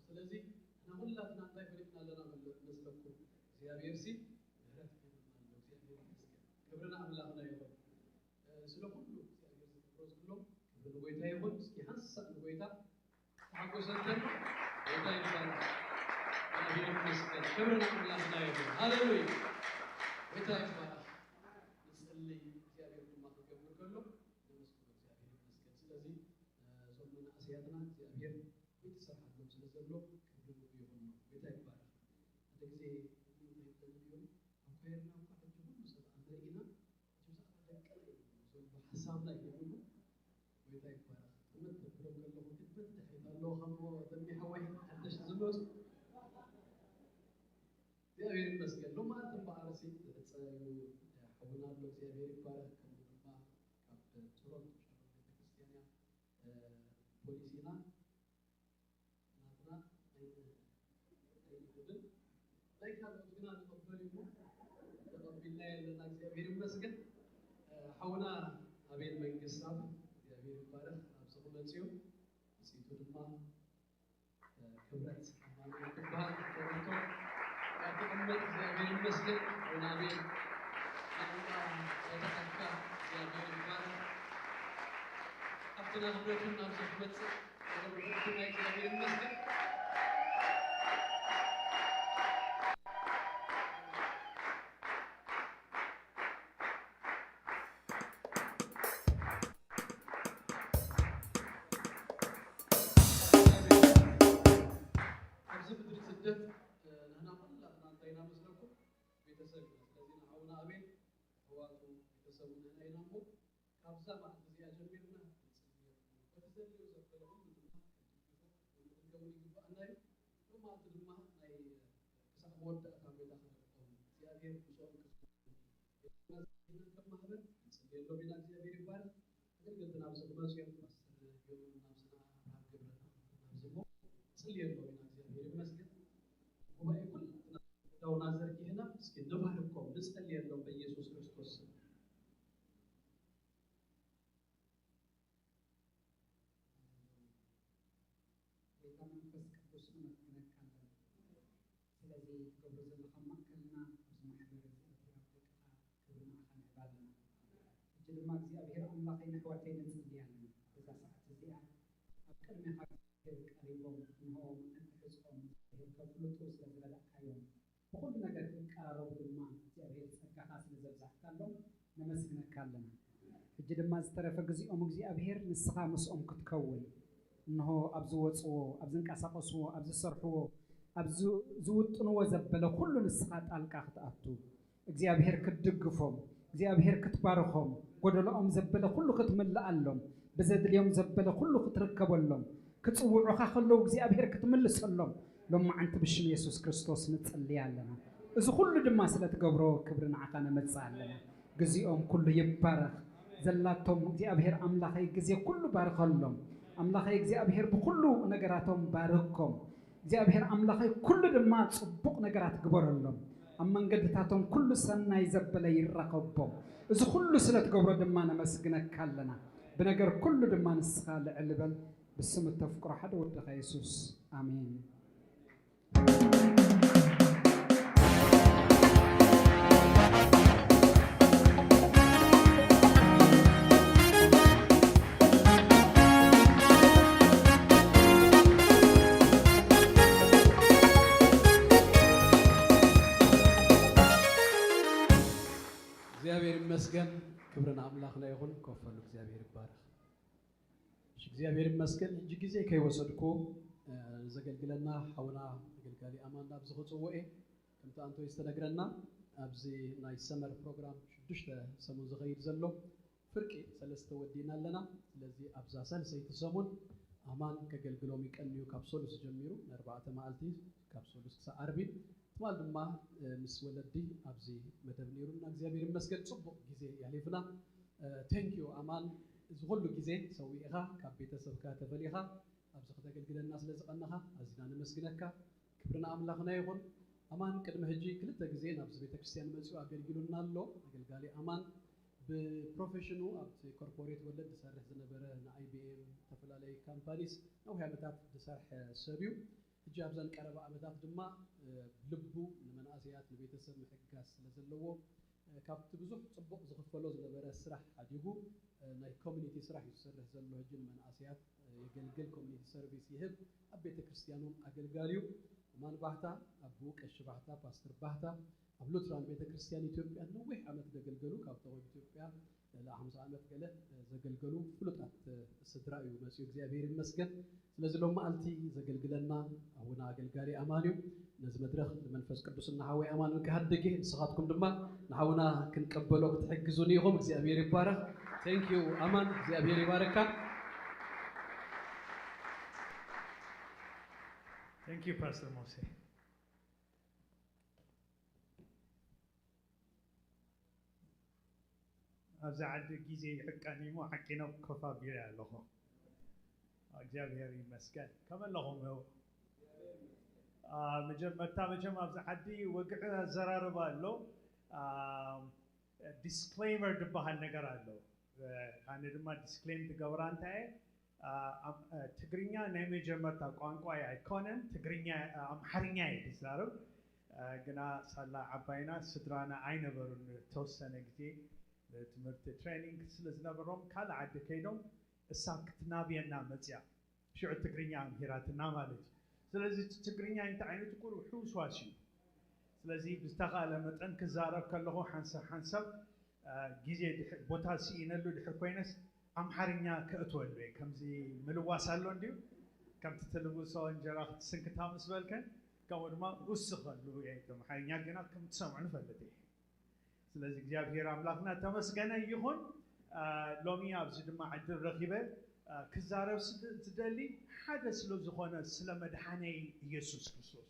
ስለዚህ ሁላችንም አንተ ይፈልግና ለና መስለኩ እግዚአብሔር ሲ ምህረት ከመማል እግዚአብሔር ይመስገን ክብርና አምላክ ነው ይሁን ስለ ሁሉ እግዚአብሔር ዝክሮስ ብሎ ክብር ጎይታ ይሁን እስኪ ሐሳብ ጎይታ ታቆሰተን ጎይታ ይባል እግዚአብሔር ይመስገን ክብርና አምላክ ነው ይሁን ሃሌሉያ ጎይታ ይባል እንጸልይ እግዚአብሔር ማከገብ ከሎ ለመስኩ እግዚአብሔር ይመስገን ስለዚህ ሶምና አስያትና እግዚአብሔር ቤተሰባቸው ስለዘሎ ክብር ይሁን ጌታ ይባል እንደዚህ እንደሚሆን አኳየርና አቋራጭ ሁሉ ሰው አንደኛ ሐሳብ ላይ ሁሉ ጌታ ይባል ትምህርት ተብሎ ከለው ትምህርት ተይታለው ሀሞ በሚሐወይ አደሽ ዝመት እግዚአብሔር ይመስገን ነው ማለት በአርሲ ተጸዩ ሐውናሎ እግዚአብሔር ይባል ከመማ ካብ ቶሮንቶ ቤተክርስቲያና ፖሊሲና እግዚአብሔር ይመስገን ሐውና አቤል መንግስታት እግዚአብሔር ይባረክ አብሰው ለጽዮ ሲቱ ድማ ክብረት ማለት ከባድ ተወርቶ ያተቀመጥ እግዚአብሔር ይመስገን ሐውና አቤል አሁን የተተካ እግዚአብሔር ይባረክ كابتنا نبرتون نفس الوقت نبرتون ما يجي المسجد لما እግዚአብሔር አምላኬን ሕይወቴን እንጽልያለን በዛ ሰዓት እዚያ አቀርሜ ሀገር ቀሪቦም ነው እንተጽፎም ከፍሉቶ ስለዘላካየው በሁሉ ነገር ተቃረቡ ድማ እግዚአብሔር ጸጋታ ስለዘብዛካለው ነመስግነካለን እጅ ድማ ዝተረፈ ግዚኦም እግዚአብሔር ንስኻ መስኦም ክትከውን እንሆ አብዝ ወጽዎ አብዝ እንቃሳቀስዎ አብዝ ሰርሕዎ አብዝ ዝውጥንዎ ዘበለ ሁሉ ንስኻ ጣልቃ ክትአቱ እግዚአብሔር ክትድግፎም እግዚአብሔር ክትባርኾም ጎደሎኦም ዘበለ ሁሉ ክትምልአሎም በዘድልዮም ዘበለ ሁሉ ክትርከበሎም ክጽውዑኻ ከለው እግዚአብሔር ክትምልሰሎም ሎማዓንቲ ብሽም ኢየሱስ ክርስቶስ ንጽልያለና እዚ ሁሉ ድማ ስለትገብሮ ክብርን ዓኻነ መጽአለና ግዚኦም ኩሉ ይባረኽ ዘላቶም እግዚአብሔር አምላኸይ ጊዜ ኩሉ ባርከሎም አምላኸይ እግዚአብሔር በኩሉ ነገራቶም ባርኮም እግዚአብሔር አምላኸይ ኩሉ ድማ ጽቡቅ ነገራት ግበረሎም አመንገድታቶም ኩሉ ሰናይ ዘበለ ይራኸቦም እዚ ሁሉ ስለትገብሮ ድማ ነመስግነካለና በነገር ኩሉ ድማ ንስኻ ልዕልበል ብስም ተፍቅሮ ሓደ ወድኻ ኢየሱስ አሜን መስገን ክብርን አምላክና ይሁን ኮፈሉ እግዚአብሔር ይባረክ እግዚአብሔር መስገን እጅ ጊዜ ከይወሰድኩ ዘገልግለና ሐውና አገልጋሊ አማንዳ ብዝኸጽወኤ ከምታ አንተ ይስተነግረና አብዚ ናይ ሰመር ፕሮግራም ሽዱሽተ ሰሙን ዝኸይድ ዘሎ ፍርቂ ሰለስተ ወዲና ኣለና ስለዚህ አብዛ ሰልሰይቲ ሰሙን አማን ከገልግሎም ይቀንዩ ካፕሶሉስ ጀሚሩ ነ4 መዓልቲ ካፕሶሉስ ከዓርቢ ማል ድማ ምስ ወለዲ አብዚ መደብ ነይሩና እግዚአብሔር ይመስገን ጽቡቅ ጊዜ ያለፍና ቴንኪዩ አማን እዚ ሁሉ ጊዜ ሰዊኢኻ ካብ ቤተሰብካ ተፈሊኻ አብዚ ከተገልግለና ስለዝቀናኻ አዝና ነመስግነካ ክብርና አምላኽና ይሁን አማን ቅድመ ሕጂ ክልተ ጊዜ ናብዚ ቤተክርስቲያን መጽኡ አገልግሉና ኣሎ አገልጋሊ አማን በፕሮፌሽኑ አብዚ ኮርፖሬት ወለድ ዝሰርሕ ዝነበረ ንአይቢኤም ተፈላለዩ ካምፓኒስ ነዊሕ ዓመታት ዝሰርሐ ሰብዩ እጅ አብዛን ቀረባ ዓመታት ድማ ልቡ ንመናእስያት ለቤተሰብ ምሕጋዝ ስለዘለዎ ካብቲ ብዙሕ ጽቡቕ ዝኽፈሎ ዝነበረ ስራሕ ሓዲጉ ናይ ኮሚኒቲ ስራሕ ይሰርሕ ዘሎ ሕጂ ንመናእስያት የገልግል ኮሚኒቲ ሰርቪስ ይህብ ኣብ ቤተ ክርስቲያኑም አገልጋሊዩ ማን ባህታ አቡ ቀሽ ባህታ ፓስተር ባህታ ኣብ ሉትራን ቤተ ክርስቲያን ኢትዮጵያ ነዊሕ ዓመት ዘገልገሉ ካብቶም ኢትዮጵያ ለ50 ዓመት ገለ ዘገልገሉ ፍሉጣት ስድራ እዩ መጽኡ እግዚአብሔር ይመስገን ስለዚ ሎም መዓልቲ ዘገልግለና አሁና አገልጋሊ አማንዩ ነዚ መድረኽ መንፈስ ቅዱስና ሐዋይ አማንን ከሃደገ ንስኻትኩም ድማ ንሐውና ክንቀበሎ ክትሕግዙን ኢኹም እግዚአብሔር ይባረክ ቴንክ ዩ አማን እግዚአብሔር ይባረካ Thank you, Pastor Mose. أبز عد جيزي حكاني مو حكينا بكفا بيرا لهم. እግዚአብሔር ይመስገን ከመለኹም ነው መጀመሪያ አብዛ ዓዲ ወግዕ ዘራርባ አለው ዲስክሌመር ድባሃል ነገር አለው አነ ድማ ዲስክሌም ትገብራ እንታይ ትግርኛ ናይ መጀመርታ ቋንቋ አይኮነን ትግርኛ አምሓርኛ ይዛረብ ግና ሳላ ዓባይና ስድራና አይነበሩን ተወሰነ ጊዜ ትምህርት ትሬኒንግ ስለዝነበሮም ካል ዓዲ ከይዶም الساكتنا بينا مزيا شو تقرينيا مهيراتنا مالج سلازي تقرينيا انت عينو تقول وحوس واشي سلازي بستغال متن كزارب كله حنسب جيزي بوتاسي ينلو دحر كوينس أمحرنيا كأتول بي كمزي ملواس هالون ديو كم تتلوسو انجراخ تسنكتها مسبالكن كون ما وسخن لو يعني أمحرنيا جنا كم تسمعون فلتي سلازي جاب هير أملاكنا تمسكنا يهون لومي أبزد ما عد الرغبة كزارب سدلي حدث لو زخونا سلام دحاني يسوع كريستوس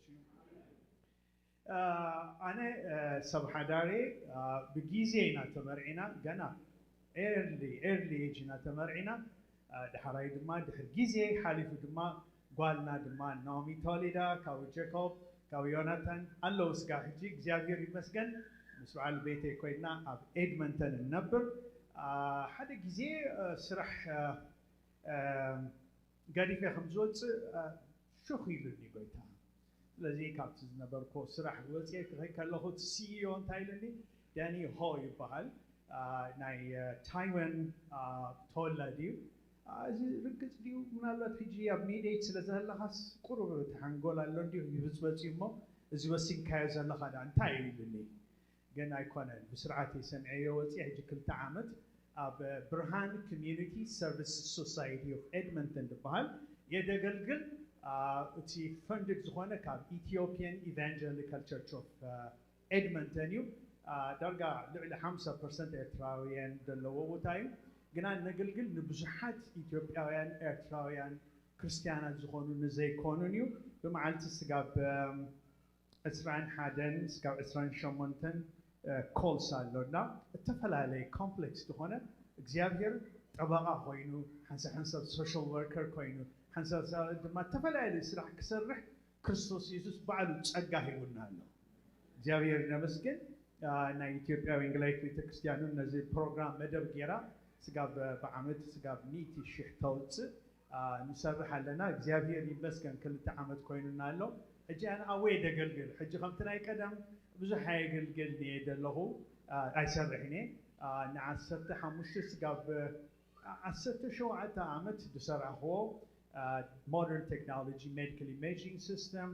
أنا سبحداري بجيزينا تمرعنا جنا early جنا تمرعنا دحراي دما دحر جيزي حالف دما قالنا دما نومي توليدا كاو جاكوب كاو يوناتان الله سكا هجي زيافير يمسكن مسؤال بيتي كوينا أب إدمنتون النبر حدا جيزي سرح قادي في خمزوت شو خيلني قويتها لذي كابتن نبر كو سرح وزي هيك الله سيون تايلندي داني هوي بحال ناي تايوان تولا ديو ركز ديو منالات هجي أبنيدي تسلزها لخاص قرب تحنقول اللون ديو يبزبز يمو زوسين كايز الله خدا عن تايلندي جن أيقونة بسرعتي سنعيه وزي هجي كل تعامد برهان Community Services Society of Edmonton بحال يدقلقل تي funded زخونة كاب Ethiopian Evangelical Church of Edmonton يو درجة لعلى 5% إرتراويان دلوا وتايم جنا نقلقل نبزحات إثيوبيان إرتراويان كريستيانا زخونو نزي كونونيو بمعلت سكاب إسرائيل حدن سكاب إسرائيل شمونتن كول سالونا اتفق على كومبلكس دهونه إخزيابير طبقة خوينو حنسا social worker خوينو حنسا ما اتفق على سرح كسرح كريستوس يسوع بعد تأجاه يقولنا له إخزيابير نمسكن نا إثيوبيا وإنجليز كريستيانو نزل برنامج مدب جرا سكاب بعمد سكاب نيتي شحتوت نسرح لنا إخزيابير يمسكن كل تعامد خوينو نالو أجي أنا أويد أقلقل حجي خمتنا يقدم بزح يقلقل نيد له أيسرحني نعسرت حمش سكاب عسرت شو عتا عمت دسرحه modern technology medical imaging system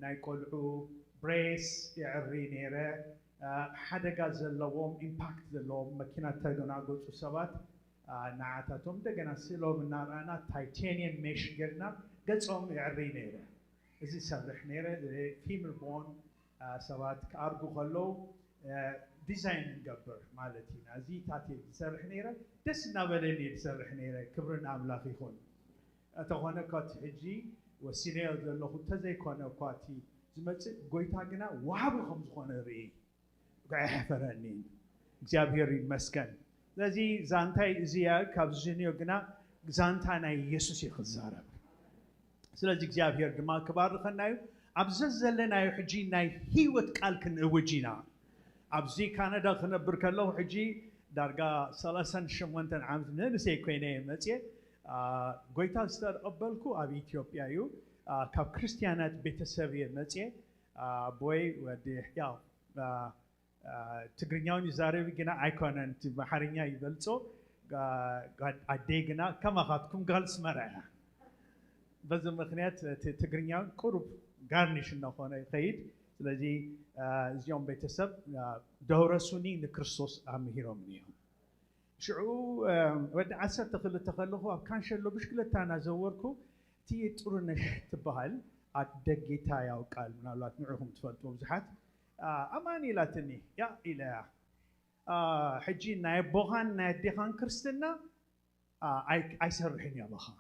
نايقولوا brace يعرينيره حدا جاز اللوم impact اللوم ماكينة تايدون عقول سوسبات نعاتهم دجنا سلو من نارانا titanium mesh قرنا قصهم يعرينيره إذا سرحنيره femur bone سوات كأرجو خلو ديزاين نقبر مالتنا زي تاتي سرحنيره دس نابلني سرحنيره كبرنا أملاخي خون أتوهنا كات هجي وسينير دلله تزاي كونه كاتي زمت قويتا جنا وعب خمس خونه ري قاعد حفرنين جابير مسكن لذي زانتاي زيار كابزينيو جنا زانتانا يسوع يخزاره سلازي جابير جمال كبار خنايو أبزز لنا يحجي ناي هيوت كالكن وجينا أبزي كندا خنبر كله حجي درجة سلاسن شمونتن عامتنا نسي كوينه متى قويتا استر أبلكو أبي إثيوبيا يو كاب كريستيانات بيتسابير متى بوي ودي يا تقرنيون يزاري بيجنا أيقونن تبحرينيا يبلتو قد أديجنا كما خاتكم قال سمرة بس مخنيات تقرنيون قرب غارنيش النخونة خيد لذي زيوم بيتسب دورة سنين لكريستوس أمهيرهم نيهم شعو ود عسر تخلقه كان شلو بشكل تانا زوركو تي تورنش تبهل أدقيتا وقال من الله نعهم تفضلوا بزحات أماني لا تني يا إله حجي ناي بوهان ناي دهان كريستنا أي سرحين يا بخا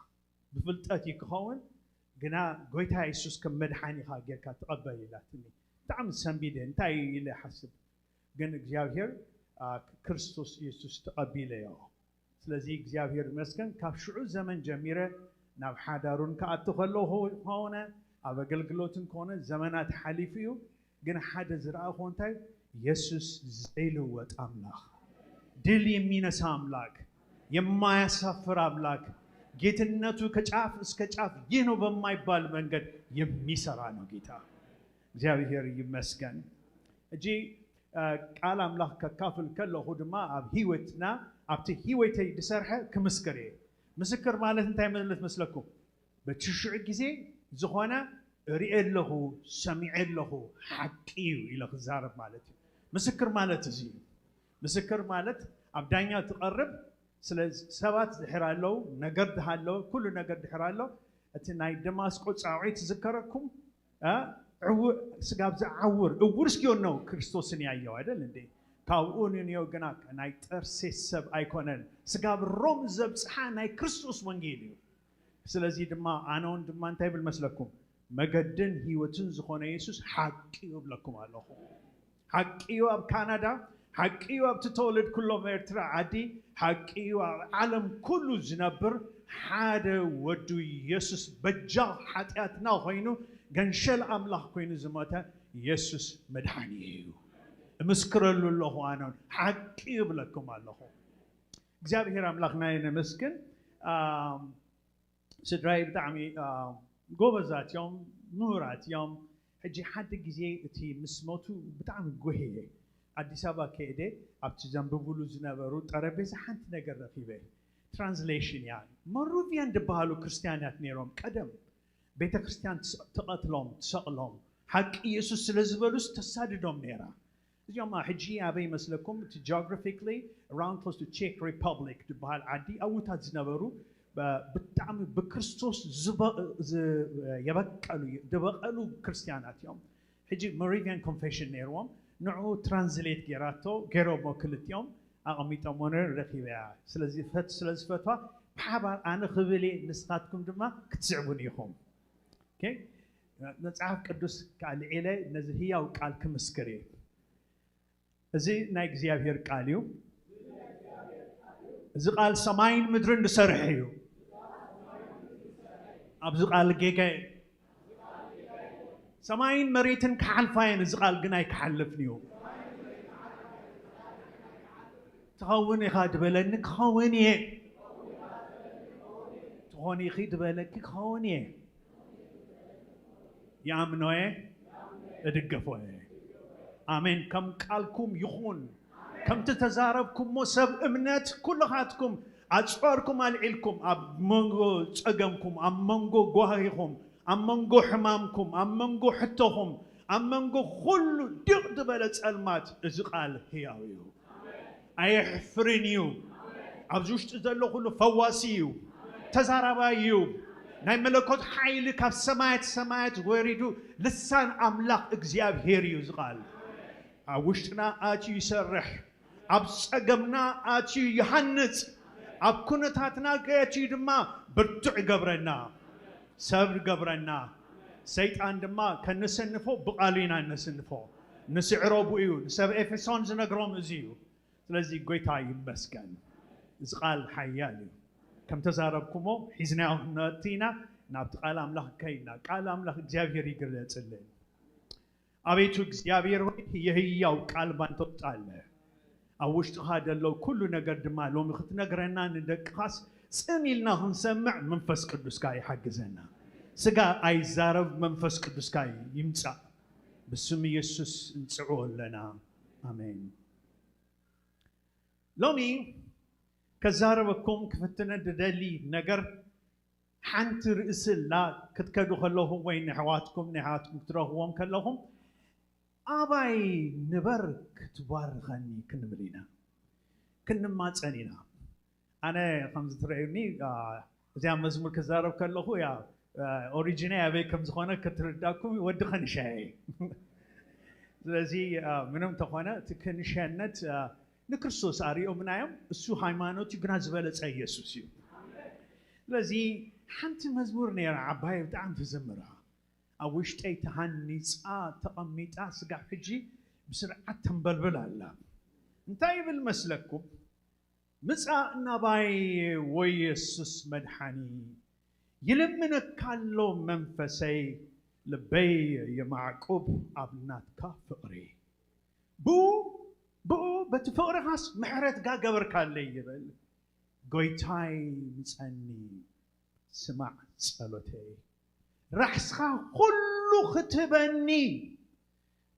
بفلتاتي كهون جنا قويتها يسوس كم مدحاني خاجر كتقبل لا تني تعم سنبيدين تاي إلى حسب جن جاهير كريستوس يسوس تقبله يا سلزي جاهير مسكن كشعو زمن جميرة ناب حدارون كأتخلو هونا أبى قلقلوتن كونه زمانات حليفيو جن حدا زرع هون تاي يسوس زيلوت أملاك دل يمينة أملاك يما يسافر أملاك جيت الناتو كشاف اسكشاف ينو بماي بال منقد يميسرانو جيتا جاهير يمسكن جي قال أملاك كافل كله هدما أب هيوتنا أبتي هيوتي دسرحة كمسكري مسكر مالت انتي مالت مسلكم بتشعر ጊዜ زخونه رئ له سمع له حقيو الى خزارب مالت مسكر مالت زي مسكر مالت ابدانيا تقرب سلاز سبات زحرالو ነገር دحالو كل ነገር دحرالو እቲ ናይ ደማስቆ ጻውዒት ዝከረኩም ስጋብ ዝዓውር እውር እስኪሆን ነው ክርስቶስን ያየው አይደል እንዴ ካብኡን ነው ገና ናይ ጠርሴስ ሰብ አይኮነን ስጋብ ሮም ዘብጽሓ ናይ ክርስቶስ ወንጌል እዩ ስለዚህ ድማ አናውን ድማ እንታይ ብል መስለኩም መገድን ህይወትን ዝኾነ ኢየሱስ ሐቂ ይብለኩም አለኹ ሐቂ ኣብ ካናዳ ሐቂ ኣብ ተወለድ ኩሎም ኤርትራ ዓዲ ሐቂ ዓለም ኩሉ ዝነብር ሓደ ወዱ ኢየሱስ በጃ ኃጢአትና ኮይኑ ገንሸል አምላክ ኮይኑ ዝሞተ ኢየሱስ መድኃኒ እዩ መስክረሉ ለኹ አናውን ሐቂ ይብለኩም አለኹ እግዚአብሔር አምላክና ይመስገን ስድራይ ብጣዕሚ ጎበዛት ዮም ምሁራት ዮም ሕጂ ሓደ ጊዜ እቲ ምስሞቱ ብጣዕሚ ጎሄየ አዲስ አበባ ከሄደ ኣብቲ ዘንብብሉ ዝነበሩ ጠረጴዛ ሓንቲ ነገር ረኺበ ትራንስሌሽን ያ መሩቪያን ድበሃሉ ክርስቲያናት ነይሮም ቀደም ቤተ ክርስቲያን ተቐትሎም ተሰቕሎም ሓቂ ኢየሱስ ስለ ዝበሉስ ተሳድዶም ነይራ እዚኦም ሕጂ ኣበይ መስለኩም እቲ ጂኦግራፊካሊ around close to Czech Republic ድበሃል ዓዲ ኣውታት ዝነበሩ ብጣዕሚ በክርስቶስ የበቀሉ ክርስቲያናት እዮም ሕጂ ሞራቪያን ኮንፌሽን ነይሮም ንዑ ትራንስሌት ጌራቶ ገይሮሞ ክልቲኦም ኣቐሚጦም ሆነር ረኺበያ ስለዚህ ፈትዋ ብሓባር ኣነ ክብሌ ንስኻትኩም ድማ ክትስዕቡን ኢኹም መጽሐፍ ቅዱስ ካልዒለ ነዚ ህያው ቃል ክምስክር እየ እዚ ናይ እግዚአብሔር ቃል እዩ እዚ ቃል ሰማይን ምድርን ዝሰርሕ እዩ ኣብዚ ቃል ጌጋ ሰማይን መሬትን ክሓልፋየን እዚ ቃል ግን ኣይክሓልፍን እዩ تخون يخاد بلن كخونيه تخوني خيد بلك كخونيه يا منوي ادقفوه امين كم قالكم يخون كم تتزاربكم مسب امنات كلاتكم اصفركم العلكم اب منغو صقمكم ام منغو غواهيكم ام منغو حمامكم ام منغو حتوهم ام منغو كل دغد بلص المات ازقال هياويو أيحفرنيو أبزوش تزلو كله فواسيو تزاربايو ناي ملكوت حيل كاف سمايت ويريدو لسان أملاك إجزياب هيريو زغال أوشتنا آتي يسرح أبسقمنا آتي يحنت أبكونتاتنا كياتي دما برتع قبرنا سبر قبرنا سيطان دما كنسنفو بقالينا نسنفو نسعرو بوئيو نسب إفسون زنقروم زيو ስለዚህ ጌታ ይመስገን ዝቃል ሐያል ከም ተዛረብኩሞ ሒዝናው ነቲና ናብቲ ቃል አምላክ ከይና ቃል አምላክ እግዚአብሔር ይግለጽልን አቤቱ እግዚአብሔር ሆይ የህያው ቃል ባንተ ወጣለ አውሽጥኻ ደለው ኩሉ ነገር ድማ ሎሚ ክትነግረና እንደቅኻስ ጽሚልና ክንሰምዕ መንፈስ ቅዱስ ጋር ይሐግዘና ስጋ አይዛረብ መንፈስ ቅዱስ ጋር ይምጻ በስም ኢየሱስ እንጽኦለና አሜን لومي كزاربكم كفتنا ددلي نجر حنت رئيس لا كتكدو خلوهم وين نحواتكم تراهم كلهم أباي نبرك تبارغني كنمرينا كنما تسألينا أنا خمس تريني زي مزمور كزارب كله يا أوريجيني أبي كم زخانة كترداكم ودخن شيء زي منهم تخانة تكنشانت ንክርስቶስ አሪኦ ምናየም እሱ ሃይማኖት ይግናዝበለጽ ኢየሱስ እዩ ስለዚህ ሓንቲ መዝሙር ነይራ ዓባይ በጣም ተዘምራ አውሽጠይ ተሃኒጻ ተቀሚጣ ስጋ ሕጂ ብስርዓት ተንበልበል አላ እንታይ ብል መስለኩም ምጻ ናባይ ወይ ኢየሱስ መድኃኒ ይለምነካሎ መንፈሰይ ልበይ የማዕቆብ አብናትካ ፍቅሬ بو بتفقرهاس محرت قا قبر كالي يبل قويتاي مسأني سمع صلوتي رحسخا كله ختبني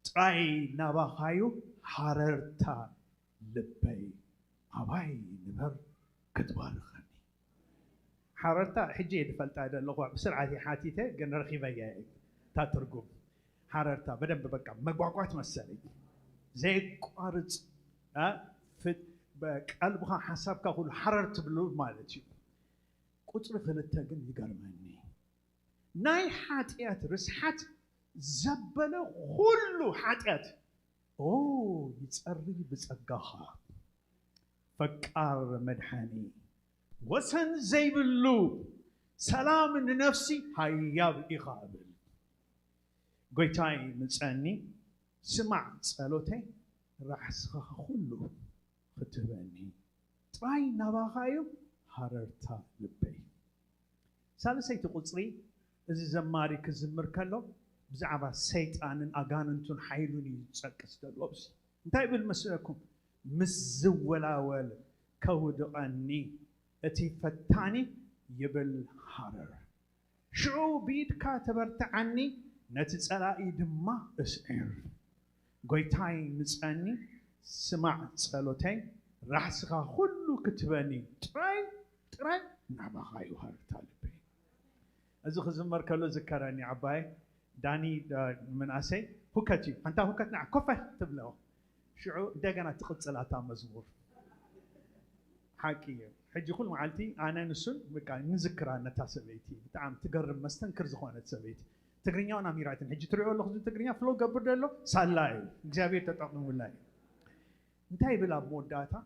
تراي نباخايو حررتا لبي أباي نبر كتبارخني حررتا حجي دفلت هذا اللغة بسرعة حاتيته قلنا رخيبة جاي تترجم حررتا بدل ببقى مقوقات مسالي زي قارص في بقلبها حساب كقول حررت بلو مالتي قطر فلتا جن يقرمني ناي حاتيات رسحت زبله كله حاتيات يتصري بصقاها فقار مدحاني وسن زي بلو سلام لنفسي هياب إخابل قويتاي مصاني سمع صلوتي راح سخخ كله ختبني طاي نباخايو حررتا لبي ثالثي تقصري اذا زماري كزمر كلو بزعبا سيطانن اغاننتون حيلون يصقس دلوبس انتي بالمسلكم مزولاول كودقني اتي فتاني يبل حرر شعو بيد كاتبرتعني نتصلاي دما اسعر قويتاي مصاني سمع صلوتي راسخا كله كتبني تراي نباخايو حررتا أزو خزمر كله ذكرني عباي داني من أسي هكتي أنت هكتنا كفة تبلغ شعو دقنا تقد صلاة مزمور حكي حجي كل معلتي أنا نسون بقى نذكر أن تاسبيتي بتعم تقرب مستنكر زخانة سبيتي تقرينيا أنا ميراتن حجي تريو الله خذ تقرينيا فلو قبر دلو سالاي جابير تتعقم والله انتهي بلا موداتا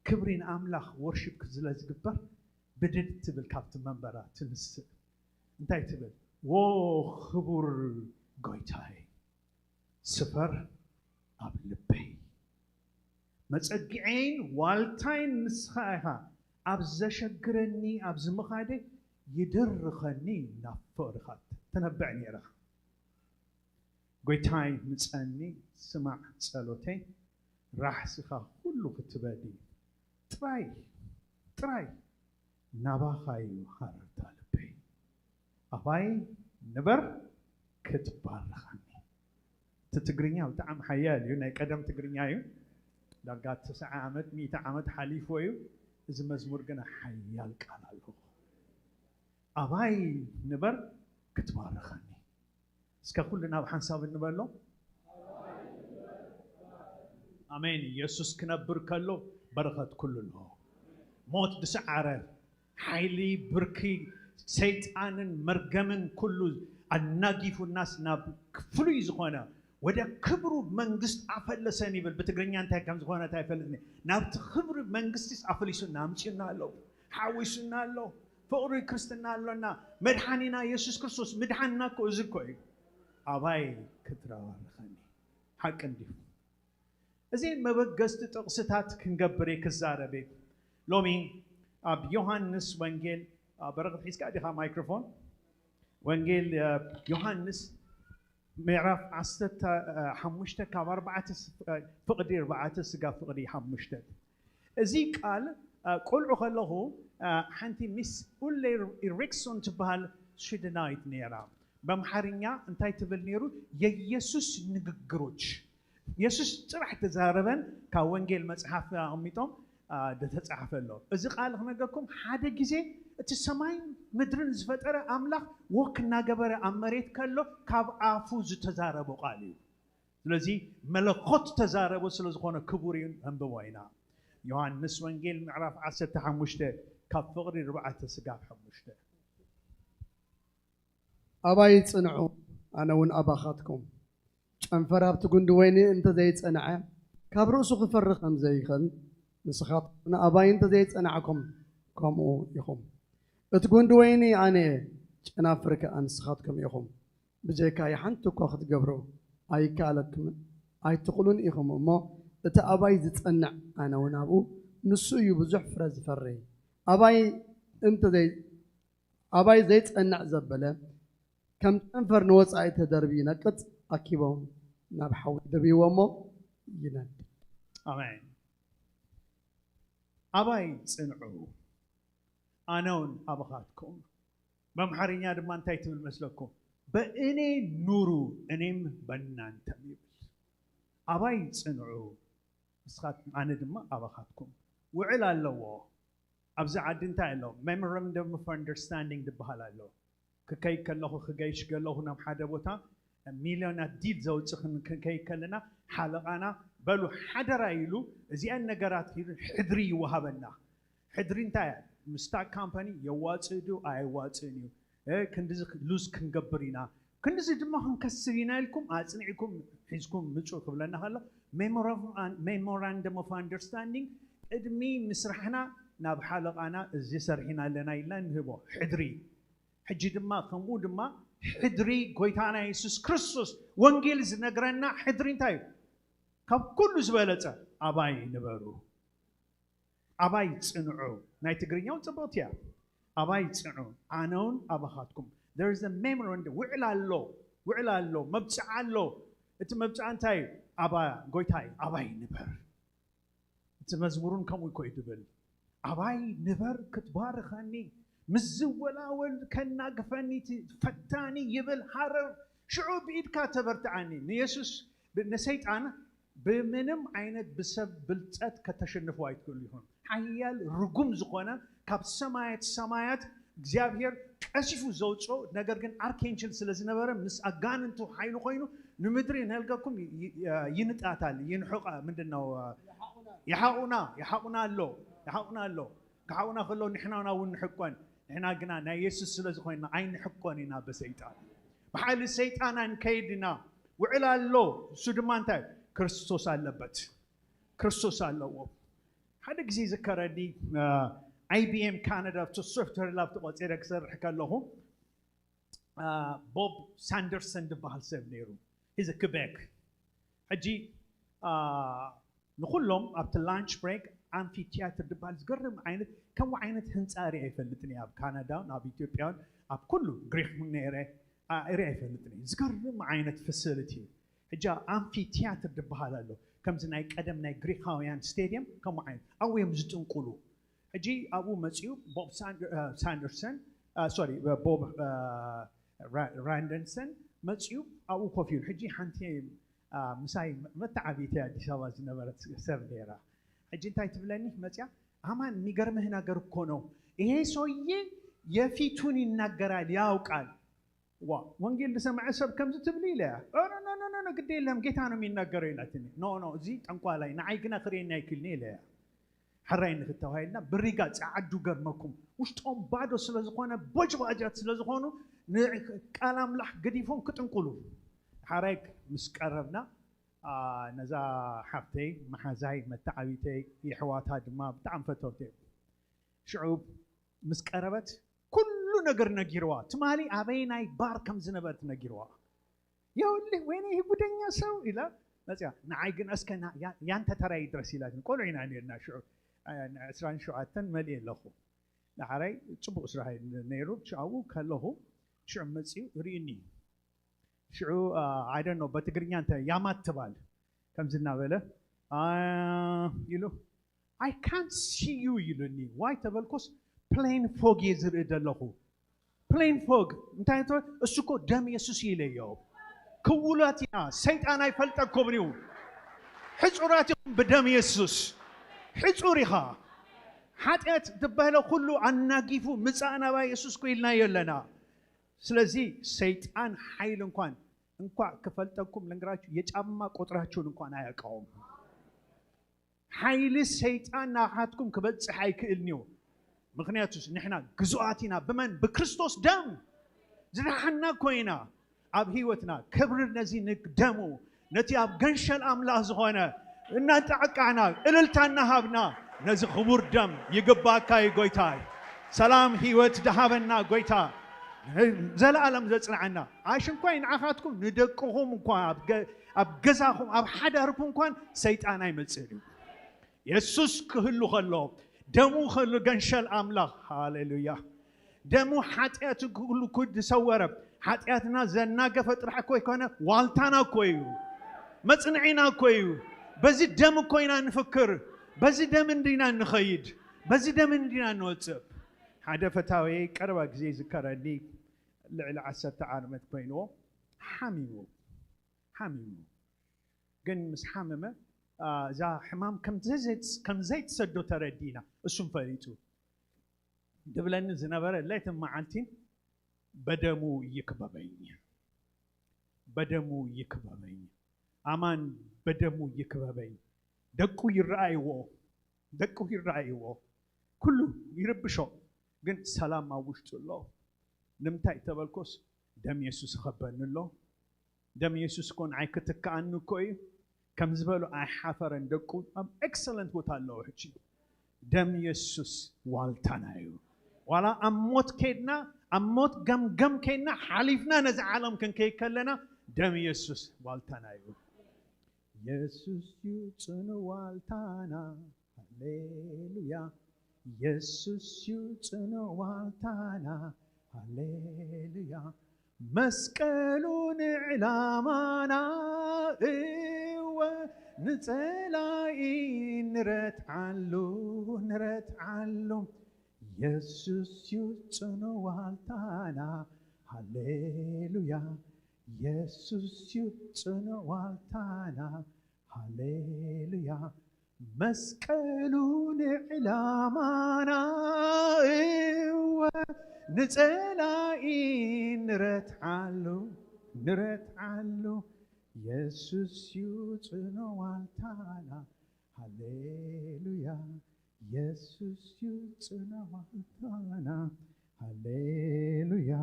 كبرين أملاخ ورشب كزلاز قبر بدت بالكابت منبرا تنس انتهي تبل خبر قويتاي سفر أبلبي متسقعين والتاين نسخاها أبز شقرني أبز مخادي يدرخني نفرخت تنبعني رخ قويتاي متسأني سمع صلوتي راح سخا كله كتبادي تراي نباخايو حررتا لبي أباي نبر كتبارخني تتقرينيا وتعم حيال يونا قدم تقرينيا لقات 9 عامت 100 عامت حليف ويو إذا مزمور قنا حيال قال له أباي نبر كتبارخني اسكا كلنا بحنساب النبر له آمين يسوس كنبر كله بركة كل له موت دسعره حيلي بركي سيطانن مرجمن كله الناقيف الناس ناب كفلو يزخونه وده كبرو منجست عفلسني بالبتقرنيا انت كم زخونه تايفلني ناب تخبر منجستس عفليسو نامشنا له حاويسنا له فوري كريستنا لنا مدحاننا يسوع كريستوس مدحاننا كو زكوي اباي كتراخني حق اندي ازين مبغست تقصتات كنغبري كزاربي لومي اب يوحنس وانجيل برغت حيسكا ديها مايكروفون وانجيل يوحنس معرف عستة حمشته كبربعة فقدي 4 سقا فقدي حمشته ازي قال قلعو خلوه حنتي مس أولي إريكسون تبهال شدنايت نيرا بمحرنيا انتاي تبل نيرو يسوس نغغروج يسوس صراح تزاربن كوانجيل مصحف اميتوم دتصحف له ازي قال خنغكم حدا غزي السماي مدرن زفطره املاح وكنا غبر امريت كلو كاب افو زتزاربو قالي ስለዚህ መለኮት ተዛረበ ስለዝኾነ ክቡርን እንበዋይና ዮሐንስ ወንጌል ምዕራፍ 15 ካብ ፍቅሪ 4 ስጋብ 5 أباي تصنعوا أنا ون أباخاتكم ጨንፈራብቲ ጉንዲ ወይኒ እንተ ዘይጸንዐ ካብ ርእሱ ክፈርኽ ከም ዘይኽእል ንስኻትኩም ንኣባይ እንተ ዘይጸንዐኩም ከምኡ ኢኹም እቲ ጉንዲ ወይኒ ኣነ ጨናፍር ከኣ ንስኻትኩም ኢኹም ብጀካይ ሓንቲ እኳ ክትገብሩ ኣይከኣለኩምን ኣይትኽእሉን ኢኹም እሞ እቲ ኣባይ ዝጸንዕ ኣነ እውን ኣብኡ ንሱ እዩ ብዙሕ ፍረ ዝፈሪ ኣባይ ዘይጸንዕ ዘበለ ከም ጨንፈር ንወፃኢ ተደርቢ ይነቅጽ أكيبهم نبحو دبي ومو يناد آمين أباي صنعوا أنون أبغاتكم بمحرينيا دمان تايتم المسلكم بإني نورو إنيم بنان تميب أباي صنعوا أسخات أنا دما أبغاتكم وعلى اللوا أبز عدين تايلو memorandum of understanding دبهالالو كي كله خجيش كله نام حدا بوتا مليونات ديد زوج كي كلنا حلقنا بلو حدا رايلو زي النجارات حدري وهبنا حدرين تاي مستاك كامباني يواتسدو أي واتسنيو كندز لوز كنجبرينا كندز دمهم كسرينا لكم أصنعكم حزكم متشو قبلنا هلا memorandum of understanding ادمي مسرحنا ناب حلقنا زي سرحنا لنا إلا نهبو حدري حجي دما خمو دما حدري قويتانا يسوس كريستوس وانجيل زنقرنا حدرين تايو كاب كل زبالة أباي نبرو أباي تصنعو ناي تقرينيو تبوتيا أباي تصنعو عنون أباخاتكم there is a memorandum وعلا اللو مبتع اللو انت مبتع انتاي أبا قويتاي أباي نبر انت مزمورون كمو يكوي دبل أباي نبر كتبار خاني مزولا والكنا قفاني فتاني يبل حرر شعوب إيد كاتبرت عني نيسوس نسيت أنا بمنم عينت بسبب بلتات كتشنف وايد كل يوم حيال رقم زقنا كاب سمايات زيابير أشوفوا زوجو نقدر أركينجل سلسلة برا مس أجان أنتو حيلو خينو نمدري نلقاكم ينت أتال ينحق من دنا يحقنا اللو كحقنا خلوا نحنا ونحقون إحنا قلنا نا يسوع سلز خوينا عين حقوننا بسيطان بحال السيطان عن كيدنا وعلى الله سودمانتا كريستوس اللبت هذا جزء ذكرني IBM كندا في السوفتوير لاب تقول إكسر حكى لهم بوب ساندرسون دبال سيفنيرو he's a Quebec هجي نقول لهم after lunch break amphitheater دبال زقرم عينت كم عينت هنساري يفلتني أب كندا أب إثيوبيا أب كله غريق من نيره يفلتني زقرم عينت facility هجا amphitheater دبهالله كم زناي قدم ناي غريق هاويان ستاديوم كم عين أو يمزتون قلو هجي أبو مسيو بوب ساندرسون سوري بوب راندنسون مسيو أبو كوفيل هجي حنتي مساي متعبيتي هذه شواز نبرت سيرفيرا هجي انتي تبلني مسيا أمان ميجرم هنا جركونو إيه سويه يفيتوني النجارة ياوكال وانجيل بسمع سب كم زتبلي لا لا قدي لهم جيت أنا من نجارين أتني نو زيت أنقالي نعيقنا خرين ناكلني لا حرين في التوهيلنا بريقات عدو جرمكم وش تقوم بعده سلزقونا بوجباجات سلزقونه كلام لح قديفون كتنقلوا حريك مسكربنا نزا حفتي محازاي متعبيتي يحوات هاد ما بتعم فتوتي شعوب مسكربت كل نجر نجروا تمالي أبيناي بار كم زنبت نجروا يقول لي وين هي بدنيا سو إلى نزا نعيقن أسكن يانت ترى يدرسي لكن كل عين عندنا شعوب أسران شعاتن مليء لخو نعري تبغى أسرائيل نيرو شعوب كله شو مسيو ريني شو I don't know بتقريني أنت يامات تبال كم زنا ولا يلو I can't see you يلوني why تبال كوس plain fog يزر إدلهو plain fog أنت السكو دم يسوع يليو كولاتنا سيد أنا يفلت كوبريو حجراتهم بدم يسوع حجورها حتى تبهله كله عن ناقيفو مزانا بيسوع كيلنا يلنا سلزي سيطان حيل እንኳን ከፈልተኩም ለንግራችሁ የጫማ ቁጥራችሁን እንኳን አያውቀውም ኃይል ሰይጣን ናሓትኩም ክበጽሕ አይክእልኒው ምክንያቱስ ንሕና ግዙኣቲና በመን በክርስቶስ ደም ዝራሕና ኮይና ኣብ ህይወትና ክብር ነዚ ንግደሙ ነቲ ኣብ ገንሸል ኣምላኽ ዝኾነ እናንጣዕቃዕና እልልታና ሃብና ነዚ ክቡር ደም ይግባካ ይጎይታይ ሰላም ህይወት ደሃበና ጎይታ زلالم زصنعنا عايشن كوين عخاتكم ندقهم كون اب غزاهم اب حداركم كون سيطان ايمصلو يسوس كهلو خلو دمو خلو غنشل املاح هاليلويا دمو حطيات كله كد سورب حطياتنا زناقه فطرح كوي كونه والتانا كويو مصنعينا كويو بزي دم كوينا نفكر بزي دم اندينا نخيد بزي دم اندينا نوصب هذا فتاوي قرب غزي ذكرني لعل 10 عامات كوينو حميمو كن مس حممه ذا حمام كم زيت سدو تردينا اسم فريتو دبلن زنبرة لا تمعلتين بدمو يكببين بدمو يكببين أمان بدمو يكببين دكو يرأيو كله يربشو ግን ሰላም አውሽጥሎ ንምታይ ተበልኮስ ደም ኢየሱስ خبنሎ ደም ኢየሱስ ኮን አይከተካን ኮይ ከምዝበሉ አይ ሓፈረን ደቁ ኤክሰለንት ወታለው እቺ ደም ኢየሱስ ዋልታናዩ ዋላ አሞት ከድና አሞት ገምገም ከና ሓሊፍና ነዚ ዓለም ከንከይከለና ደም ኢየሱስ ዋልታናዩ ኢየሱስ ይጽኑ ዋልታና ሃሌሉያ ኢየሱስ ይጽኑ ዋልታና ሃሌሉያ መስቀሉን ዕላማና እወ ንጸላይ ንረትዓሉ ኢየሱስ ይጽኑ ዋልታና ሃሌሉያ ኢየሱስ ይጽኑ ዋልታና ሃሌሉያ መስቀሉን ዕላማና እወ ንጸላይ ንረትዓሉ ኢየሱስ ይጽኑ ዋልታና ሃሌሉያ ኢየሱስ ይጽኑ ዋልታና ሃሌሉያ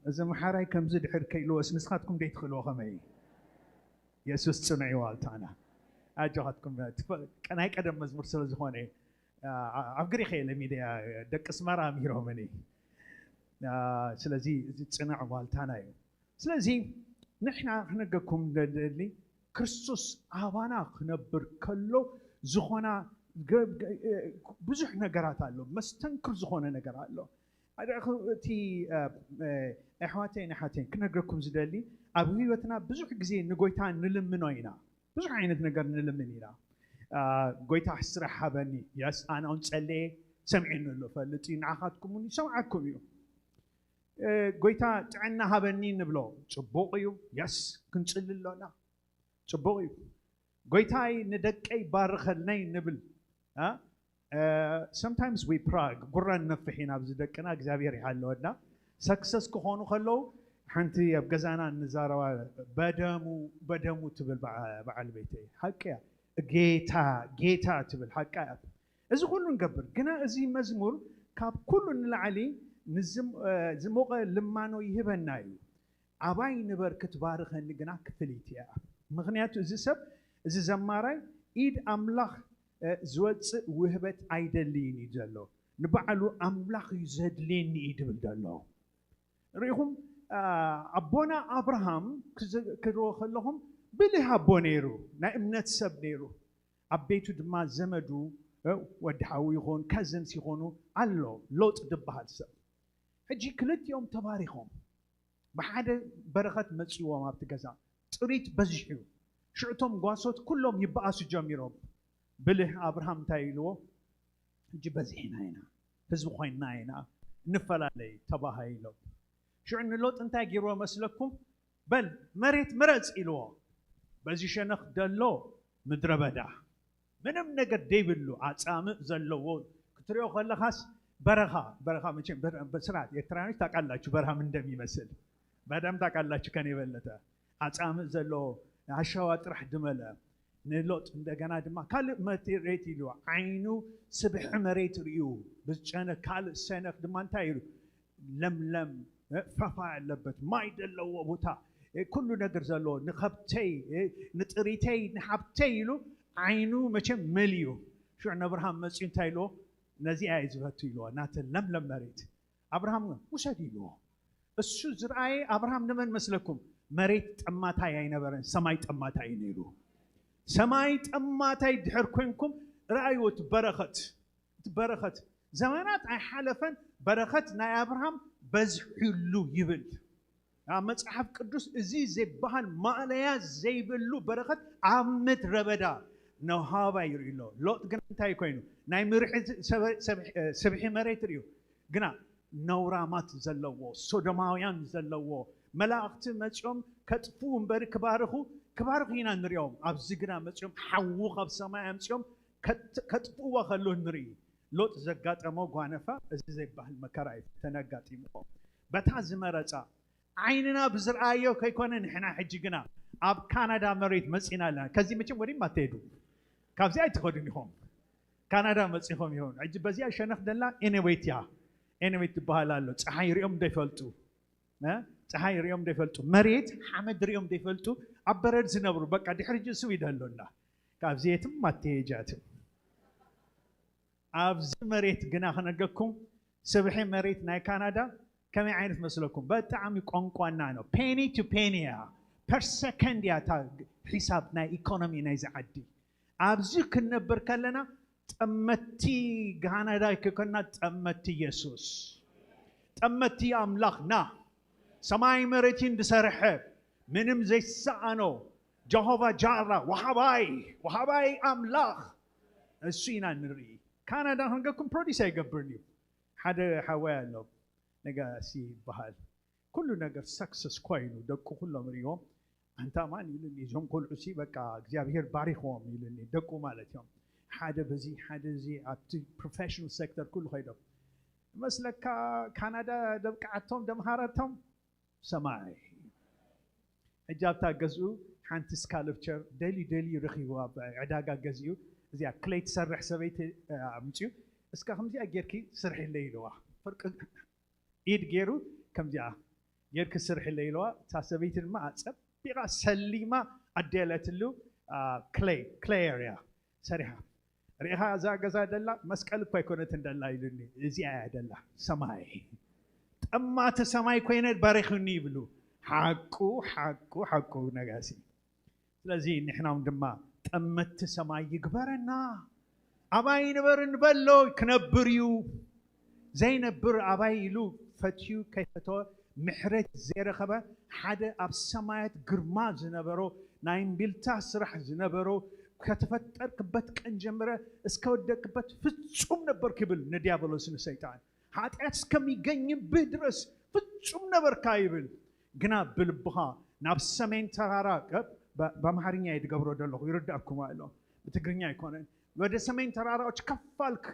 እዚ መሓራይ ከምዚ ድሕር ከይልወስ ንስኻትኩም ደይ ትኽእልዎ ኸመይ ኢየሱስ ጽኑዕ ዋልታና ኣጆኻትኩም ቀናይ ቀደም መዝሙር ስለ ዝኾነ ኣብ ግሪኸ ለሚድያ ደቂ ስመራ ኣሚሮምኒ ስለዚ እዚ ጽኑዕ ዋልታና እዩ ስለዚ ንሕና ክነገርኩም ደሊ ክርስቶስ ኣባና ክነብር ከሎ ዝኾና ብዙሕ ነገራት ኣሎ መስተንክር ዝኾነ ነገር ኣሎ እቲ ኣሕዋተይን ኣሓተይን ክነግረኩም ዝደሊ ኣብ ህይወትና ብዙሕ ግዜ ንጎይታ ንልምኖ ኢና ብዙሕ ዓይነት ነገር ንልምን ኢና ጎይታ ስራሕ ሃበኒ የስ ኣነ እውን ጸለየ ሰምዒኒ ኣሎ ፈልጢ ንዓኻትኩም እውን ይሰምዓኩም እዩ ጎይታ ጥዕና ሃበኒ ንብሎ ጽቡቕ እዩ የስ ክንጽልሎና ጽቡቕ እዩ ጎይታይ ንደቀይ ባርኸልናይ ንብል sometimes we prag ጉራን ነፍሒና ኣብዚ ደቅና እግዚአብሔር ይሓለወና ሰክሰስ ክኾኑ ከለው ሓንቲ ኣብ ገዛና ንዛረባ በደሙ ትብል በዓል ቤተይ ሓቂያ ጌታ ትብል ሓቂያ እዚ ኩሉ ንገብር ግና እዚ መዝሙር ካብ ኩሉ ንላዕሊ ዝሞቐ ልማኖ ይህበና እዩ ኣባይ ንበር ክትባርኸኒ ግና ክፍልይቲ እያ ምክንያቱ እዚ ሰብ እዚ ዘማራይ ኢድ ኣምላኽ ዝወፅእ ውህበት ኣይደልይን እዩ ዘሎ ንባዕሉ ኣምላኽ እዩ ዘድልየኒ እዩ ድብል ዘሎ ርኢኹም ኣቦና ኣብርሃም ክሪኦ ከለኹም ብልህ ኣቦ ነይሩ ናይ እምነት ሰብ ነይሩ ኣብ ቤቱ ድማ ዘመዱ ወዲ ሓዊ ይኹን ከዝንስ ይኹኑ ኣሎ ሎጥ ዝበሃል ሰብ ሕጂ ክልቲኦም ተባሪኾም ብሓደ በረኸት መፅዎም ኣብቲ ገዛ ጥሪት በዚሑ ሽዕቶም ጓሶት ኩሎም ይበኣሱ ጀሚሮም ብልህ ኣብርሃም እንታይ ኢልዎ ሕጂ በዚሕና ኢና ህዝቢ ኮይንና ኢና ንፈላለይ ተባሂሎም ሽዑ ንሎጥ እንታይ ገይርዎ መስለኩም በል መሬት ምረፅ ኢልዎ በዚ ሸነኽ ደሎ ምድረ በዳ ምንም ነገር ደይብሉ ኣፃምእ ዘለዎ ክትሪኦ ከለኻስ በረኻ መቼም በስርዓት ኤርትራኖች ታውቃላችሁ በረኻ ምን እንደሚመስል በደም ታውቃላችሁ ከኔ የበለጠ ኣፃምእ ዘለዎ ኣሸዋ ጥራሕ ድመለ ንሎጥ እንደገና ድማ ካልእ መሬት ኢሉ ዓይኑ ስብሒ መሬት ርዩ ብጨነ ካልእ ሰነኽ ድማ እንታይ ኢሉ ለምለም ፈፋ ያለበት ማይ ዘለዎ ቦታ ኩሉ ነገር ዘለዎ ንኸብተይ ንጥሪተይ ንሓብተይ ኢሉ ዓይኑ መቼም መልዩ ሽዑ ንኣብርሃም መፅኡ እንታይ ኢልዎ ነዚኣ እየ ዝፈቱ ኢልዎ ናተ ለምለም መሬት ኣብርሃም ውሰድ ኢልዎ እሱ ዝረኣየ ኣብርሃም ንመን መስለኩም መሬት ጠማታይ ኣይነበረን ሰማይ ጠማታይ ነይሩ ሰማይ ጠማታይ ድሕር ኮንኩም ረኣይዎ በረኸት ዘመናት ኣይሓለፈን በረኸት ናይ ኣብርሃም በዝሕሉ ይብል መጽሓፍ ቅዱስ እዚ ዘይበሃል ማእለያ ዘይብሉ በረኸት ኣብ ምድረ በዳ ነውሃባ ይርኢ ኣሎ ሎጥ ግን እንታይ ኮይኑ ናይ ምርሒ ሰብሒ መሬት ርዩ ግና ነውራማት ዘለዎ ሶዶማውያን ዘለዎ መላእኽቲ መፅኦም ከጥፉ እምበሪ ክባርኹ ኢና ንሪኦም ኣብዚ ግና መፅኦም ሓዉ ካብ ሰማይ ኣምፅኦም ከጥፍዎ ከሎ ንርኢ ሎጥ ዘጋጠመው ጓነፋ እዚ ዘይባህል መከራ ተነጋጢሞ በታ ዝመረፃ ዓይንና ብዝርአዮ ከይኮነ ንሕና ሕጂ ግና ኣብ ካናዳ መሬት መፂና ኣለና ከዚ መቼም ወዲም ኣትሄዱ ካብዚ ኣይትኸዱን ኢኹም ካናዳ መፂኹም ይሆን ሕጂ በዚያ ሸነኽ ደላ ኤኔዌትያ ኤኔዌት ትበሃል ኣሎ ፀሓይ ሪኦም እንዳይፈልጡ ፀሓይ ሪኦም እንዳይፈልጡ መሬት ሓመድ ሪኦም እንዳይፈልጡ ኣብ በረድ ዝነብሩ በቃ ድሕሪ ጅሱ ይደሎና ካብዚ የትም ኣትሄጃትም ኣብዚ መሬት ግና ክነገርኩም ስብሒ መሬት ናይ ካናዳ ከመይ ዓይነት መስለኩም በጣዕሚ ቋንቋና ነው ፔኒ ቱ ፔኒያ ፐር ሰከንድ ያታ ሒሳብ ናይ ኢኮኖሚ ናይ ዝዓዲ ኣብዚ ክንነብር ከለና ጠመቲ ካናዳ ከከና ጠመቲ ኢየሱስ ጠመቲ ኣምላኽና ሰማይ መሬትን ድሰርሐ ምንም ዘይሰኣኖ ጀሆቫ ጃራ ወሃባይ ኣምላኽ እሱ ኢና ንርኢ ካናዳ ክንገርኩም ፕሮዲስ ኣይገብርን እዩ ሓደ ሓዋይ ኣሎ ነጋሲ ይበሃል ኩሉ ነገር ሰክሰስ ኮይኑ ደቁ ኩሎም ሪኦም አንታ ማን ይሉኒ እዞም ቆልዑሲ በቃ እግዚአብሔር ባሪኾም ይሉኒ ደቁ ማለት እዮም ሓደ በዚ ሓደ እዚ ኣብቲ ፕሮፌሽናል ሴክተር ኩሉ ኸይዶም መስለካ ካናዳ ደብቃዓቶም ደምሃረቶም ሰማይ እጃብታ ገዝኡ ሓንቲ ስካልፕቸር ደሊ ረኺቡ ዕዳጋ ገዝኡ እዚኣ ክለይ ትሰርሕ ሰበይቲ ኣምፅኡ እስካ ከምዚኣ ጌርኪ ስርሒለይ ኢልዋ ፍርቂ ኢድ ገይሩ ከምዚኣ ጌርኪ ስርሒለይ ኢልዋ እታ ሰበይቲ ድማ ፀቢቓ ሰሊማ ኣደለትሉ ክሌይ ኤርያ ሰሪሓ ርኢኻ እዛ ገዛ ደላ መስቀል እኳ ኣይኮነትን ደላ ኢሉኒ እዚኣ እያ ደላ ሰማይ ጠማቲ ሰማይ ኮይነት ባሪኹኒ ይብሉ ሓቁ ነጋሲ ስለዚ ንሕናም ድማ ጠመቲ ሰማይ ይግበረና ኣባይ ንበር እንበሎ ክነብር እዩ ዘይነብር ኣባይ ኢሉ ፈትዩ ከይፈተወ ምሕረት ዘይረኸበ ሓደ ኣብ ሰማያት ግርማ ዝነበሮ ናይ እምቢልታ ስራሕ ዝነበሮ ከተፈጠርክበት ቀን ጀምረ እስከወደቅበት ፍጹም ነበር ክብል ንዲያብሎስ ንሰይጣን ኃጢአት እስከሚገኝብህ ድረስ ፍጹም ነበርካ ይብል ግና ብልብኻ ናብ ሰሜን ተራራ በአማርኛ ይድገብሮ ደለኹ ይርዳእኩም አለ በትግርኛ አይኮነን ወደ ሰሜን ተራራዎች ከፋልክ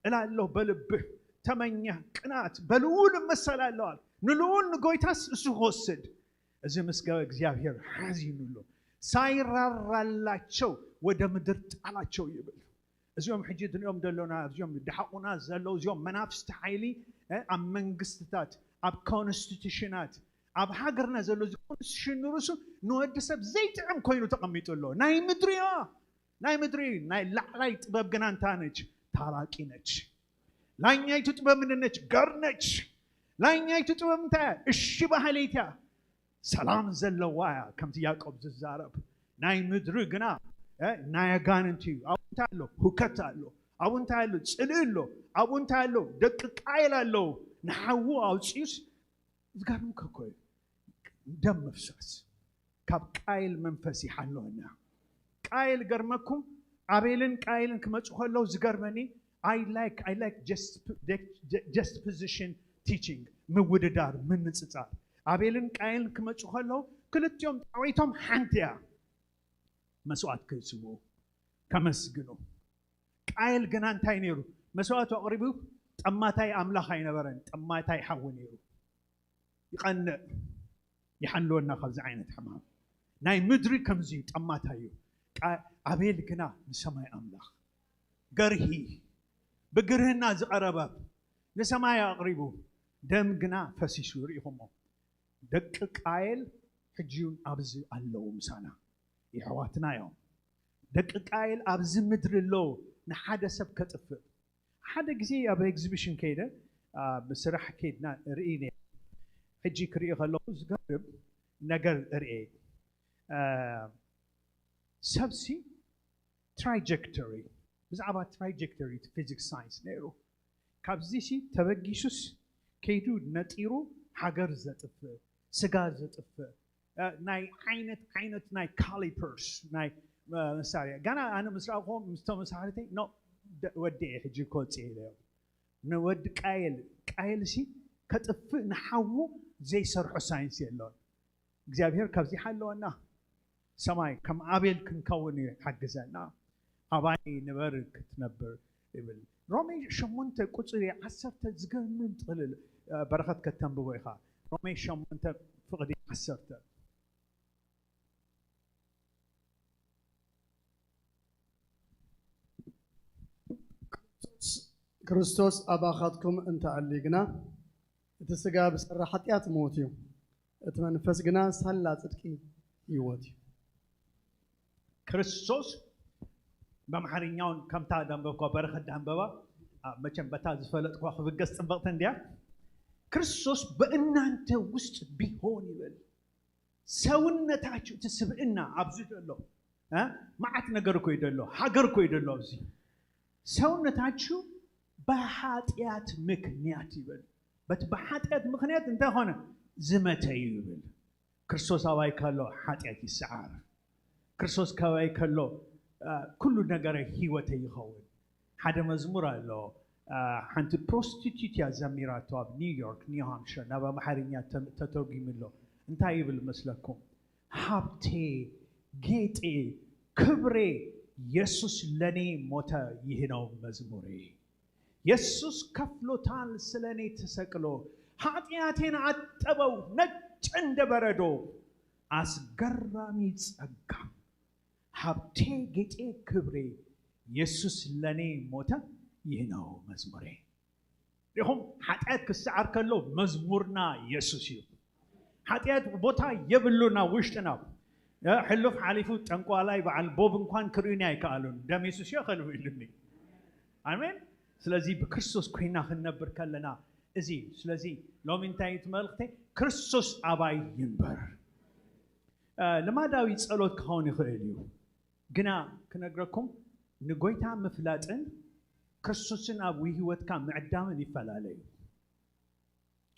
እላለሁ በልብህ ተመኘህ ቅናት በልዑል መሰላለዋል ንልዑል ጎይታስ እሱ ወሰድ እዚ መስገበ እግዚአብሔር ሐዚኑሎ ሳይራራላቸው ወደ ምድር ጣላቸው ይብል እዚኦም ሕጂ ድንኦም ደሎና እዚኦም ድሓቁና ዘለው እዚኦም መናፍስቲ ኃይሊ ኣብ መንግስትታት ኣብ ኮንስቲቱሽናት ኣብ ሃገርና ዘሎ ኮንስቲቱሽን ንርሱ ንወዲ ሰብ ዘይጥዕም ኮይኑ ተቐሚጡሎ ናይ ምድሪ ናይ ላዕላይ ጥበብ ግና እንታ ነች ታራቂ ነች ላይኛይቱ ጥበብ ምን ነች ገር ነች ላይኛይቱ ጥበብ እንታይ እሺ ባህለይታ ሰላም ዘለዋ ከምቲ ያዕቆብ ዝዛረብ ናይ ምድሪ ግና ናይ አጋንንት አውንታ አሎ ሁከት አሎ አውንታ አሎ ጽልሎ አውንታ አሎ ደቅቅ ቃይል አሎ ንሐው አውጪስ ዝጋርም ከኮይ ደም መፍሰስ ካብ ቃይል መንፈስ ይሐለውና ቃይል ገርመኩም አቤልን ቃይልን ከመጽኸለው ዝገርመኒ I like just position teaching ምውድዳር ምንጽጻር አቤልን ቃይልን ከመጽኸለው ክልጥዮም ጣዊቶም ሓንቲያ መስዋዕት ከስሙ ከመስግኑ ቃይል ግን አንታይ ነሩ መስዋዕቱ አቅርቡ ጠማታይ አምላኽ አይነበረን ጠማታይ ሐው ነሩ ይቀን ይሐለውና ከዚ አይነት ሕማም ናይ ምድሪ ከምዚ ጠማታዩ አቤል ግና ንሰማይ አምላኽ ገርሂ በግርህና ዝቀረበ ለሰማይ አቅርቡ ደም ግና ፈሲሱ ሪኹሞ ደቅ ቃይል ሕጂውን አብዚ አለው ምሳና ይሕዋትና ዮም ደቅ ቃይል አብዚ ምድሪ ሎ ንሓደ ሰብ ከጥፍእ ሓደ ጊዜ ኣብ ኤግዚቢሽን ከይደ ብስራሕ ከይድና ርኢነ ሕጂ ክሪኢ ከለኹ ዝገርም ነገር ርኤ ሰብሲ ትራጀክተሪ ብዛዕባ ትራጀክተሪ ፊዚክስ ሳይንስ ነይሩ ካብዚ ሲ ተበጊሱስ ከይዱ ነጢሩ ሃገር ዘጥፍእ ስጋ ዘጥፍእ ናይ ዓይነት ናይ ካሊፐርስ ናይ መሳርያ ገና ኣነ ምስራቕኩም ምስተመሳርተይ ኖ ወዲ ሕጂ ኮጽ ኢለዮ ንወዲ ቃይል ሲ ከጥፍእ ንሓው ዘይሰርሖ ሳይንስ የለውን እግዚአብሔር ካብዚ ሓለወና ሰማይ ከም አቤል ክንከውን ይሐግዘና አባይ ንበር ክትነብር ይብል رومي شمونت قصري عسرت زقمن طلل برخت كتنبو إخا رومي شمونت فقدي عسرت ክርስቶስ አባኻትኩም እንተ አሊግና እቲ ስጋ ብሰራ ኃጢአት ሞት እዩ እቲ መንፈስ ግና ሳላ ጽድቂ ህይወት እዩ ክርስቶስ በመሐረኛውን ከምታ ደንበብኳ በረኸት ደንበባ መቼም በታ ዝፈለጥኳ ክብገስ ጽብቕተ እንዲያ ክርስቶስ በእናንተ ውስጥ ቢሆን ይበል ሰውነታችሁ ትስብእና አብዝደሎ ማዓት ነገር እኮ ይደሎ ሀገር እኮ ይደሎ እዚ ሰውነታችሁ በኃጢአት ምክንያት ይበል በኃጢአት ምክንያት እንተ ሆነ ዝመተ ይበል ክርስቶስ አባይ ካሎ ኃጢአት ይስዓር ክርስቶስ ካባይ ካሎ ኩሉ ነገር ህይወት ይኸውን ሓደ መዝሙር አሎ ሓንቲ ፕሮስቲቲዩት ያዘሚራቶ ኣብ ኒውዮርክ ኒው ሃምፕሸር ናብ አማርኛ ተተርጉምሎ እንታይ ይብል መስለኩም ሀብቴ ጌጤ ክብሬ ኢየሱስ ለኔ ሞተ ይህ ነው መዝሙሬ ኢየሱስ ከፍሎታል ስለኔ ተሰቅሎ ኃጢአቴን አጠበው ነጭ እንደ በረዶ አስገራሚ ጸጋ ሀብቴ ጌጤ ክብሬ ኢየሱስ ለኔ ሞተ ይህ ነው መዝሙሬ ይሁን ኃጢአት ክስዓር ከሎ መዝሙርና ኢየሱስ እዩ ኃጢአት ቦታ የብሉና ውሽጥና حلف حليفو تنقوالاي بعل بوب انكوان كريوني አይካሉን ደም ኢየሱስ ይኸልው ይልኝ አሜን ስለዚህ በክርስቶስ ኮይና خنبر ከለና እዚ ስለዚህ ሎሚንታይት መልክቴ ክርስቶስ አባይ ይንበር ለማዳዊ ጸሎት ከሆነ ይኸልዩ ግና ከነግረኩም ንጎይታ መፍላጥን ክርስቶስን አብ ህይወትካ ምዕዳምን ይፈላለዩ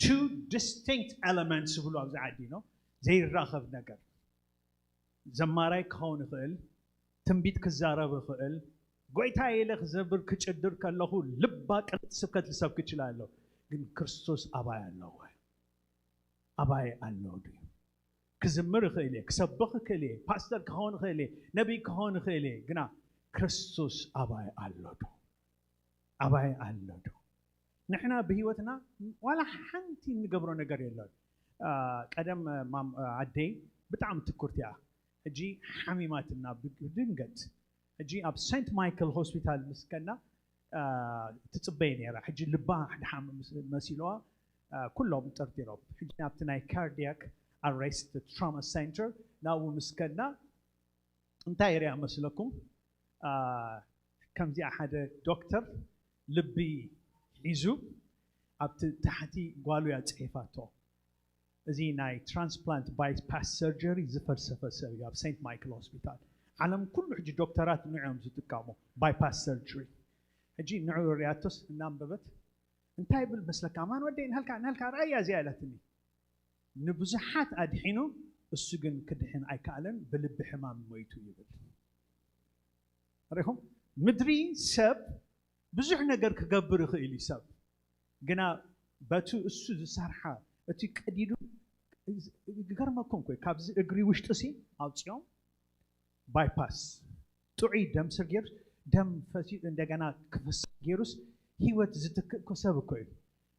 two distinct elements ብሎ አብዛዲ ነው ዘይራኸብ ነገር زماري كون خيل تنبيت كزارة بخيل قويتا يلخ زبر كتشدر كاللهو لبا كانت سبكت لسبك تشلالو قل كريستوس أباي الله أباي الله دي كزمر خيلي كسبخ خيلي باستر كون خيلي نبي كون خيلي قنا كريستوس أباي الله دو أباي الله دو نحنا بهيوتنا ولا حنتي نقبرو نقر يلو قدم مام عدي بتعم تكورتيا اجي حميماتنا بدنقت اجي اب سنت مايكل هوسبيتال مسكنا تتصبين يا راح اجي لبا حد مسيلوا كلهم ترتيرو اجي ابتناي كاردياك ارست تراما سنتر ناو مسكنا انتاير يا مسلكم كم زي احد دكتور لبي يزو اب تحتي قالوا يا تصيفاتو زي ناي ترانسبلانت بايباس سيرجري زفلسفه سيرجري اب سنت مايكل هوسبيتال عالم كله حجي دكتورات نعم زتقامو بايباس سيرجري حجي نعو رياتوس نامببت انتاي بالمسلك امان ودين هلكا رايا زيالتني نبزحات ادحينو السجن كدحين ايكالن بلب حمام مويتو يبل ريهم مدري سب بزح نجر كقبر خيلي سب قنا باتو السو زسارحه اتي قديدو غرمكم كوي كابز اغري وشطسي اوصيوم بايباس توعي دم سرجر دم فسي እንደገና ክፍስ ጌሩስ ህይወት ዝተከሰብ ኮይ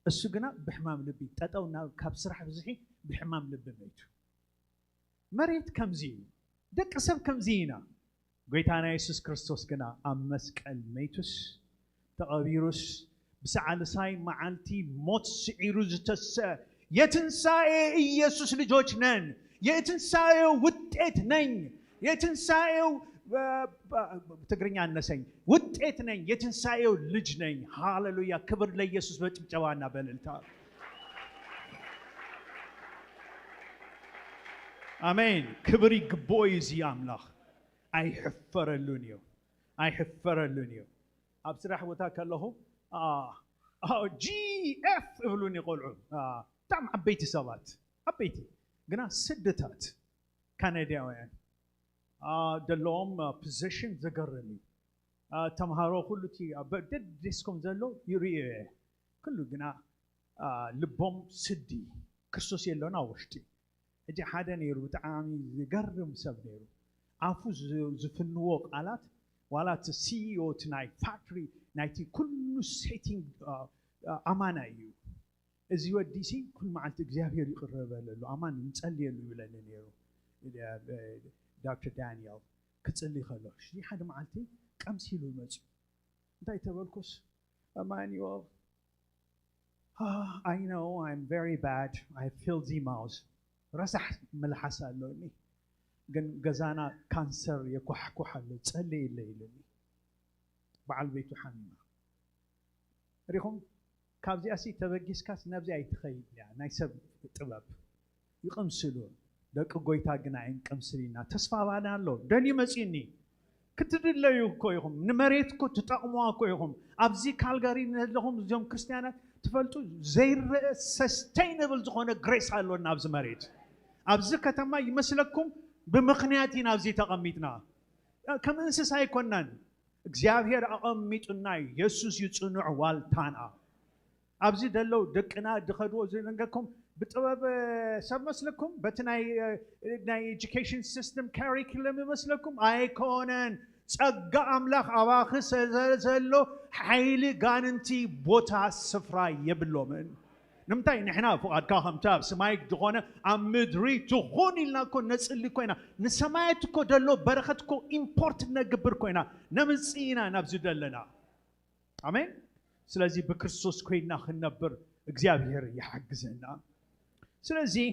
እሱ ግና በህማም ልብ ተጣውና ካብ ስራሕ ብዝሒ በህማም ልብ መይቱ መሬት ከምዚ ደቅ ሰብ ከምዚና ጎይታና ኢየሱስ ክርስቶስ ግና ኣብ መስቀል መይቱስ ተቀቢሩስ بسعالساي معالتي موت سعيرو زتس يتنساي إيسوس لجوج نن يتنساي وطيت نن يتنساي تقريني عن نسين وطيت نن يتنساي لج نن هاللويا كبر ليسوس بتجوانا بالالتار آمين كبري قبويزي أملاخ أي حفر اللونيو أي حفر اللونيو أبصراح وتاك الله جي اف يقولون يقولون تعم عبيتي سوات عبيتي قلنا سدتات كنداويان دلهم بوزيشن زقرني تمهارو كله تي بدد ديسكم زلو يري كله قلنا لبهم سدي كرسوس يلونا وشتي اجي حدا نيرو تعامي زقرم سب نيرو عفو زفنوق قالات ዋላ እቲ ሲኢኦ እቲ ናይ ፋክትሪ ናይቲ ኩሉ ሴቲንግ ኣማና እዩ እዚ ወዲሲ ኩሉ መዓልቲ እግዚአብሔር ይቅረበለሉ ኣማን እንጸልየሉ ይብለኒ ነይሩ ዶክተር ዳንኤል ክጽልይ ከሎ ሽኒ ሓደ መዓልቲ ቀምሲሉ መጽ እንታይ ተበልኩስ Emmanuel I know I'm very bad I have filthy mouth ረሳሕ መልሓስ ኣለኒ ግን ገዛና ካንሰር የኳሕኩሕ ኣሎ ጸልይ ይለይልኒ በዓል ቤቱ ሓሚማ ሪኹም ካብዚኣሲ ተበጊስካስ ነብዚ ኣይትኸይድ እያ ናይ ሰብ ጥበብ ይቕምስሉ ደቂ ጎይታ ግን ኣይንቀምስሊና ተስፋ ባና ኣሎ ደልዩ መጺኒ ክትድለዩ እኮ ኢኹም ንመሬት እኮ ትጠቕምዋ እኮ ኢኹም ኣብዚ ካልጋሪ ዘለኹም እዞም ክርስቲያናት ትፈልጡ ዘይርአ ሰስቴይነብል ዝኾነ ግሬስ ኣሎና ኣብዚ መሬት ኣብዚ ከተማ ይመስለኩም ብምኽንያት ኢና ኣብዚ ተቐሚጥና ከም እንስሳ ኣይኮናን እግዚአብሔር ኣቐሚጡና ኢየሱስ ይጽኑዕ ዋልታና ኣብዚ ደለው ደቅና ድኸድዎ ዝነገርኩም ብጥበብ ሰብ መስለኩም በቲ ናይ ኤጁኬሽን ሲስተም ካሪኩለም መስለኩም ኣይኮነን ጸጋ ኣምላኽ ኣባኺ ዘሎ ሓይሊ ጋንንቲ ቦታ ስፍራ የብሎምን ንምታይ ንሕና ፍቓድካ ከምታ ኣብ ሰማይ ዝኾነ ኣብ ምድሪ ትኹን ኢልና እኮ ነጽሊ ኮይና ንሰማያት እኮ ደሎ በረኸት እኮ ኢምፖርት ነግብር ኮይና ነምጽኢና ናብዚ ደለና ኣሜን ስለዚህ በክርስቶስ ኮይና ክንነብር እግዚአብሔር ይሓግዘና ስለዚህ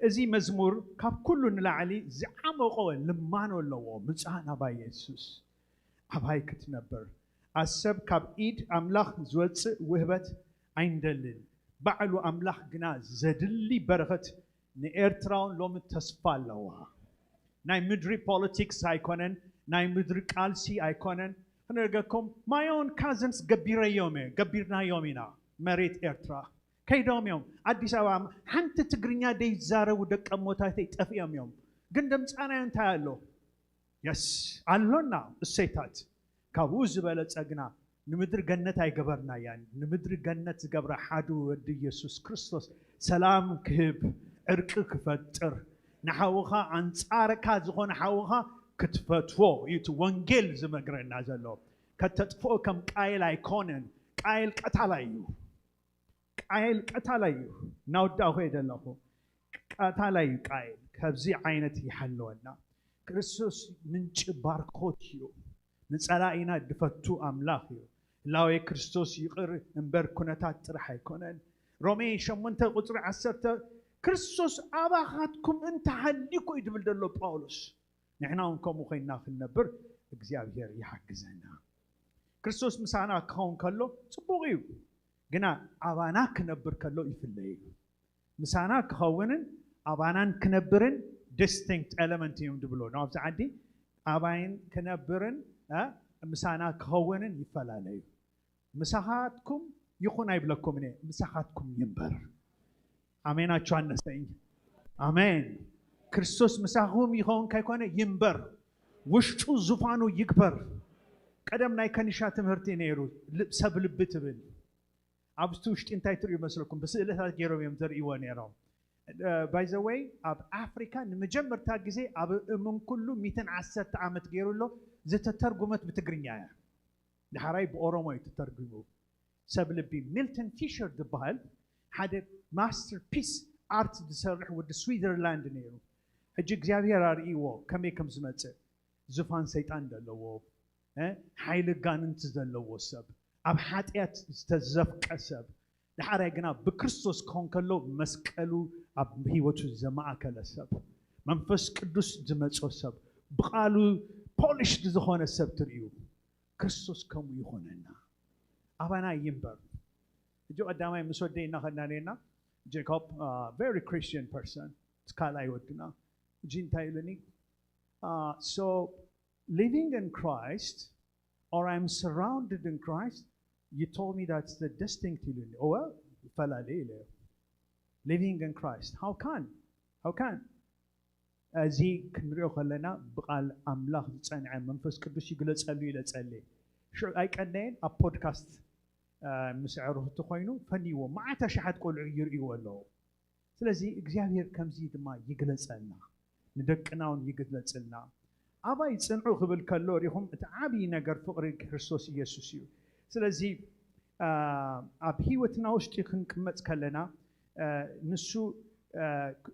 እዚ መዝሙር ካብ ኩሉ ንላዕሊ ዝዓመቆ ልማኖ ኣለዎ ምጽኣን ኣባ ኢየሱስ ኣባይ ክትነብር ኣሰብ ካብ ኢድ ኣምላኽ ዝወፅእ ውህበት ኣይንደልን ባዕሉ ኣምላኽ ግና ዘድሊ በረኸት ንኤርትራውን ሎሚ ተስፋ ኣለዋ ናይ ምድሪ ፖለቲክስ ኣይኮነን ናይ ምድሪ ቃልሲ ኣይኮነን ክንርገኩም my own cousins ገቢርናዮም ኢና መሬት ኤርትራ ከይዶም እዮም ኣዲስ ኣበባ ሓንቲ ትግርኛ ደይዛረቡ ደቀ ሞታተይ ጠፍዮም እዮም ግን ድምፃና እንታይ ኣሎ የስ ኣሎና እሴታት ካብኡ ዝበለፀ ግና ንምድሪ ገነት ኣይገበርና ያን ንምድሪ ገነት ዝገብረ ሓደ ወዲ ኢየሱስ ክርስቶስ ሰላም ክህብ ዕርቂ ክፈጥር ንሓውኻ ኣንጻርካ ዝኾነ ሓውኻ ክትፈትዎ እቲ ወንጌል ዝመግረና ዘሎ ከተጥፍኦ ከም ቃየል ኣይኮነን ቃየል ቀታላ እዩ ቃየል ቀታላ እዩ ናውዳኹ የደለኹ ቀታላ እዩ ቃየል ከብዚ ዓይነት ይሓለወና ክርስቶስ ምንጭ ባርኮት እዩ ንጸላኢና ድፈቱ ኣምላኽ እዩ ላዊ ክርስቶስ ይቕር እምበር ኩነታት ጥራሕ ኣይኮነን ሮሜ 8 ቁጽሪ 10 ክርስቶስ ኣባኻትኩም እንተሃሊኩ ይድብል ደሎ ጳውሎስ ንሕናውን ከምኡ ኮይና ክንነብር እግዚአብሔር ይሓግዘና ክርስቶስ ምሳና ክኸውን ከሎ ጽቡቕ እዩ ግና ኣባና ክነብር ከሎ ይፍለይ እዩ ምሳና ክኸውንን ኣባናን ክነብርን distinct element እዮም ድብሎ ነው ኣብዚ ዓዲ ኣባይን ክነብርን ምሳና ክኸውንን ይፈላለዩ ምሳኻትኩም ይኹን ኣይብለኩም እኔ ምሳኻትኩም ይንበር ኣሜናችሁ ኣነሰኝ ኣሜን ክርስቶስ ምሳኹም ይኸውን ከይኮነ ይንበር ውሽጡ ዙፋኑ ይግበር ቀደም ናይ ከኒሻ ትምህርቲ ነይሩ ሰብ ልቢ ትብል ኣብቲ ውሽጢ እንታይ ትርእዩ መስለኩም ብስእልታት ገይሮም እዮም ዘርእይዎ ነይሮም by the way ኣብ ኣፍሪካ ንመጀመርታ ግዜ ኣብ እምን ኩሉ 110 ዓመት ገይሩሎ ዝተተርጉመት ብትግርኛ እያ ድሓራይ ብኦሮሞ እዩ ተተርጉሙ ሰብ ልቢ ሚልተን ፊሸር ዝበሃል ሓደ ማስተርፒስ ኣርት ዝሰርሕ ወዲ ስዊዘርላንድ ነይሩ ሕጂ እግዚአብሔር ኣርእይዎ ከመይ ከም ዝመጽእ ዙፋን ሰይጣን ዘለዎ ሓይሊ ጋንንቲ ዘለዎ ሰብ ኣብ ሓጢአት ዝተዘፍቀ ሰብ ድሓራይ ግና ብክርስቶስ ክኸውን ከሎ መስቀሉ ኣብ ህይወቱ ዘማእከለ ሰብ መንፈስ ቅዱስ ዝመጾ ሰብ ብቃሉ ፖሊሽድ ዝኾነ ሰብ ትርእዩ ክርስቶስ ከምኡ ይኾነና ኣባና ይንበር እጆ ቀዳማይ ምስ ወደይና ኸናኔና ጄኮብ very Christian person ስካላይ ወድና እጂ እንታይ ኢሉኒ so living in Christ or I'm surrounded in Christ you told me that's the distinct iluni oh well falalele living in Christ how can as he ክንሪኦ ከለና ብቃል ኣምላኽ ዝጸንዐ መንፈስ ቅዱስ ይግለጸሉ ይለጸልይ ኣይቀነየን ኣብ ፖድካስት ምስዕሩህቲ ኮይኑ ፈኒዎ ማዓተ ሸሓት ቆልዑ ይርእይዎ ኣለዎ ስለዚ እግዚአብሔር ከምዚ ድማ ይግለጸልና ንደቅናውን ይግለጽልና أبا يصنعوا قبل كلوريهم تعبي نجار فقر كريستوس يسوع سلزي بهيوتنا وشتي خنكمت كلنا نسو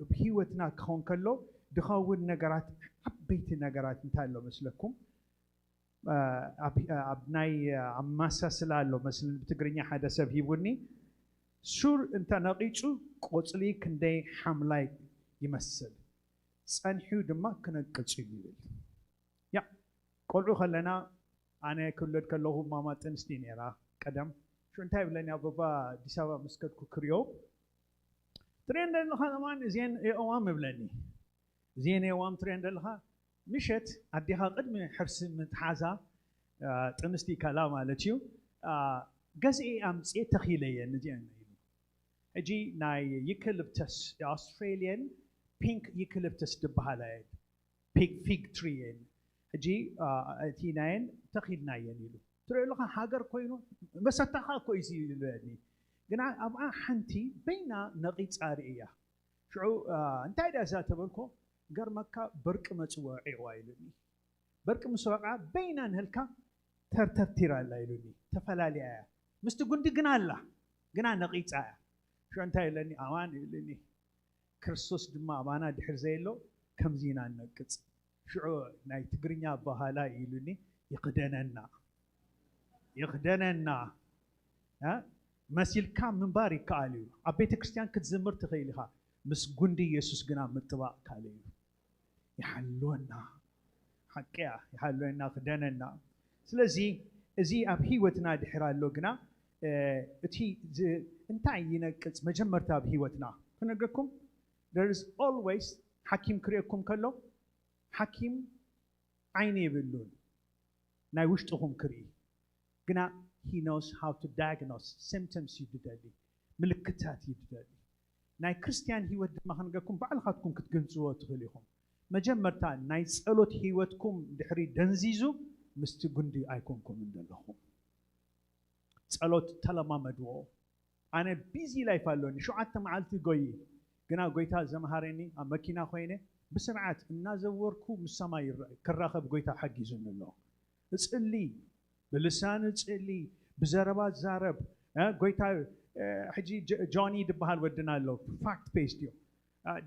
بهيوتنا كون كلو دخاون نجارات حبيت نجارات نتعلم مثلكم أبناي عماسة سلالو مثل بتقرني حدا سبهي وني سور أنت نقيتشو قصلي كندي حملاي يمثل سأنحو دما كنا كتشيل يا قولوا خلنا أنا كلت كله ماما تنستيني را قدم شو انتهي بلنا بابا ديسابا مسكت كوكريو ترند لها زمان زين اوام بلني زين اوام ترند لها مشت اديها قدم حرس متحازا تنستي كلام مالتيو غزي امصي تخيليه نجي اجي ناي يكلبتس استراليان بينك يكلبتس دبهالاي فيج تري اجي تيناين تخيلنا ينيلو ترى لها حجر كوينو بس تخا كويسي لاني قنا ابا حنتي بين نقيت اريا شو انت اذا ساتبلكو غير مكه برق مصوعي وايلني برق مسوقع بين انهلكا ترترتيرا لايلني تفلاليا مست غندي غنا نقيت شو انت لاني امان لاني كريستوس دما بانا دحر زيلو كم زينا نقص شو ناي تغرينيا بهالا يلني يخدننا ها مسيل كام من باري قالوا ابيت كريستيان كتزمر تخيلها مس غندي يسوس غنا متبا قالوا يحلونا حقيا يحلونا خدننا سلازي ازي اب هيوتنا دحرالو غنا اتي انتاي ينقص مجمرتا بهيوتنا كنغكم there is always حكيم كريكم كلو حكيم عيني بلون ناي وشتهم كري قنا he knows how to diagnose symptoms يددالي ملكتات يددالي ناي كريستيان هيوت ما هنقاكم بعلقاتكم كتقنصوا تخليهم مجمرتا ناي صلوت هيوتكم دحري دنزيزو مستغندي ايكونكم اندلهم صلوت تلمامدو انا بيزي لايف الوني شو عت معلتي قوي قنا قويتا زمهاريني ماكينه خوينه بسرعه نازوركو مسماي كراخب قويتا حق يزن الله اصلي بلسان تصلي بزربات زارب قويتا حجي جوني دبهال ودنا له فاكت بيستيو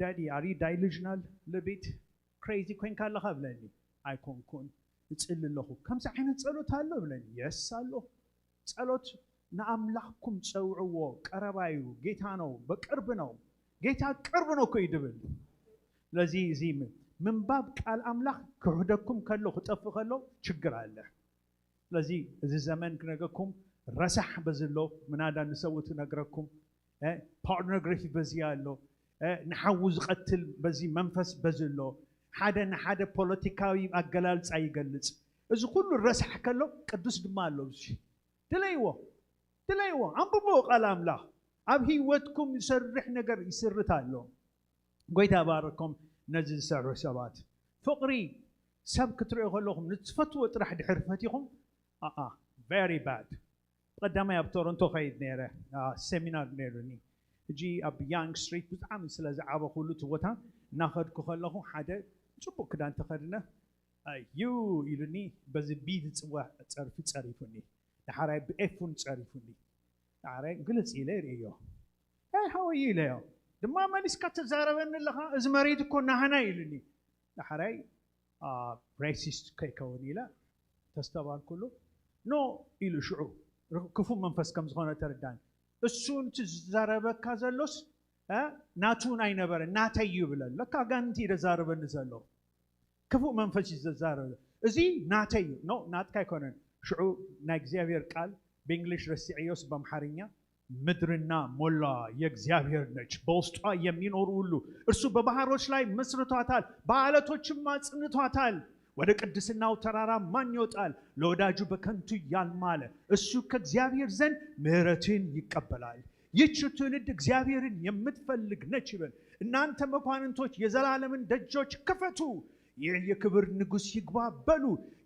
دادي اري دايلوجنال لبيت كريزي كوين كان لها بلاني ايكون كون تصلي له كم ساعه تصلوت الله بلاني يس الله ጸሎት ንአምላክኩም ጸውዕዎ ቀረባዩ ጌታ ነው በቅርብ ነው ጌታ ቅርብ ነው እኮ ይድብል ስለዚህ እዚህ ምንባብ ቃል አምላክ ክህደኩም ከሎ ክጠፍ ከሎ ችግር አለ ስለዚህ እዚህ ዘመን ክነገኩም ረሳህ በዝሎ ምናዳ ንሰውት ነግረኩም ፖርኖግራፊ በዚህ ያለው ንሐውዝ ቀትል በዚህ መንፈስ በዝሎ ሓደ ፖለቲካዊ አገላልጻ ይገልጽ እዚ ሁሉ ረሳህ ከሎ ቅዱስ ድማ አለው እሺ تلايوا أنببو قلام لا أبهي ودكم يسرح نجر يسرتالو قويت أباركم نزل سعر سبات فقري سب كتري خلوهم نتفتوا ترح حرفتهم very bad قدام يا بتورنتو خيد نيره سيمينار نيرني جي أب يانغ ستريت بتعمل سلازة عبا كله توتا ناخد كخلوهم حدا شوفوا كده أنت خدنا يو يلوني بس بيد تعرفني نحرى بأفون تعرفوني نحرى قلت إلى ريو هاو يليو دما ما نسكت زاربن لها أزمريد كنا هنا يلني نحرى racist كيكوني لا تستوان كله نو إلى شعو كفو منفس كم زغنا تردان السون تزارب كازلوس ناتون أي نبر ناتيو بلا لك أغانتي زاربن نزلو كفو منفس زارب زي ناتيو نو نات كيكونن شعو ناكزيافير قال بإنجليش رسيعيوس بمحارينيا مدرنا مولا يكزيافير نج بوسطا يمين أورولو إرسو ببحروش لاي مسرطواتال بعالتوچم ماصنطواتال ወደ ቅድስናው ተራራ ማን ይወጣል ለወዳጁ በከንቱ ያልማለ እሱ ከእግዚአብሔር ዘንድ ምህረትን ይቀበላል ይህች ትውልድ እግዚአብሔርን የምትፈልግ ነች ይበል እናንተ መኳንንቶች የዘላለምን ደጆች ክፈቱ ይህ የክብር ንጉስ ይግባ በሉ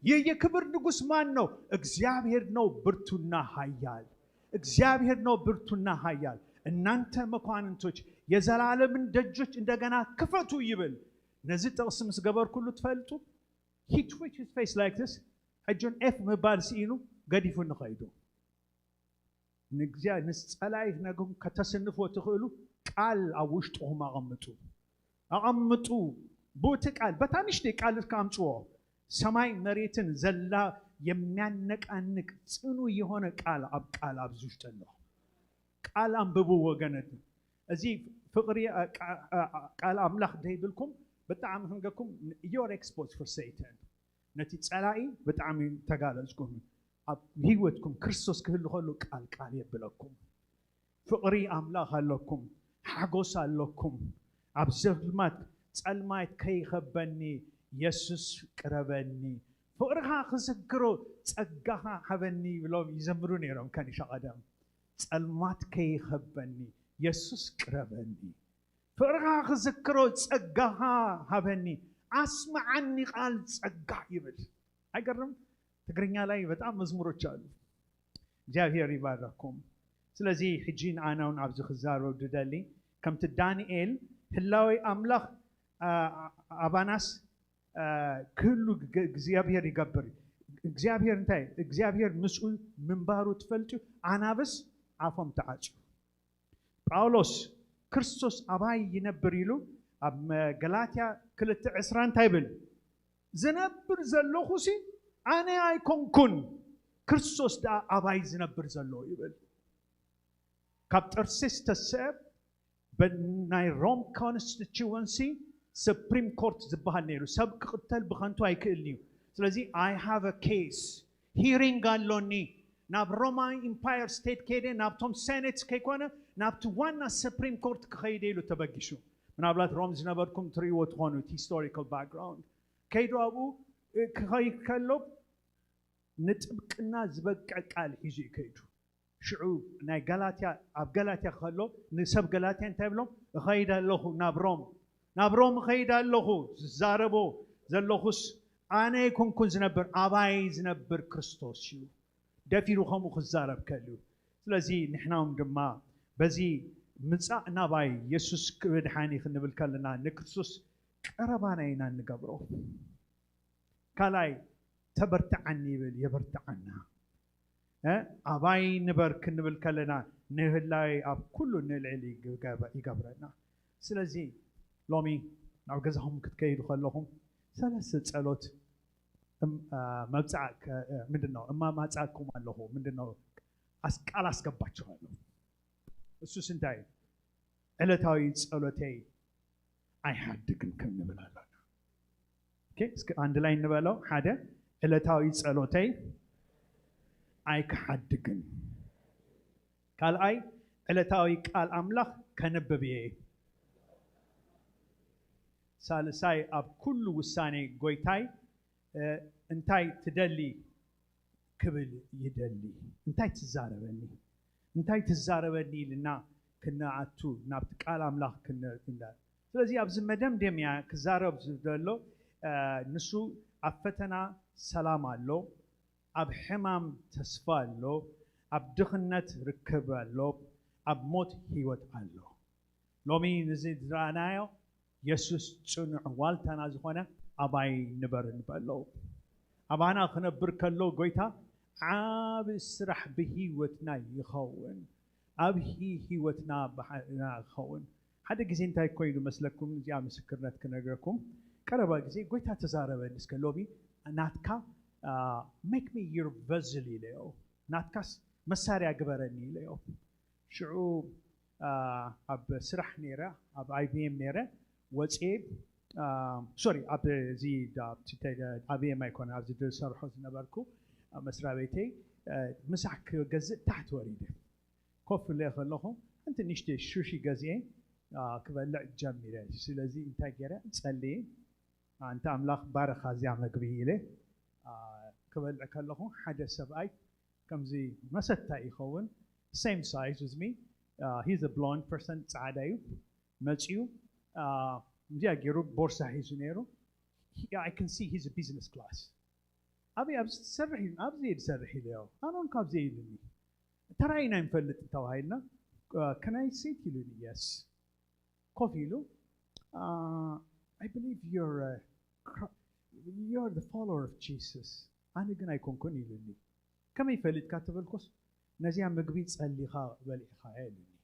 ይህ የክብር ንጉስ ማን ነው እግዚአብሔር ነው ብርቱና ኃያል እግዚአብሔር ነው ብርቱና ኃያል እናንተ መኳንንቶች የዘላለምን ደጆች እንደገና ክፈቱ ይበል ነዚህ ጥቅስም ስገበር ሁሉ ትፈልጡ he twitched his face like this እጁን ኤፍ መባል ሲኑ ገዲፉ ንኸይዱ ንግዚያ ንጸላይ ነገም ከተሰንፎ ትኽእሉ ቃል ኣብ ውሽጦም ኣቐምጡ ቦት ቃል በታንሽ ቃል ካምጽዎ ሰማይ መሬትን ዘላ የሚያነቃንቅ ጽኑ የሆነ ቃል አብዙሽተሎ ቃል አንብቡ ወገነት እዚህ ፍቅሪ ቃል አምላክ ደይብልኩም በጣም ህንገኩም you're exposed for Satan ነቲ ጸላይ በጣም ተጋለጽኩም ህይወትኩም ክርስቶስ ክህሉ ሆሎ ቃል ይብለኩም ፍቅሪ አምላክ አለኩም ሓጎስ አለኩም አብዘልማት ጸልማት ከይኸበኒ ኢየሱስ ቅረበኒ ፍቅርኻ ክዝክሮ ጸጋኻ ሀበኒ ብሎም ይዘምሩ ነይሮም ከኒሻ ቀደም ጸልማት ከይኸበኒ ኢየሱስ ቅረበኒ ፍቅርኻ ክዝክሮ ጸጋኻ ሀበኒ አስማዓኒ ቃል ጸጋ ይብል አይገርም ትግርኛ ላይ በጣም መዝሙሮች አሉ እግዚአብሔር ይባርካኩም ስለዚህ ሕጂን አናውን አብዝ خزارو ድደሊ ከምት ዳንኤል ህላዊ አምላክ አባናስ ክሉ እግዚአብሔር ይገብር እግዚአብሔር እንታይ እግዚአብሔር ምስኡ ምንባሩ ትፈልጡ አናብስ አፎም ተዓጭ ጳውሎስ ክርስቶስ አባይ ይነብር ይሉ ኣብ ገላትያ 2:20 ታይብል ዝነብር ዘለኹሲ አነ አይኮንኩን ክርስቶስ ዳ አባይ ዝነብር ዘሎ ይብል ካብ ጠርሴስ ተሰብ በናይ ሮም ኮንስቲትዩዌንሲ supreme court ዝበሃል ነይሩ ሰብ ክቅተል ብኸንቱ አይክእልኒ ስለዚህ I have a case hearing አሎኒ ናብ ሮማን ኢምፓየር ስቴት ከይደ ናብቶም ሴኔትስ ከይኮነ ናብቲ ዋና supreme court ከይደ ኢሉ ተበጊሹ ምናልባት ሮም ዝነበርኩም ትሪዎ ትኾኑ ሂስቶሪካል ባክግራውንድ ከይዱ ኣብኡ ከይድ ከሎ ንጥብቅና ዝበቀ ቃል ሒዙ ከይዱ ሽዑ ናይ ገላትያ ኣብ ገላትያ ከሎ ንሰብ ገላትያ እንታይ ብሎም እኸይድ ኣለኹ ናብ ሮም እኸይድ ኣለኹ ዝዛረቦ ዘለኹስ ኣነ ይኩንኩን ዝነብር ኣባይ ዝነብር ክርስቶስ እዩ ደፊሩ ከምኡ ክዛረብ ከልዩ ስለዚ ንሕናውም ድማ በዚ ምጻእ ናባይ ኢየሱስ ክብድሓኒ ክንብል ከለና ንክርስቶስ ቀረባና ኢና ንገብሮ ካላይ ተበርትዓኒ ይብል የበርትዓና ኣባይ ንበር ክንብል ከለና ንህላይ ኣብ ኩሉ ንልዕሊ ይገብረና ስለዚ ሎሚ ናብ ገዛኹም ክትከይዱ ከለኹም ሰለስተ ጸሎት መብጻዕ ምንድነው ማጻዕኩም ኣለኹ ምንድነው ቃል አስገባችኋለሁ እሱስ እንታይ ዕለታዊ ጸሎቴ አይሐድግን ክንብላለን ኦኬ እስኪ አንድ ላይ እንበለው ሓደ ዕለታዊ ጸሎቴ አይሐድግን ካልአይ ዕለታዊ ቃል አምላክ ከነበብየ ሳልሳይ ኣብ ኩሉ ውሳኔ ጎይታይ እንታይ ትደሊ ክብል ይደሊ እንታይ ትዛረበኒ ልና ክናዓቱ ናብቲ ቃል አምላክ ክንና ስለዚህ ኣብዚ መደምደምያ ክዛረብ ዘሎ ንሱ ኣብ ፈተና ሰላም ኣሎ ኣብ ሕማም ተስፋ ኣሎ ኣብ ድኽነት ርክብ ኣሎ ኣብ ሞት ህይወት ኣሎ ሎሚ ንዚ ዝረአናዮ ኢየሱስ ጽኑዕ ዋልታና ዝኾነ ኣባይ ንበር እንበሎ ኣባና ክነብር ከሎ ጎይታ ዓብ ስራሕ ብህይወትና ይኸውን ኣብ ህይወትና ይኸውን ሓደ ግዜ እንታይ ኮይኑ መስለኩም እዚኣ ምስክርነት ክነግረኩም ቀረባ ግዜ ጎይታ ተዛረበኒ እስከ ሎሚ ናትካ ሜክ ሚ ዩር ቨዝል ኢለዮ ናትካስ መሳርያ ግበረኒ ኢለዮ ሽዑ ኣብ ስራሕ ነይረ ኣብ IBM ነይረ ወፅኤ ሶሪ ኣብ ዚ IBM ኣይኮነ ኣብዚ ዝሰርሖ ዝነበርኩ መስሪያ ቤተይ ምሳሕ ክገዝእ ታሕቲ ወሪደ ኮፍ ኢለ ከለኹ እንተ ንእሽተይ ሹሺ ገዝኤ ክበልዕ ጀሚረ ስለዚ እንታይ ገይረ ጸልየ አንተ አምላክ ባረኻ እዚኣ መግቢ ኢለ ክበልዕ ከለኹ ሓደ ሰብኣይ ከምዚ መሰታ ይኸውን same size with me he's a blonde person ጻዕዳ እዩ መፅዩ እንዲያ ገይሩ ቦርሳ ሒዙ ነይሩ I can see he's a business class أبي أبصرح أبزي أبصرح له أنا أنك أبزي لني ترى أين ينفلت توهينا can I say to you yes coffee له I believe you're you're the follower of Jesus. أنا جن أيكون كوني لني. كم يفلت كاتب القص نزيع مقبيت سألي خا بالإخاء لني.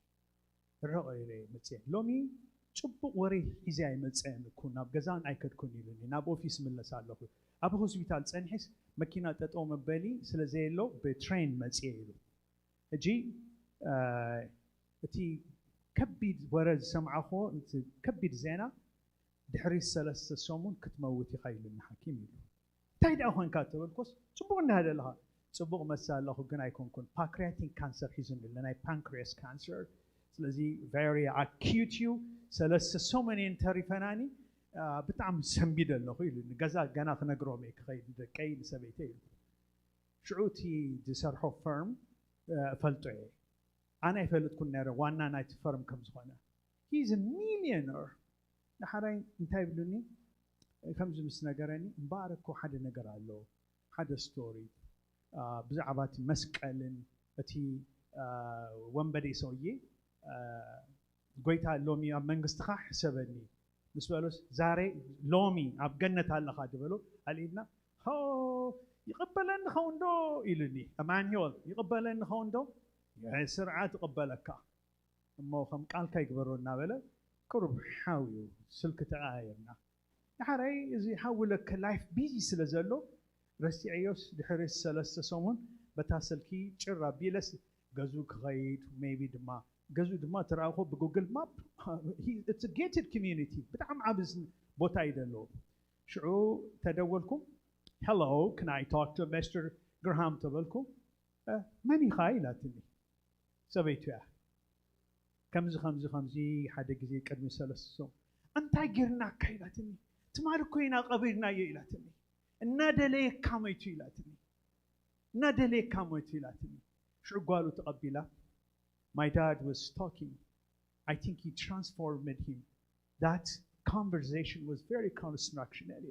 الرأي لي متسع لومي شبق وري إزاي متسع نكون ناب جزان أيكد كوني لني ناب أوفيس من لسالة أبو هوسبيتال سنحس ماكينة تقوم بالي سلزيلو بترين متسعيلو. أجي تي كبيد ورد سمعه أنت كبيد زينة دحريس سلسة سومون كتموتي خيل الحكيم. تايد أخوان كاتب القص سبقنا هذا لها سبق مسألة الله جنا يكون pancreatic cancer حزن لنا pancreas cancer سلزي very acute سلسة سومن ينتري فناني بتعم سنبيد الله خيل جزاء جنا خنا جروميك خيل كاين سبيتين شعوتي دسرحو فرم فلتوي أنا فلت كنا وانا نايت فرم كم زخنا he's a millionaire نحرين انتهي بلوني خمس مسنجراني مبارك وحد نجر له حد ستوري بزعبات مسكالن أتي ومبدي سويه قويتها لومي أب منقستخا حسبني نسبالوس زاري لومي أب جنة الله خادبلو علينا هو يقبلن خوندو إلني أمان يول يقبلن خوندو يعني سرعة قبلك أما خم قال كي يقبلونا بلا كرب حاوي سلك تعايرنا نحري إذا يحولك لايف بيزي سلزلو رسيعيوس دحريس سلسة سومون بتاسلكي شرا بيلس جزوك غيت maybe دما جزو دما تراهو بجوجل ماب it's a gated community بتعم عبز بوتايدلو شو تدولكم hello can I talk to Mr. Graham تبلكم ماني خايلاتني سبيتوه خمزي حدا جزي كدمي سلسة أنت غيرنا كايلاتني تماركو هنا قبيرنا يلاتني النادلي كاميتو يلاتني نادلي كاميتو يلاتني شو قالوا تقبله my dad was talking I think he transformed him that conversation was very constructional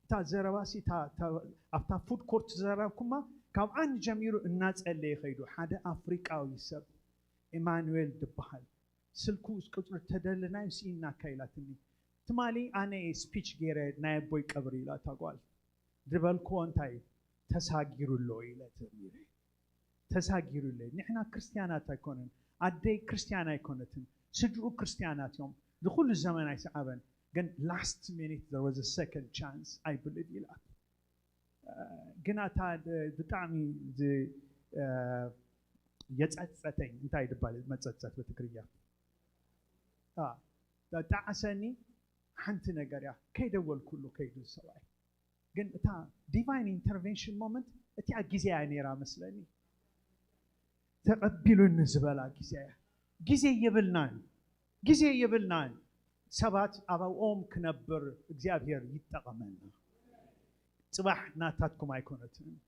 تا زرباسي تا أفتا فود كورت زربكما كم عن جميع الناس اللي خيدو حدا أفريقيا يسب إيمانويل دبحل سلكوس كتر تدلنا يسينا كايلاتني تمالي أنا speech غير نايب بوي كبري لا تقول دبل كونتاي تساجيرو لوي لا تميري تساجيرو لي نحنا كريستيانات يكونن أدي كريستيانا يكونتن سجرو كريستيانات يوم دخول الزمن أي سعبان قن last minute there was a second chance I believe يلا قنا تاد بتعمي ذي يتأثرتين انتهي دبالي ما تأثرت بتكريا تعسني حنت نجاريا كيد أول كله كيد السواي قن تا divine intervention moment أتي عجزي عني رامسلني تقبلوا النزبلة جزء يبلنان سبات أبو كنبر إجابير يتقمنا صباح ناتاتكم أيكونتين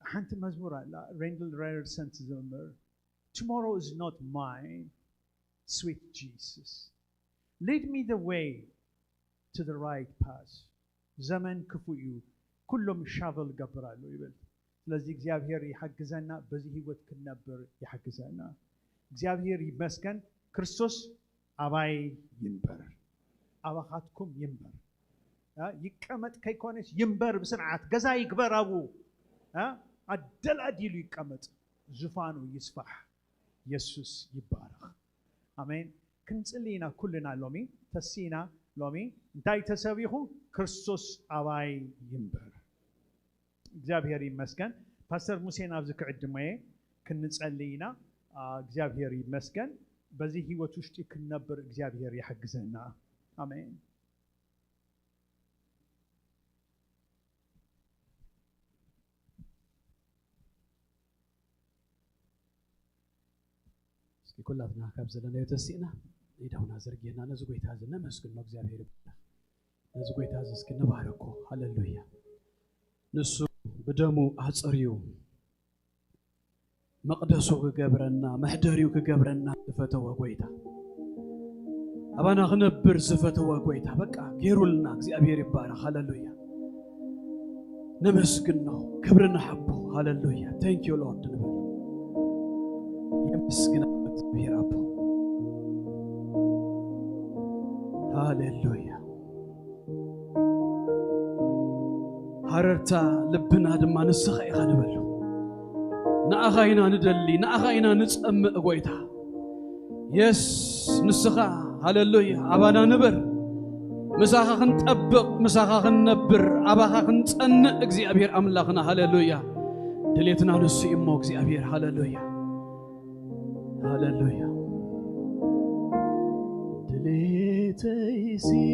حنت مزمورة لا ريندل ريرسون زمر tomorrow is not mine sweet Jesus lead me the way to the right path زمن كفويو كلهم شافل قبرالو يبل لذي إجابير يحجزنا بزيه وتكنبر يحجزنا إجابير يمسكن كريستوس أباي ينبر أباخاتكم ينبر يكمت كيكونس ينبر بسرعة جزا يكبر أبو عدل أديلو يكمت زفانو يسفح يسوس يبارك آمين كنسلينا كلنا لومي تسينا لومي انتاي تسويهم كريستوس أباي ينبر إجابير يمسكن باستر موسى نافذك عدمه كنسلينا إجابير يمسكن بزي هو تشتي كنبر إجابير يحجزنا آمين كلنا كابزلنا يتسينا يدهونا زرقينا نزقوي تازلنا مسكنا إجابير بنا نزقوي تازس كنا باركو هللويا نسو بدمو أصريو مقدسو كجبرنا محدريو كجبرنا فتوى قويتا أبانا غنبر فتوى قويتا بقى غيرو لنا إجابير يبارك هللويا نمسكنا كبرنا حبو هللويا thank you Lord نبر يمسكنا إجابير أبو هللويا هررتا لبنا دما نسخة يخنبلو نأخينا ندلي نأخينا نتأم قويتا يس نسخة هاللويا أبانا نبر مساخا خنطبق مساخا خنبر أباخا خنطن اكزي أبير أملاخنا هاللويا دليتنا نسي إمو اكزي أبير هاللويا هاللويا دليتيسي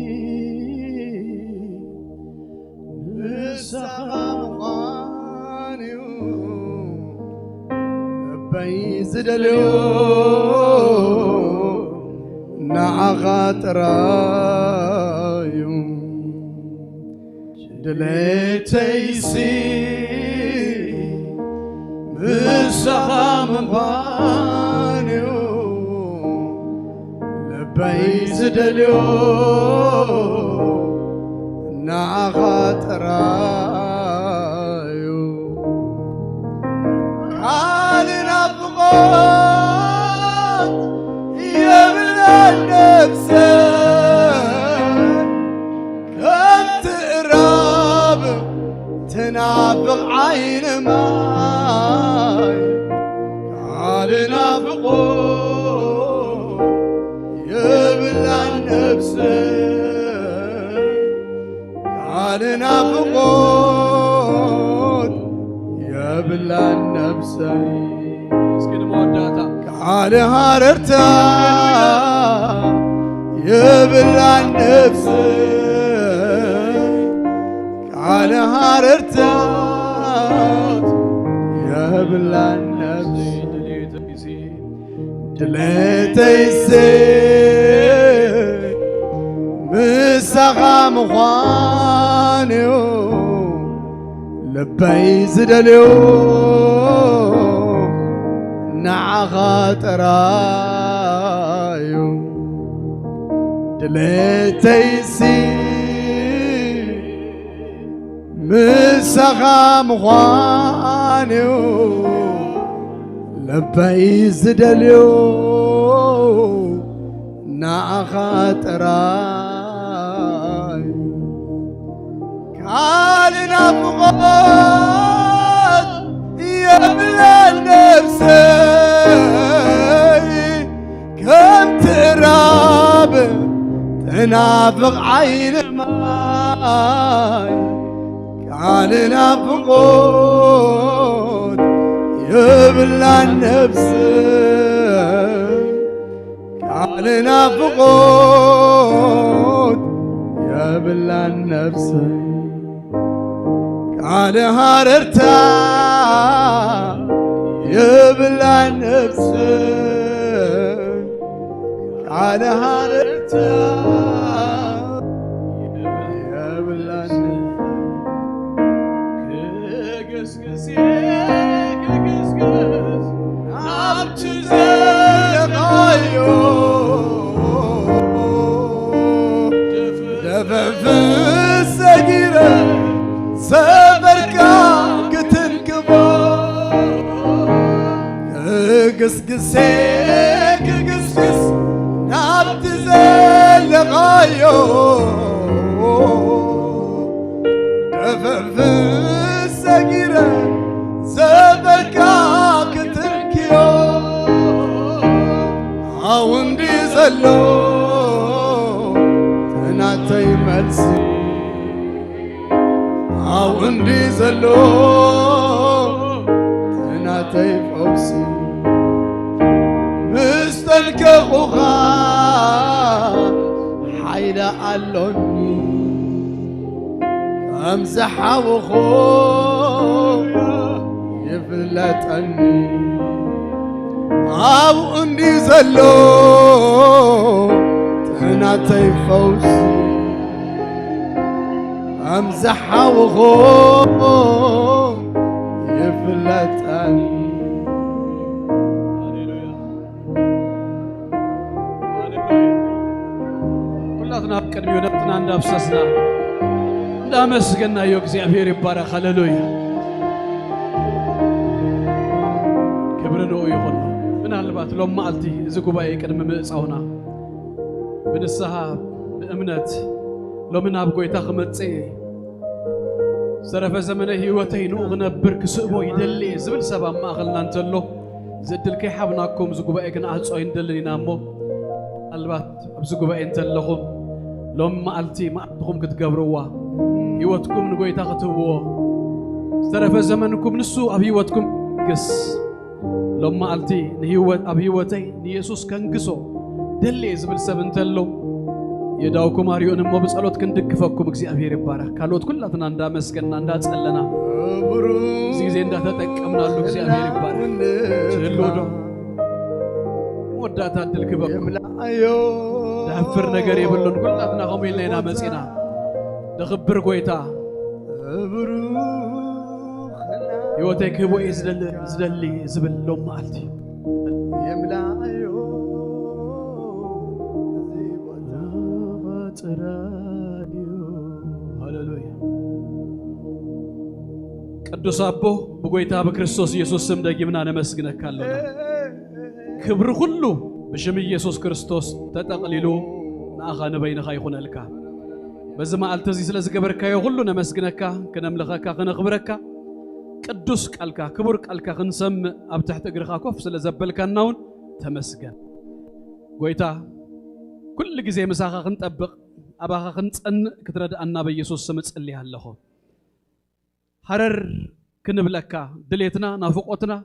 مساخا مغانيو بيزدليو نعغات رايو دليتيسي مسخا مبانيو لبيزدليو نعغات رايو علينا بغات يا من النفس كم تقرب تنافق عين ماي علينا بغات يا من النفس علينا بغات يا بلا النفسي مسكين موداتا على هاررتا يا بلا النفسي على هاررتا يا بلا النفسي دليتيسي مسخا مخانيو لبيزدليو نعغات رايو دليتيسي مسخا مخانيو لبيزدليو نعغات رايو كالنا فقط يا بلا النفسي كم تراب تنافق عين ماي كالنا فقط يا بلا النفسي كالنا فقط يا بلا النفسي على هاررتا يا بلا النفسي على هاررتا يا بلا النفسي كقسقس كقسقس عبتزلقايو دفف السجيرة سبركا كتنكبا قسقس قسقس نابت زلقايو دفف السجيرة سبركا كتنكيو عوندي زلو تناتي ملسي عوندي زلو تناتي فوسي مستلكخوخا حيدا قالوني امزحها وخويا يفلتني عوندي زلو تناتي فوسي امزحها وخوف يفلتني كلنا بقدمي ونبتنا እንዳብሰስና እንዳመስገና ዮ እግዚአብሔር ይባረክ ሃሌሉያ ክብር ነው ይሁን ምናልባት ሎማልቲ እዚ ጉባኤ ቅድመ ምጽአውና ብንስሐ በእምነት ሎምን ኣብ ጎይታ ክመጽ زرف زمن هيوتين أغنبر كسبو يدلي زبل سبا ما أغلنا انتلو زدل كي حبناكم زقوبا إكنا عطسوين دلني نامو البات بزقوبا انتلهم لهم ما ألتي ما أبتكم كتقبروا هيوتكم نقوي تاقتوا زرف زمنكم نسو أبيوتكم قس لهم ما ألتي نهيوت أبيوتي نيسوس كنقسو دلي زبل سبن تلو يداوكم أريون مو بسألوت كندك فكم كزي أبير بارك كالوت كلها تناندا مسكنا ندا تسألنا زي ندا تتكمنا لو كزي أبير بارك شلودو ودا تادل كبكم دافر نجار يبلون كلها تناهم يلنا مسكنا دخبر كويتا يوتك هو يزدلي زبل لهم مالتي يملا هاللويا ቅዱስ አቦ በጎይታ በክርስቶስ ኢየሱስ ስም ደግምና ነመስግነካለና ክብር ሁሉ በሽም ኢየሱስ ክርስቶስ ተጠቅልሎ ናኻ ነበይነኻ ይኹነልካ በዚህ መዓልት እዚ ስለ ዝገበርካዮ ሁሉ ነመስግነካ ከነምልኸካ ከነኽብረካ ቅዱስ ቃልካ ክቡር ቃልካ ክንሰም ኣብ ትሕቲ እግርኻ ኮፍ ስለ ዘበልካናውን ተመስገን ጎይታ كل جزء مساخة خنطبق أباخا خنصن كتردأنا بيسوس سم تصليها لخو حرر كنبلكا دليتنا نافقوتنا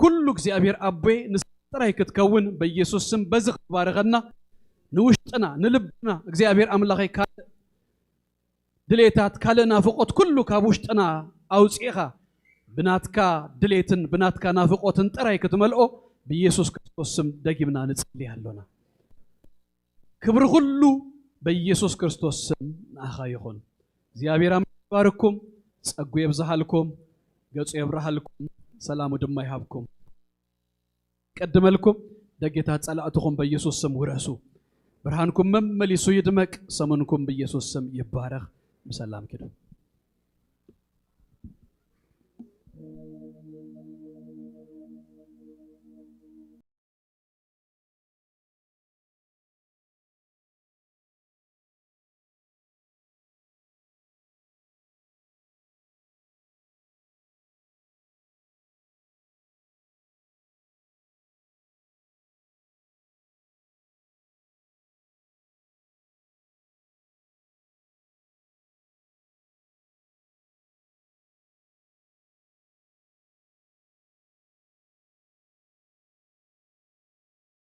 كل جزء أبير أبوي نسترى كتكون بيسوس سم بزغ بارغنا نوشتنا نلبنا جزء أبير أملاخي كال دليتات كالنا نافقوت كله كابوشتنا أوسيخا بناتكا دليتن بناتكا نافقوتن ترى كتملؤ بيسوس كريستوس سم دقيمنا نتصليها لنا كبر كله بيسوس كريستوس ناخايخون زيابير باركم صقو يبزحلكم ገጹ يبرحلكم سلام دما يحبكم قدملكم دغيتا ጸላእትኩም በኢየሱስ ስም ውረሱ ብርሃንኩም መመሊሱ ይድመቅ ሰመንኩም በኢየሱስ ስም ይባረክ በሰላም ኪዱ